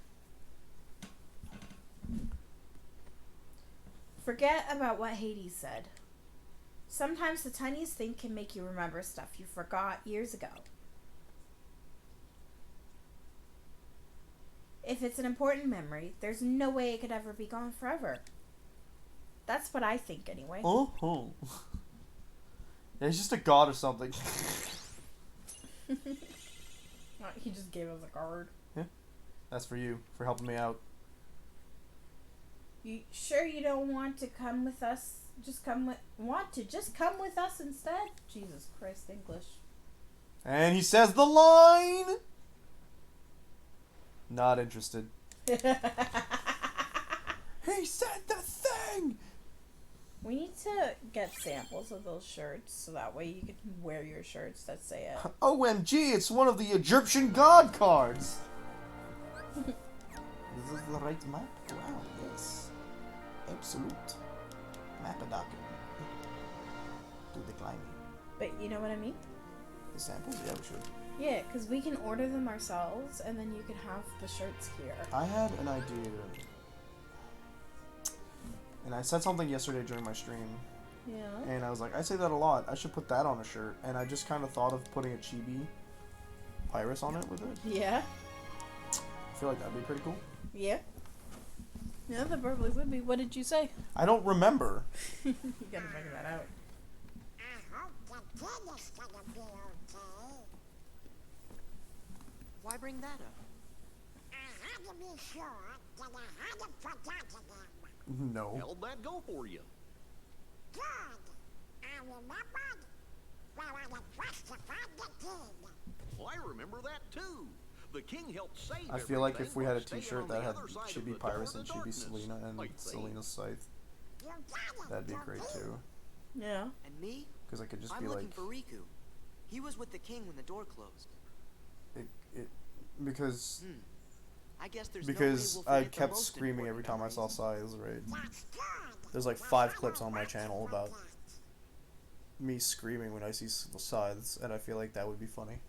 Forget about what Hades said. Sometimes the tiniest thing can make you remember stuff you forgot years ago. If it's an important memory, there's no way it could ever be gone forever. That's what I think anyway. Oh. Yeah, he's just a god or something. He just gave us a card. Yeah. That's for you, for helping me out. You sure you don't want to come with us? Just come with us instead? Jesus Christ, English. And he says the line! Not interested. He said the thing! We need to get samples of those shirts so that way you can wear your shirts that say it. OMG, it's one of the Egyptian god cards! Is this the right map? Wow, yes. Absolute. Mapadoc. Do the climbing. But you know what I mean? The samples? Yeah, we should. Yeah, because we can order them ourselves and then you can have the shirts here. I had an idea. And I said something yesterday during my stream. Yeah. And I was like, I say that a lot. I should put that on a shirt. And I just kind of thought of putting a chibi Pyrus on it with it. Yeah. I feel like that'd be pretty cool. Yeah. Yeah, that probably would be. What did you say? I don't remember. You gotta figure that out. Why bring that up? No. How'd that go for you? Well, I remember that too. The king helped save I feel like if everything we had a while staying t-shirt on that the had other side should of be the Door Pyrus of and should be Darkness, Selena and I think. Selena's scythe, that'd be great too. Yeah. And me? Because I could just I'm be looking like, for Riku. He was with the king when the door closed. because I guess there's because no way we'll I forget the kept most screaming every time I important saw memories. scythes, right? There's like 5 clips on my channel about me screaming when I see scythes, and I feel like that would be funny.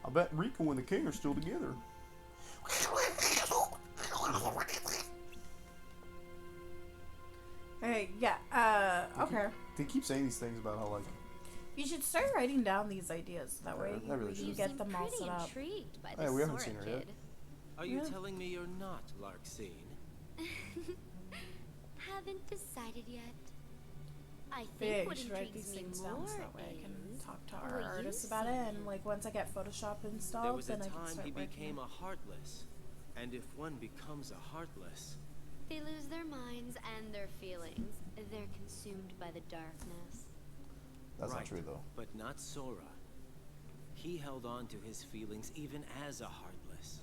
I bet Riku and the king are still together. Hey, yeah. Okay. They keep saying these things about how like You should start writing down these ideas. That way I really you should. can get them all set up. Intrigued by Hey, this we haven't Sora seen her yet. kid. Are you Yeah. telling me you're not Larxene? Haven't decided yet. I Yeah, think you what should write these intrigues me things down more so that way I can is talk to our what artists you about it, see. and like once I get Photoshop installed, There was a then I can time start he working became on a Heartless. And if one becomes a Heartless, They lose their minds and their feelings. They're consumed by the darkness. that's not right, true though. but not Sora. He held on to his feelings even as a Heartless.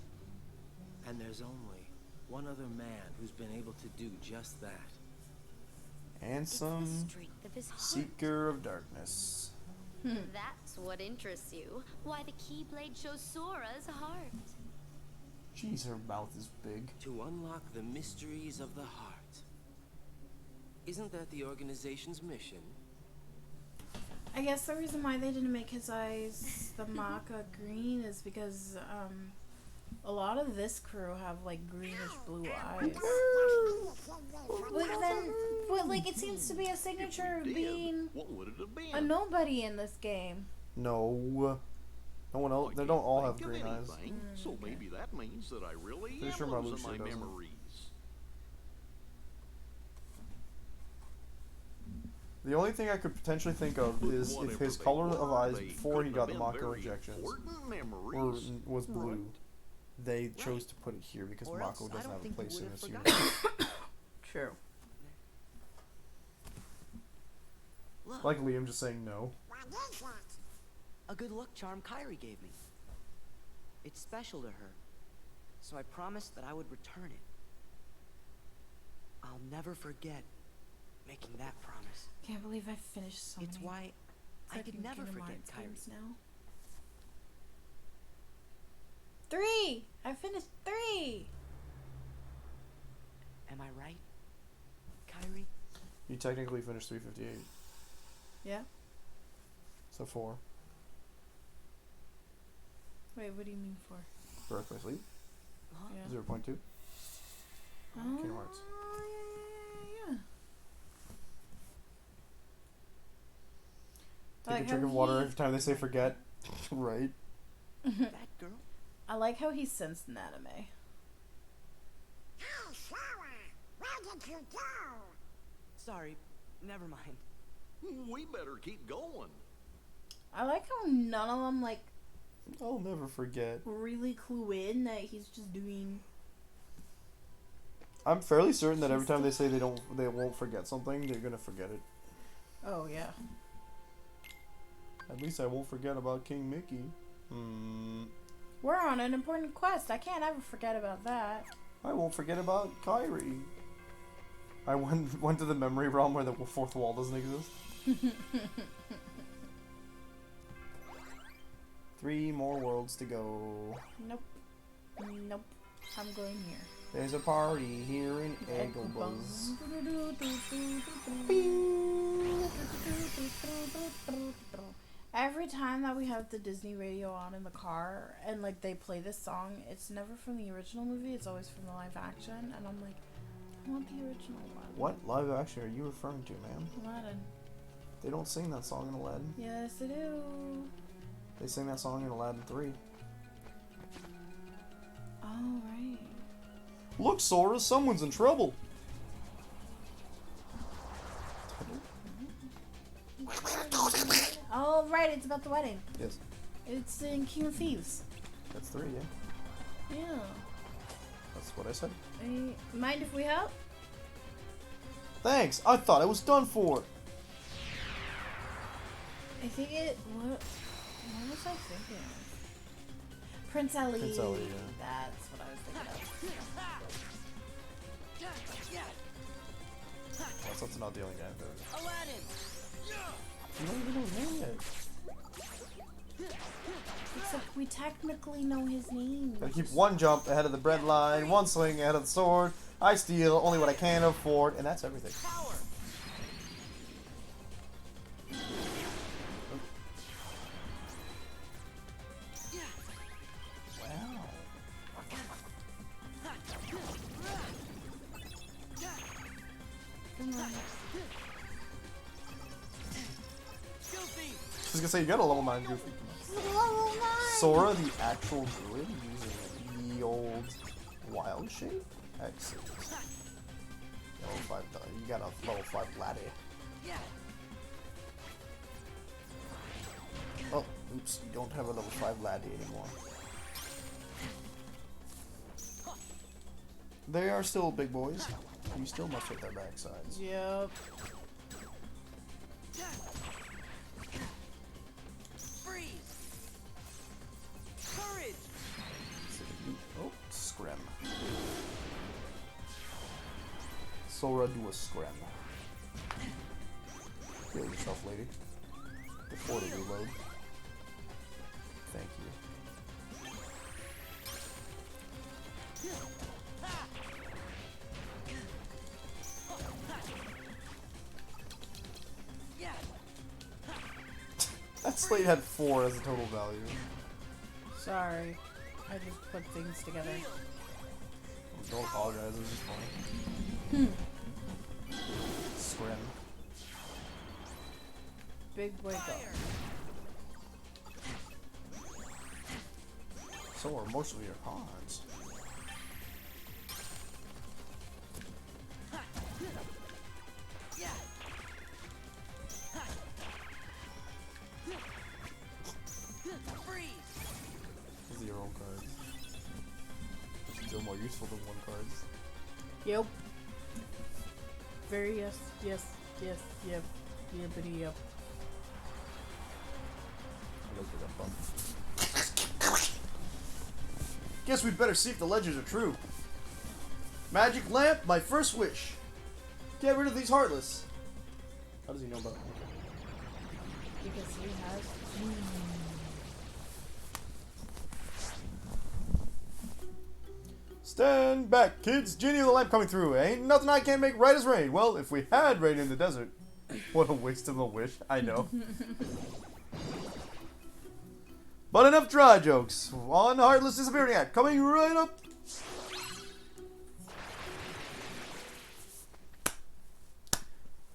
And there's only one other man who's been able to do just that. And It's the some strength of his heart. Seeker of Darkness. That's what interests you. Why the Keyblade shows Sora's heart. Jeez, her mouth is big. To unlock the mysteries of the heart. Isn't that the organization's mission? I guess the reason why they didn't make his eyes the maca green is because a lot of this crew have like greenish blue eyes. But like it seems to be a signature of Did. being What would it have been? a nobody in this game. No. No one else. I They can't don't all have think of green eyes. anything, So maybe that means that I really Pretty am sure my losing my Lucia doesn't. memories. The only thing I could potentially think of is if Whatever his they color of were, eyes they before he couldn't got the have Mako been very injections important memories. was blue. They chose to put it here because Or Mako else I doesn't don't have a think we place in would've this forgotten. universe. True. Look, Like Liam just saying no. a good luck charm Kyrie gave me. It's special to her, so I promised that I would return it. I'll never forget making that promise. Can't believe I finished so It's many why I could freaking never Kingdom forget Hearts Kyrie. games now. 3! I finished 3! Am I right, Kyrie? You technically finished 358. Yeah? So 4. Wait, what do you mean for? Birth by Sleep. Huh? Yeah. 0.2. Kingdom Hearts. Yeah. I Take like a drink how of water he- every time they say forget. Right. That girl? I like how he's sensed in anime. Sorry, never mind. We better keep going. I like how none of them like I'll never forget. really clue in that he's just doing. I'm fairly certain that every time they say they won't forget something, they're gonna forget it. Oh yeah. At least I won't forget about King Mickey. We're on an important quest. I can't ever forget about that. I won't forget about Kyrie. I went to the memory realm where the fourth wall doesn't exist. 3 more worlds to go. Nope. Nope. I'm going here. There's a party here in Egglebuzz. Every time that we have the Disney radio on in the car and like they play this song, it's never from the original movie, it's always from the live action, and I'm like, I want the original one. What live action are you referring to, ma'am? Aladdin. They don't sing that song in Aladdin. Yes, I do. They sing that song in Aladdin 3. Oh, right. Look, Sora, someone's in trouble. Oh, right, it's about the wedding. Yes. It's in King of Thieves. That's 3, yeah. Yeah. That's what I said. Mind if we help? Thanks! I thought I was done for! I think it. What was I thinking of? Prince Ali. Prince Ali, yeah. That's what I was thinking of. Well, that's not the only guy there. Aladdin! You don't even know his name yet. Except we technically know his name. Gotta keep one jump ahead of the bread line, one swing ahead of the sword. I steal only what I can afford, and that's everything. Power! Wow. Come on. Goofy! I was gonna say, you got a level 9 Goofy. Sora, the actual druid, using the old wild shape? Excellent. Level 5, you got a level 5 laddie. Oh, oops, you don't have a level 5 laddie anymore. They are still big boys. You still must hit their backsides. Yep. Freeze! Courage! Oh, scrim. Sora, do a scrim. Heal yourself, lady. Before the reload. Thank you. That slate had 4 as a total value. Sorry. I just put things together. Don't apologize, it was just funny. Scrim. Big wake up. So are most of your cons. These are your own cards. Still more useful than 1 cards. Yep. Very yes, yep. Yippity yep. I like that bump. Guess we'd better see if the legends are true. Magic lamp, my first wish. Get rid of these heartless. How does he know about it? Because he has. Stand back, kids. Genie of the lamp coming through. Ain't nothing I can't make right as rain. Well, if we had rain in the desert. What a waste of a wish. I know. But enough dry jokes. On Heartless Disappearing Act. Coming right up.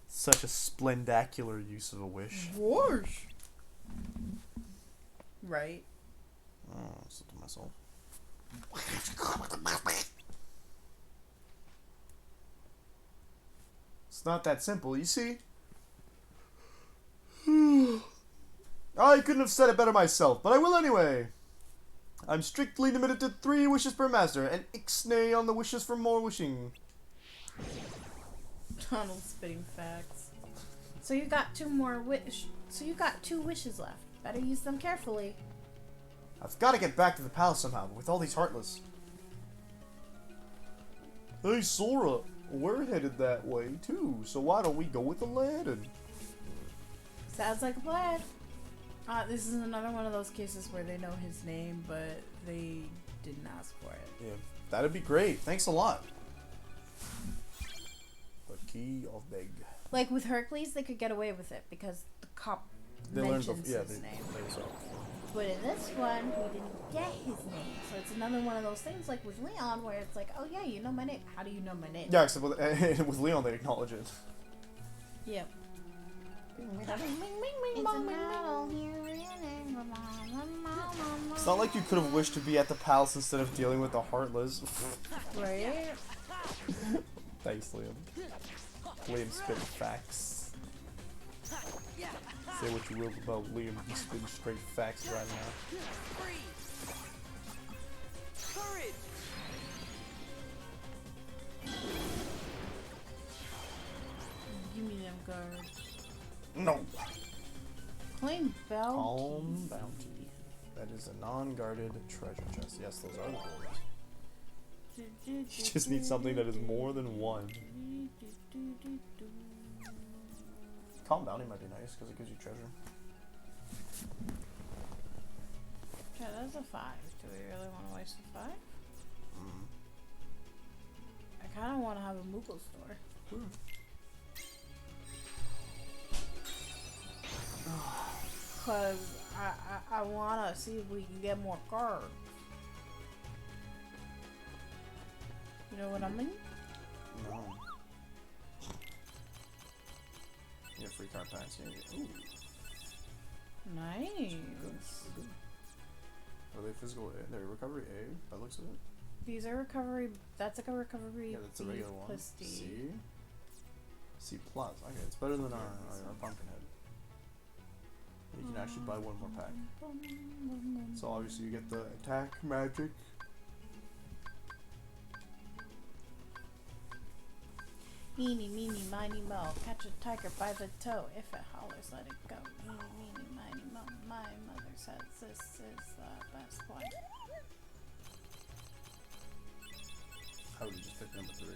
Such a splendacular use of a wish. Whoosh. Right. Oh, I said to myself. It's not that simple, you see. I couldn't have said it better myself, but I will anyway. I'm strictly limited to 3 wishes per master, and ixnay on the wishes for more wishing. Donald spitting facts. So you got 2 wishes left. Better use them carefully. I've got to get back to the palace somehow, but with all these heartless. Hey Sora, we're headed that way too, so why don't we go with Aladdin? Sounds like a plan. This is another one of those cases where they know his name, but they didn't ask for it. Yeah, that'd be great. Thanks a lot. The Key of Beg. Like with Hercules, they could get away with it because the cop mentions his name. But in this one, we didn't get his name. So it's another one of those things like with Leon where it's like, oh yeah, you know my name. How do you know my name? Yeah, except with Leon, they acknowledge it. Yep. It's not like you could have wished to be at the palace instead of dealing with the Heartless. Right? Thanks, Liam. Liam spit facts. Say what you will about Liam, he's spitting straight facts right now. Courage! Give me them guards. No! Claim bounty. Calm bounty. That is a non-guarded treasure chest. Yes, those are the goals. You just need something that is more than one. Calm bounty might be nice because it gives you treasure. Yeah, that's a 5. Do we really want to waste a 5? I kind of want to have a Moogle store. Because I want to see if we can get more cards. You know what I mean? No. You get free card packs. Yeah. Ooh. Nice. Good. Are they physical A? They're recovery A, by the looks of it. These are recovery. That's like a recovery. Yeah, that's a B regular one. plus D. C. C plus. Okay, it's better than our pumpkin head. You can actually buy one more pack. So obviously you get the attack magic. Meeny, meeny, miny, mo. Catch a tiger by the toe. If it hollers, let it go. Meeny, meeny, miny, mo. My mother says this is the best one. I would have just picked number 3.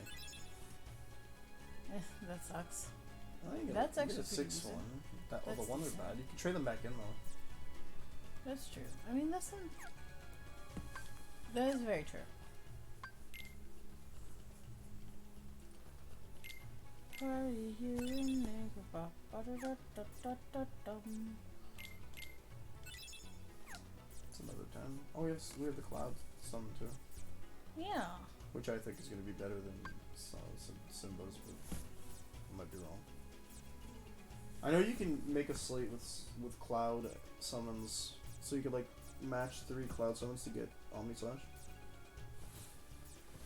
That sucks. Oh, you get That's you actually get a pretty 6 decent. one. That, oh, That's the ones are decent. bad. You can trade them back in though. That's true. I mean, that's some. That is very true. Party here in Nagaba. Ba-da-da-da-da-da-dum. It's another 10. Oh yes, we have the cloud summon too. Yeah. Which I think is going to be better than Simba's, but I might be wrong. I know you can make a slate with cloud summons, so you could like match 3 cloud summons to get Omni Slash.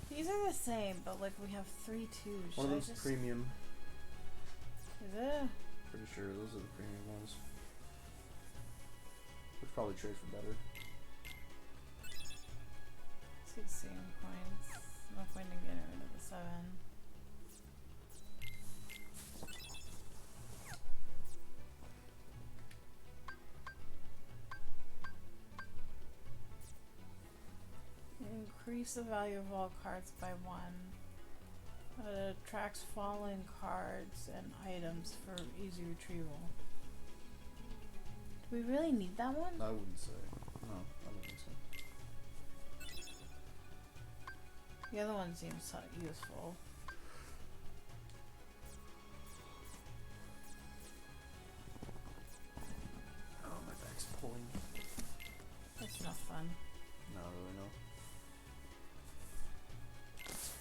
These are the same, but like we have 3 twos. One of Should I them's just... premium. Is it? Pretty sure those are the premium ones. Would probably trade for better. 16 points. No point in getting rid of the 7. Increase the value of all cards by 1. It attracts fallen cards and items for easy retrieval. Do we really need that one? I wouldn't say. No, I don't think so. The other one seems so useful. Oh, my back's pulling. It's not fun. Not really, no.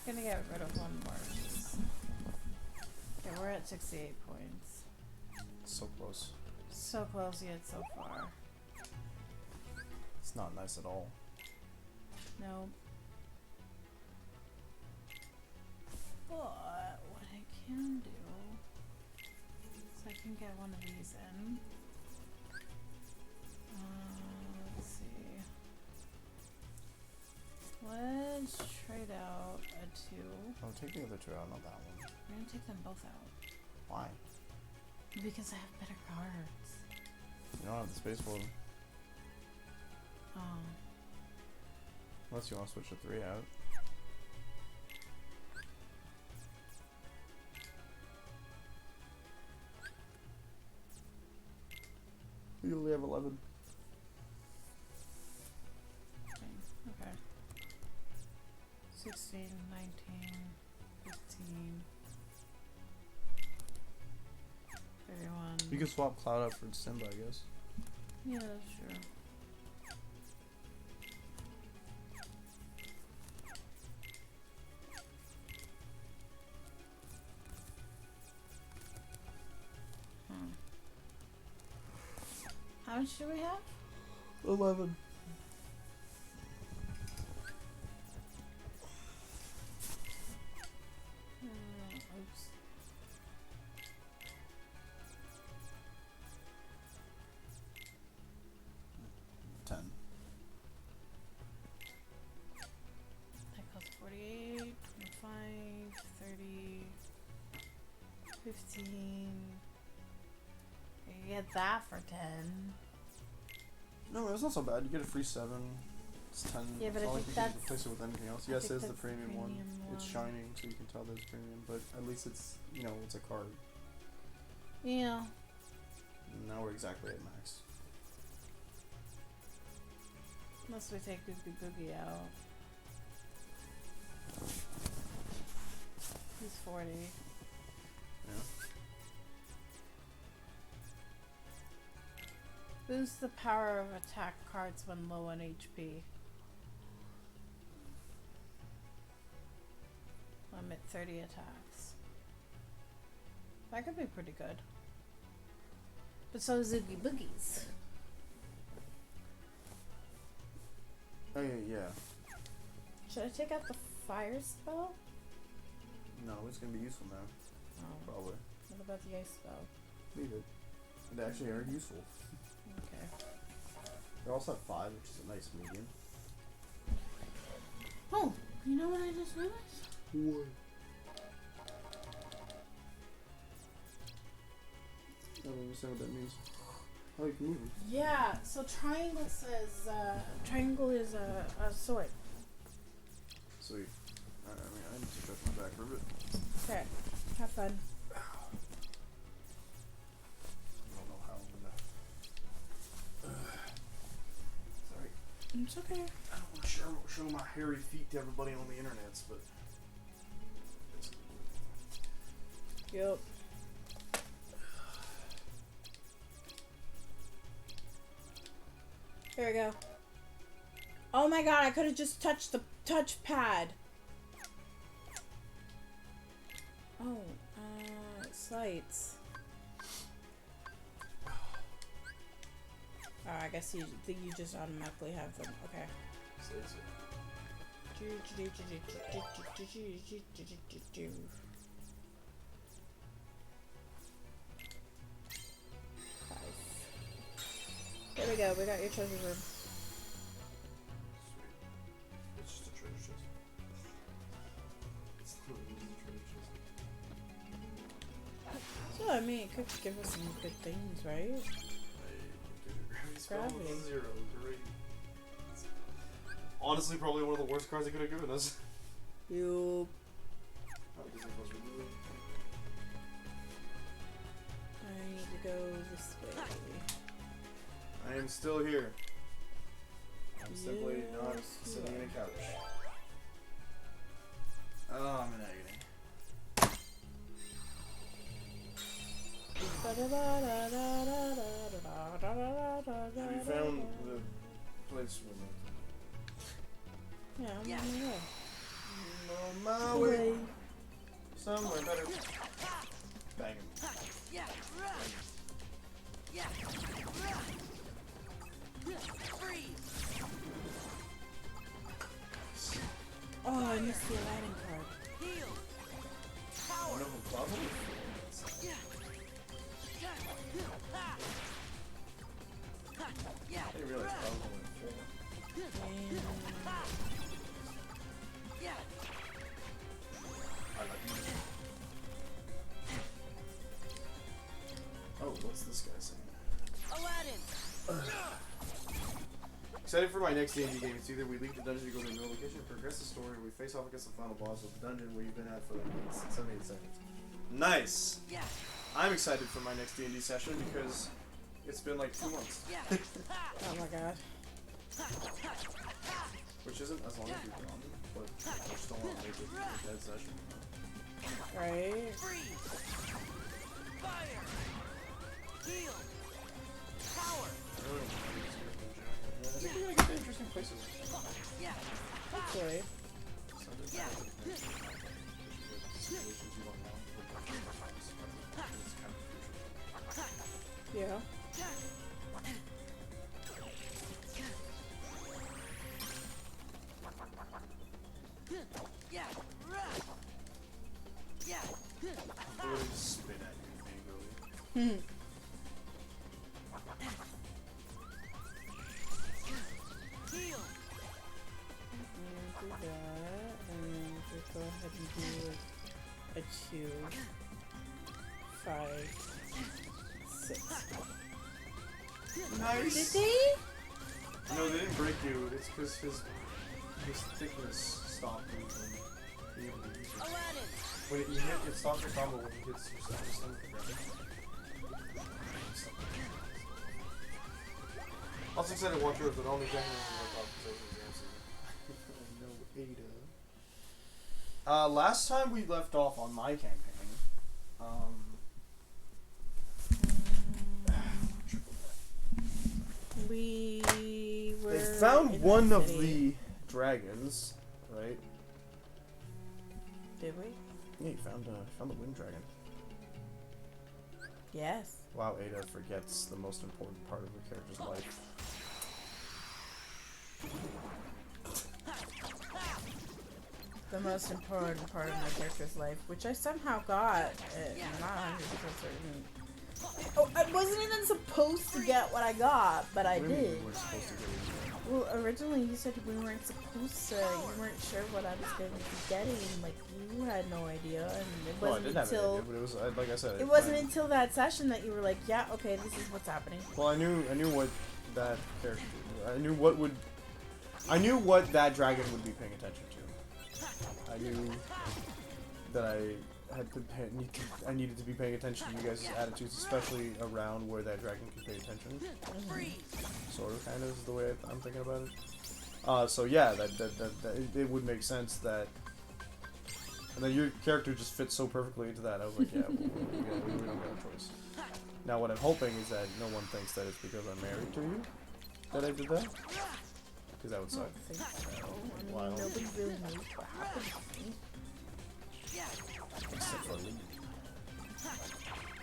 Gonna get rid of one more. Okay, we're at 68 points. So close. So close yet so far. It's not nice at all. No. But what I can do is I can get one of these in. Let's see. Let's trade out a 2. Oh, take the other 2 out, not that one. We're gonna take them both out. Why? Because I have better cards. You don't have the space for them. Oh. Unless you want to switch the 3 out. You only have 11. Okay. 16, 19, 15, 31. You can swap Cloud out for Simba, I guess. Yeah, that's true. How much do we have? 11. Oops. half for 10. No, it's not so bad. You get a free 7. It's 10. Yeah, but it's I not like think you can that's- replace it with anything else. I Yes, think it is the that's premium one. premium It's one. shining, so you can tell that it's premium. But at least it's, you know, it's a card. Yeah. Now we're exactly at max. Unless we take Oogie Boogie out. He's 40. Yeah. Boost the power of attack cards when low on HP. Limit 30 attacks. That could be pretty good. But so is Oogie Boogies. Oh yeah. Should I take out the fire spell? No, it's gonna be useful now. Oh. Probably. What about the ice spell? Leave it. They actually are useful. Okay. They also have 5, which is a nice median. Oh, you know what I just noticed? What? I don't understand what that means. Oh, you can move them. Yeah, so triangle says, triangle is a sword. Sweet. I mean, I need to stretch my back for a bit. Okay, have fun. I don't know how I'm gonna. Sorry. It's okay. I don't want to show my hairy feet to everybody on the internets, but. Yup. Here we go. Oh my god, I could have just touched the touchpad. Oh, slights. Oh, I guess you just automatically have them. Okay. There we go, we got your treasure room. Sweet. It's just a treasure chest. It's literally just a treasure chest. So, I mean, it could give us some good things, right? Gravity. 0, great. Honestly, probably one of the worst cards they could have given us. Yup. Oh, Disney Plus removed. I need to go this way. I am still here. I'm simply not sitting in a couch. Oh, I'm in agony. Have you found the place for me? Yeah, I'm on the way. On my way. Somewhere better. Bang him. Oh, I missed the Aladdin card. One of them probably. I didn't realize probably went 4. I like it. Oh, what's this guy saying? Aladdin! Excited for my next D&D game. It's either we leave the dungeon to go to a new location, progress the story, or we face off against the final boss of the dungeon where you've been at for like 78 seconds. Nice! Yeah. I'm excited for my next D&D session because it's been like 2 months. Oh my god. Which isn't as long as we've been on it, but we're still on like a dead session. Right? Freeze! Fire! Heal! Power! I really don't know these guys in general. I think we're gonna get to interesting places. Yeah. Hopefully. Yeah. Situations you don't know. It's kind of future. Yeah. Yeah. Yeah. Literally just spit at you angrily. Heal! And do that, and just go ahead and do a 2, 5, 6. Nice. Did they? No, they didn't break you. It's because his thickness stopped him from being able to use it. When you hit, it stops your combo when you hit your stomach. Also said it watch yours, but only genuinely look up No Ada. Last time we left off on my campaign, We were. they found in one the of city. the dragons, right? Did we? Yeah, you found the wind dragon. Yes. Wow, Ada forgets the most important part of her character's life. The most important part of my character's life, which I somehow got. I'm not 100% certain. Oh, I wasn't even supposed to get what I got, but I What do you mean did. you weren't supposed to get it? Well, originally you said we weren't supposed to. You weren't sure what I was going to be getting. Like, you had no idea, and it No, I wasn't didn't have an until idea, but it was like I said. it wasn't until that session that you were like, "Yeah, okay, this is what's happening." Well, I knew what that character. I knew what that dragon would be paying attention to. I knew that I needed to be paying attention to you guys' attitudes, especially around where that dragon can pay attention. Sort of, kind of, is the way I'm thinking about it. So yeah, that it would make sense that, and then your character just fits so perfectly into that. I was like, yeah, we don't got a choice. Now, what I'm hoping is that no one thinks that it's because I'm married to you that I did that, because that would I suck. don't think so. I mean, Wow. nobody really knows what happened to me. Except for Lee.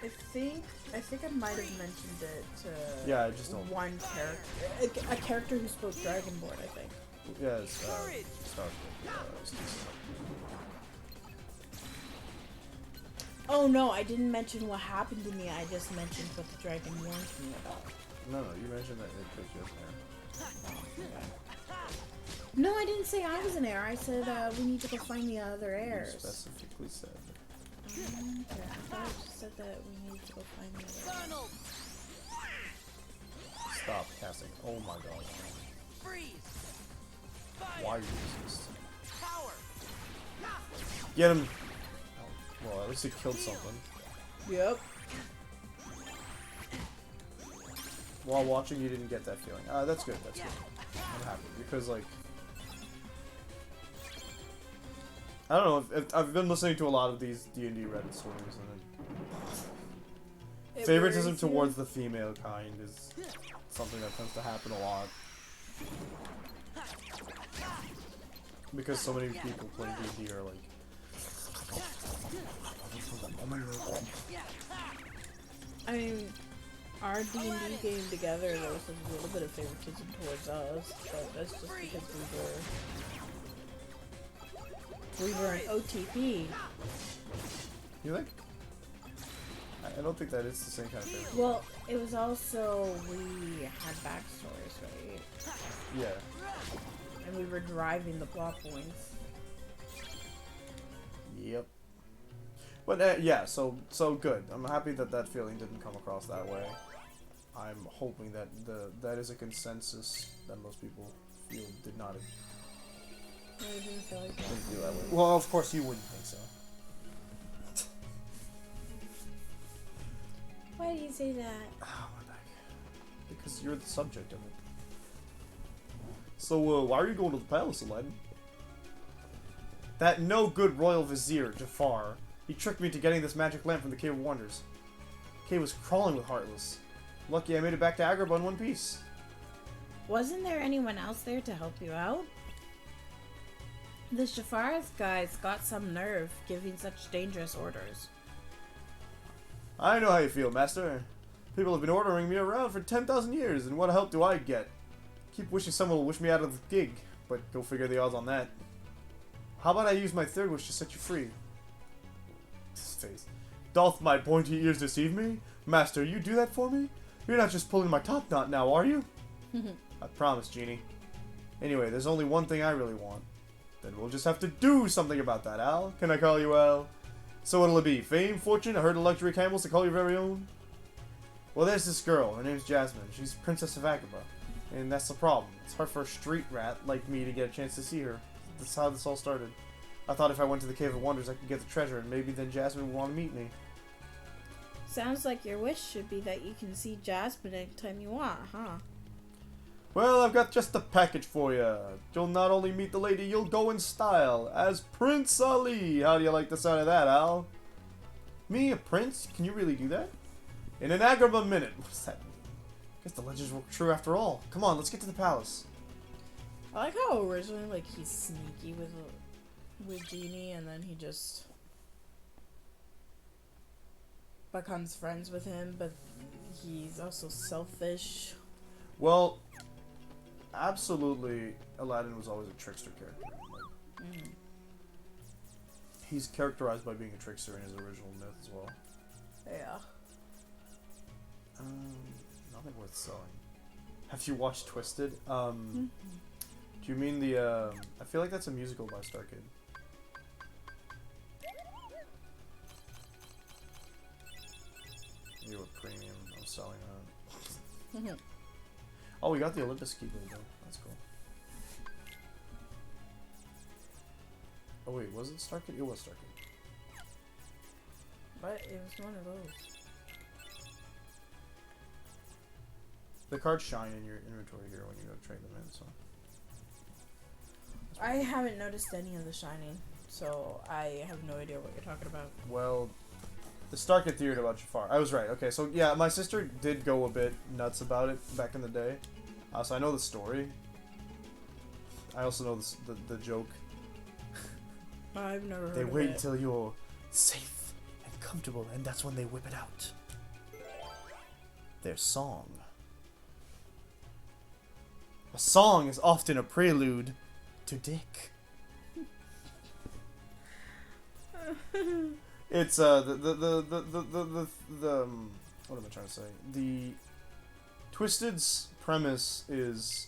I think I might have mentioned it to Yeah, I just don't. one character, a character who spoke Dragonborn, I think. Yeah, it's Star. Oh no, I didn't mention what happened to me. I just mentioned what the dragon warned me about. No, you mentioned that it was just there. No, I didn't say I was an heir. I said we need to go find the other You heirs. specifically said. Okay, I thought I just said that we need to go find the other heirs. Stop casting. Oh my god. Why are you using this? Get him! Oh, well, at least he killed something. Yep. While watching, you didn't get that feeling. That's good, that's good. I'm happy, because, like... I don't know, if I've been listening to a lot of these D&D Reddit stories, and favoritism towards the female kind is something that tends to happen a lot. Because so many people playing D&D are like... I mean, our D&D game together, there was a little bit of favoritism towards us, but that's just because we were an OTP. You think? I don't think that is the same kind of thing. Well, it was also, we had backstories, right? Yeah. And we were driving the plot points. Yep. But yeah, so good. I'm happy that that feeling didn't come across that way. I'm hoping that that is a consensus that most people feel did not. No, it didn't feel like that. Didn't feel that way. Well, of course you wouldn't think so. Why do you say that? Oh my god. Because you're the subject of it. So why are you going to the palace, Aladdin? That no good royal vizier, Jafar. He tricked me into getting this magic lamp from the Cave of Wonders. Cave was crawling with Heartless. Lucky I made it back to Agrabah in one piece. Wasn't there anyone else there to help you out? This Jafar's guy's got some nerve giving such dangerous orders. I know how you feel, Master. People have been ordering me around for 10,000 years, and what help do I get? Keep wishing someone will wish me out of the gig, but go figure the odds on that. How about I use my third wish to set you free? His face. Doth my pointy ears deceive me? Master, you do that for me? You're not just pulling my top knot now, are you? I promise, Genie. Anyway, there's only one thing I really want. Then we'll just have to do something about that, Al. Can I call you Al? So what'll it be? Fame, fortune, a herd of luxury camels to call your very own? Well, there's this girl. Her name's Jasmine. She's Princess of Agrabah. And that's the problem. It's hard for a street rat like me to get a chance to see her. That's how this all started. I thought if I went to the Cave of Wonders, I could get the treasure, and maybe then Jasmine would want to meet me. Sounds like your wish should be that you can see Jasmine anytime you want, huh? Well, I've got just the package for you. You'll not only meet the lady, you'll go in style as Prince Ali. How do you like the sound of that, Al? Me, a prince? Can you really do that? In an Agrabah minute. What's that mean? Guess the legends were true after all. Come on, let's get to the palace. I like how originally, like, he's sneaky with Genie, and then he just becomes friends with him, but he's also selfish. Well, absolutely, Aladdin was always a trickster character. He's characterized by being a trickster in his original myth as well. Yeah. Nothing worth selling. Have you watched Twisted? Do you mean the, I feel like that's a musical by Starkid. You were premium, I'm selling that. Oh, we got the Olympus Keyblade though. That's cool. Oh wait, was it Starkid? It was Starkid. But it was one of those. The cards shine in your inventory here when you go trade them in, so. I haven't noticed any of the shining, so I have no idea what you're talking about. Well, the Starkid theory about Jafar. I was right. Okay, so yeah, my sister did go a bit nuts about it back in the day. So I know the story. I also know the joke. I've never heard They of wait it. until you're safe and comfortable, and that's when they whip it out. Their song. A song is often a prelude to dick. It's what am I trying to say? The Twisted's premise is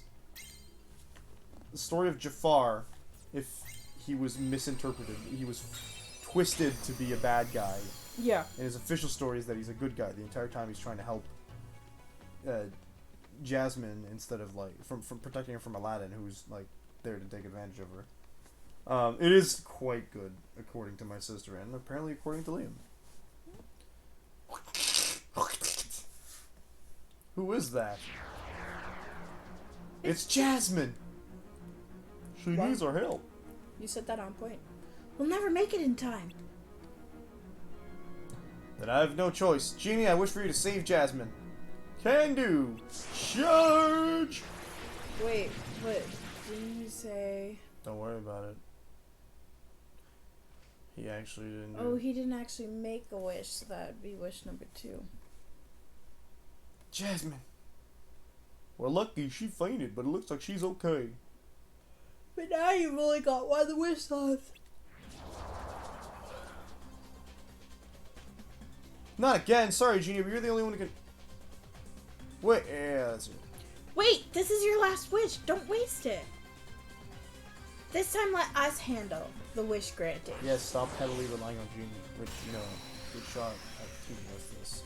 the story of Jafar. If he was misinterpreted, he was twisted to be a bad guy. Yeah. And his official story is that he's a good guy. The entire time he's trying to help Jasmine instead of like from protecting her from Aladdin, who's like there to take advantage of her. It is quite good, according to my sister, and apparently according to Liam. Who is that? It's Jasmine! She needs our help. You said that on point. We'll never make it in time. Then I have no choice. Genie, I wish for you to save Jasmine. Can do! Charge! Wait, what didn't you say? Don't worry about it. He actually didn't do Oh, it. he didn't actually make a wish, so that'd be wish number 2. Jasmine! We're lucky she fainted, but it looks like she's okay. But now you've only got one wish left. Not again! Sorry, Genie, but you're the only one who can... Wait, yeah, that's it. Wait, this is your last wish. Don't waste it. This time let us handle the wish granting. Yes, stop heavily relying on Genie, which, you know, good shot at teaming with this.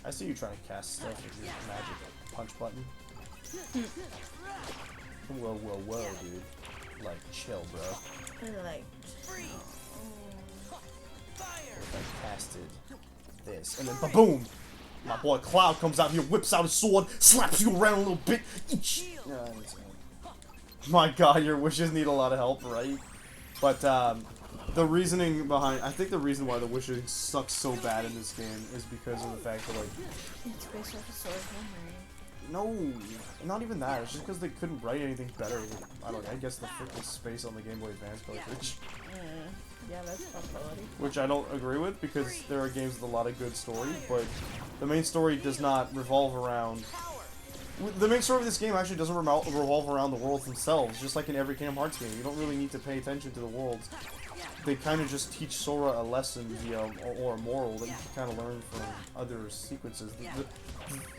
I see you trying to cast stuff with your magic punch button. Whoa, whoa, whoa, dude. Like, chill, bro. I like... If I casted this, and then ba-boom! My boy Cloud comes out here, whips out his sword, slaps you around a little bit. My god, your wishes need a lot of help, right? But, the reasoning behind... I think the reason why the wishing sucks so bad in this game is because of the fact that, like... It's based off a sword memory. No, not even that. It's just because they couldn't write anything better. I don't know, I guess the freaking space on the Game Boy Advance cartridge. Yeah, that's a possibility. Which I don't agree with, because there are games with a lot of good story, but the main story does not revolve around... The main story of this game actually doesn't revolve around the worlds themselves, just like in every Kingdom Hearts game. You don't really need to pay attention to the worlds. They kind of just teach Sora a lesson via, or a moral that you can kind of learn from other sequences.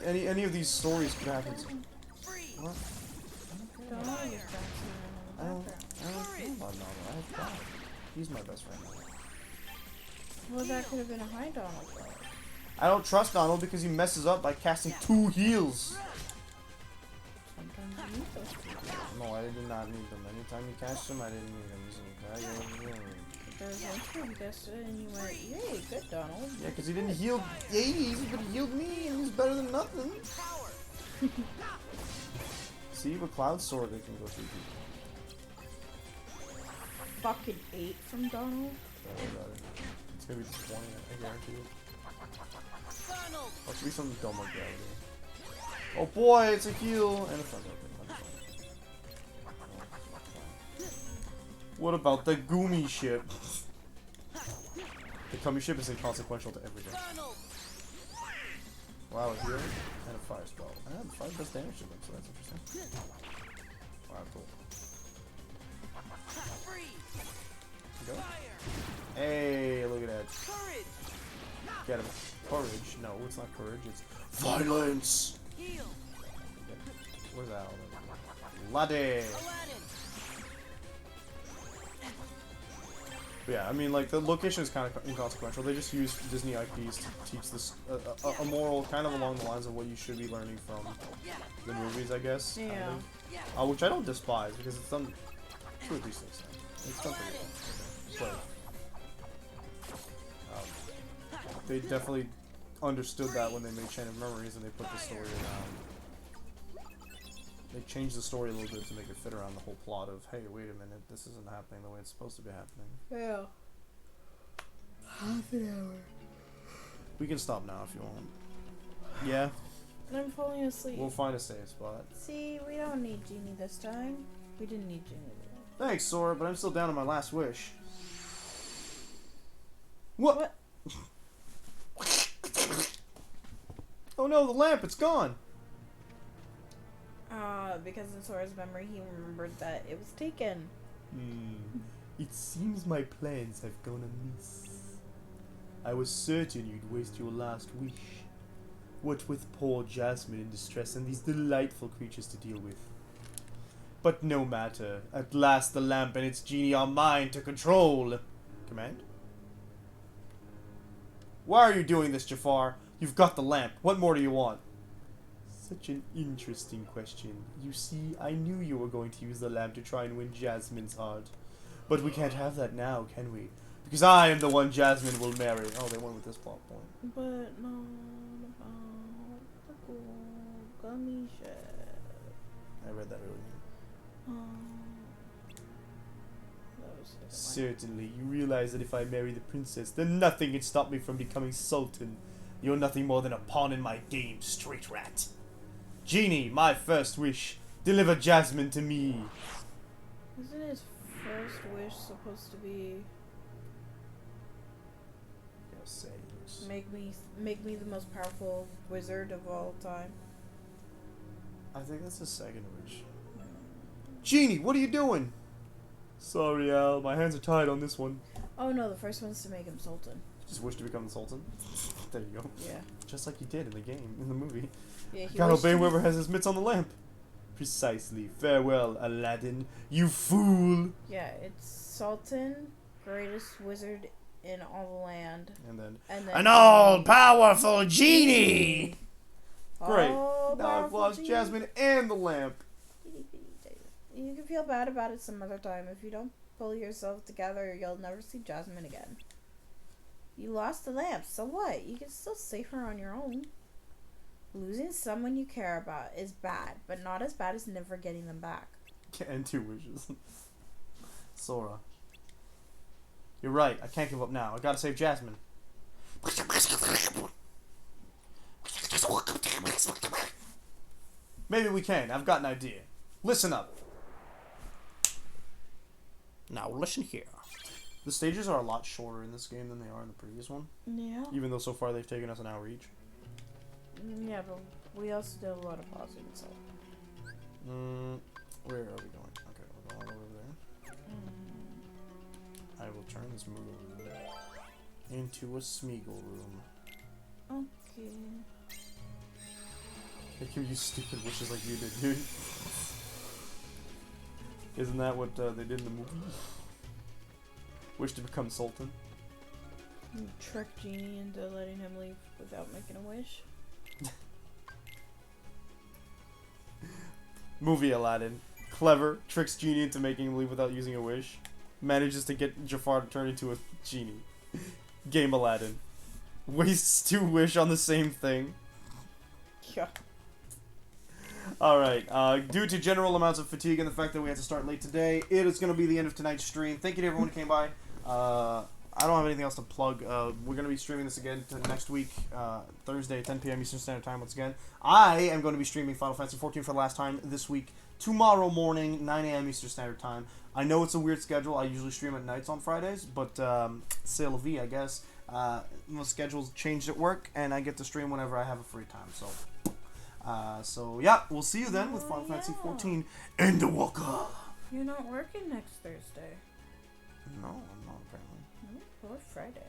Any of these stories could happen. What? I don't feel about Nala. I have God. He's my best friend. Well, that could have been a high Donald though. I don't trust Donald because he messes up by casting 2 heals. Sometimes you need those two. No, I did not need them. Anytime you cast them, I didn't need them. There was one time you guessed it and you went, yay, good Donald. Yeah, because he didn't heal 80s, but he healed me, and he's better than nothing. See, with Cloud Sword, they can go through people. Fucking 8 from Donald. It's gonna be 20, I guarantee it. Watch me something dumb like that. Oh boy, it's a heal and a front open. What about the Gumi ship? The Gumi ship is inconsequential to everything. Wow, a heal and a fire spell. I have 5 does damage to them, so that's interesting. Wow, cool. Go. Hey, look at that. Get him. Courage. No, it's not courage, it's violence! Where's that? Laddie! But yeah, I mean, like, the location is kind of inconsequential. They just use Disney IPs to teach this a moral kind of along the lines of what you should be learning from the movies, I guess. Yeah. Which I don't despise because it's done 2 or 3 things. It's done pretty well. But they definitely understood that when they made Chain of Memories and they put the story around. They changed the story a little bit to make it fit around the whole plot of, hey, wait a minute, this isn't happening the way it's supposed to be happening. Yeah. Half an hour. We can stop now if you want. Yeah? I'm falling asleep. We'll find a safe spot. See, we don't need Genie this time. We didn't need Genie. Thanks, Sora, but I'm still down on my last wish. What? Oh no, the lamp, it's gone! Because in Sora's memory, he remembered that it was taken. It seems my plans have gone amiss. I was certain you'd waste your last wish. What with poor Jasmine in distress and these delightful creatures to deal with. But no matter. At last the lamp and its genie are mine to control. Command? Why are you doing this, Jafar? You've got the lamp. What more do you want? Such an interesting question. You see, I knew you were going to use the lamp to try and win Jasmine's heart. But we can't have that now, can we? Because I am the one Jasmine will marry. Oh, they went with this plot point. But not about the gold gummy ship. I read that earlier. That was Certainly. You realize that if I marry the princess, then nothing can stop me from becoming Sultan. You're nothing more than a pawn in my game, straight rat. Genie, my first wish. Deliver Jasmine to me. Isn't his first wish supposed to be make me the most powerful wizard of all time? I think that's his second wish. Genie, what are you doing? Sorry, Al. My hands are tied on this one. Oh no, the first one's to make him Sultan. Just wish to become the Sultan. There you go. Yeah. Just like he did in the game, in the movie. Yeah, he Gotta wished obey to- whoever has his mitts on the lamp. Precisely. Farewell, Aladdin. You fool! Yeah, it's Sultan, greatest wizard in all the land. And then An all-powerful genie! Great. All Now I've powerful lost genie. Jasmine and the lamp. You can feel bad about it some other time. If you don't pull yourself together, you'll never see Jasmine again. You lost the lamp, so what? You can still save her on your own. Losing someone you care about is bad, but not as bad as never getting them back. And 2 wishes. Sora. You're right. I can't give up now. I gotta save Jasmine. Maybe we can. I've got an idea. Listen up. Now listen here. The stages are a lot shorter in this game than they are in the previous one. Yeah. Even though so far they've taken us an hour each. Yeah, but we also did a lot of pausing, so. Where are we going? Okay, we're going over there. I will turn this Moogle room into a Smeagol room. Okay. They give you stupid wishes like you did, dude. Isn't that what they did in the movie? Wish to become Sultan. You trick Genie into letting him leave without making a wish. Movie Aladdin. Clever. Tricks Genie into making him leave without using a wish. Manages to get Jafar to turn into a genie. Game Aladdin. Wastes 2 wish on the same thing. Yeah. Alright, due to general amounts of fatigue and the fact that we had to start late today, it is going to be the end of tonight's stream. Thank you to everyone who came by. I don't have anything else to plug. We're going to be streaming this again next week, Thursday, 10 p.m. Eastern Standard Time once again. I am going to be streaming Final Fantasy XIV for the last time this week, tomorrow morning, 9 a.m. Eastern Standard Time. I know it's a weird schedule. I usually stream at nights on Fridays, but c'est la vie, I guess. My schedule's changed at work, and I get to stream whenever I have a free time, so yeah, we'll see you then with Final Fantasy XIV Endwalker. You're not working next Thursday. No, I'm not apparently. Or Friday.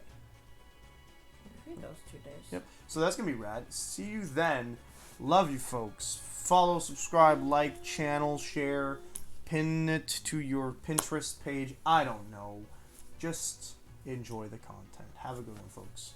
Maybe those 2 days. Yep. So that's gonna be rad. See you then. Love you, folks. Follow, subscribe, like, channel, share, pin it to your Pinterest page. I don't know. Just enjoy the content. Have a good one, folks.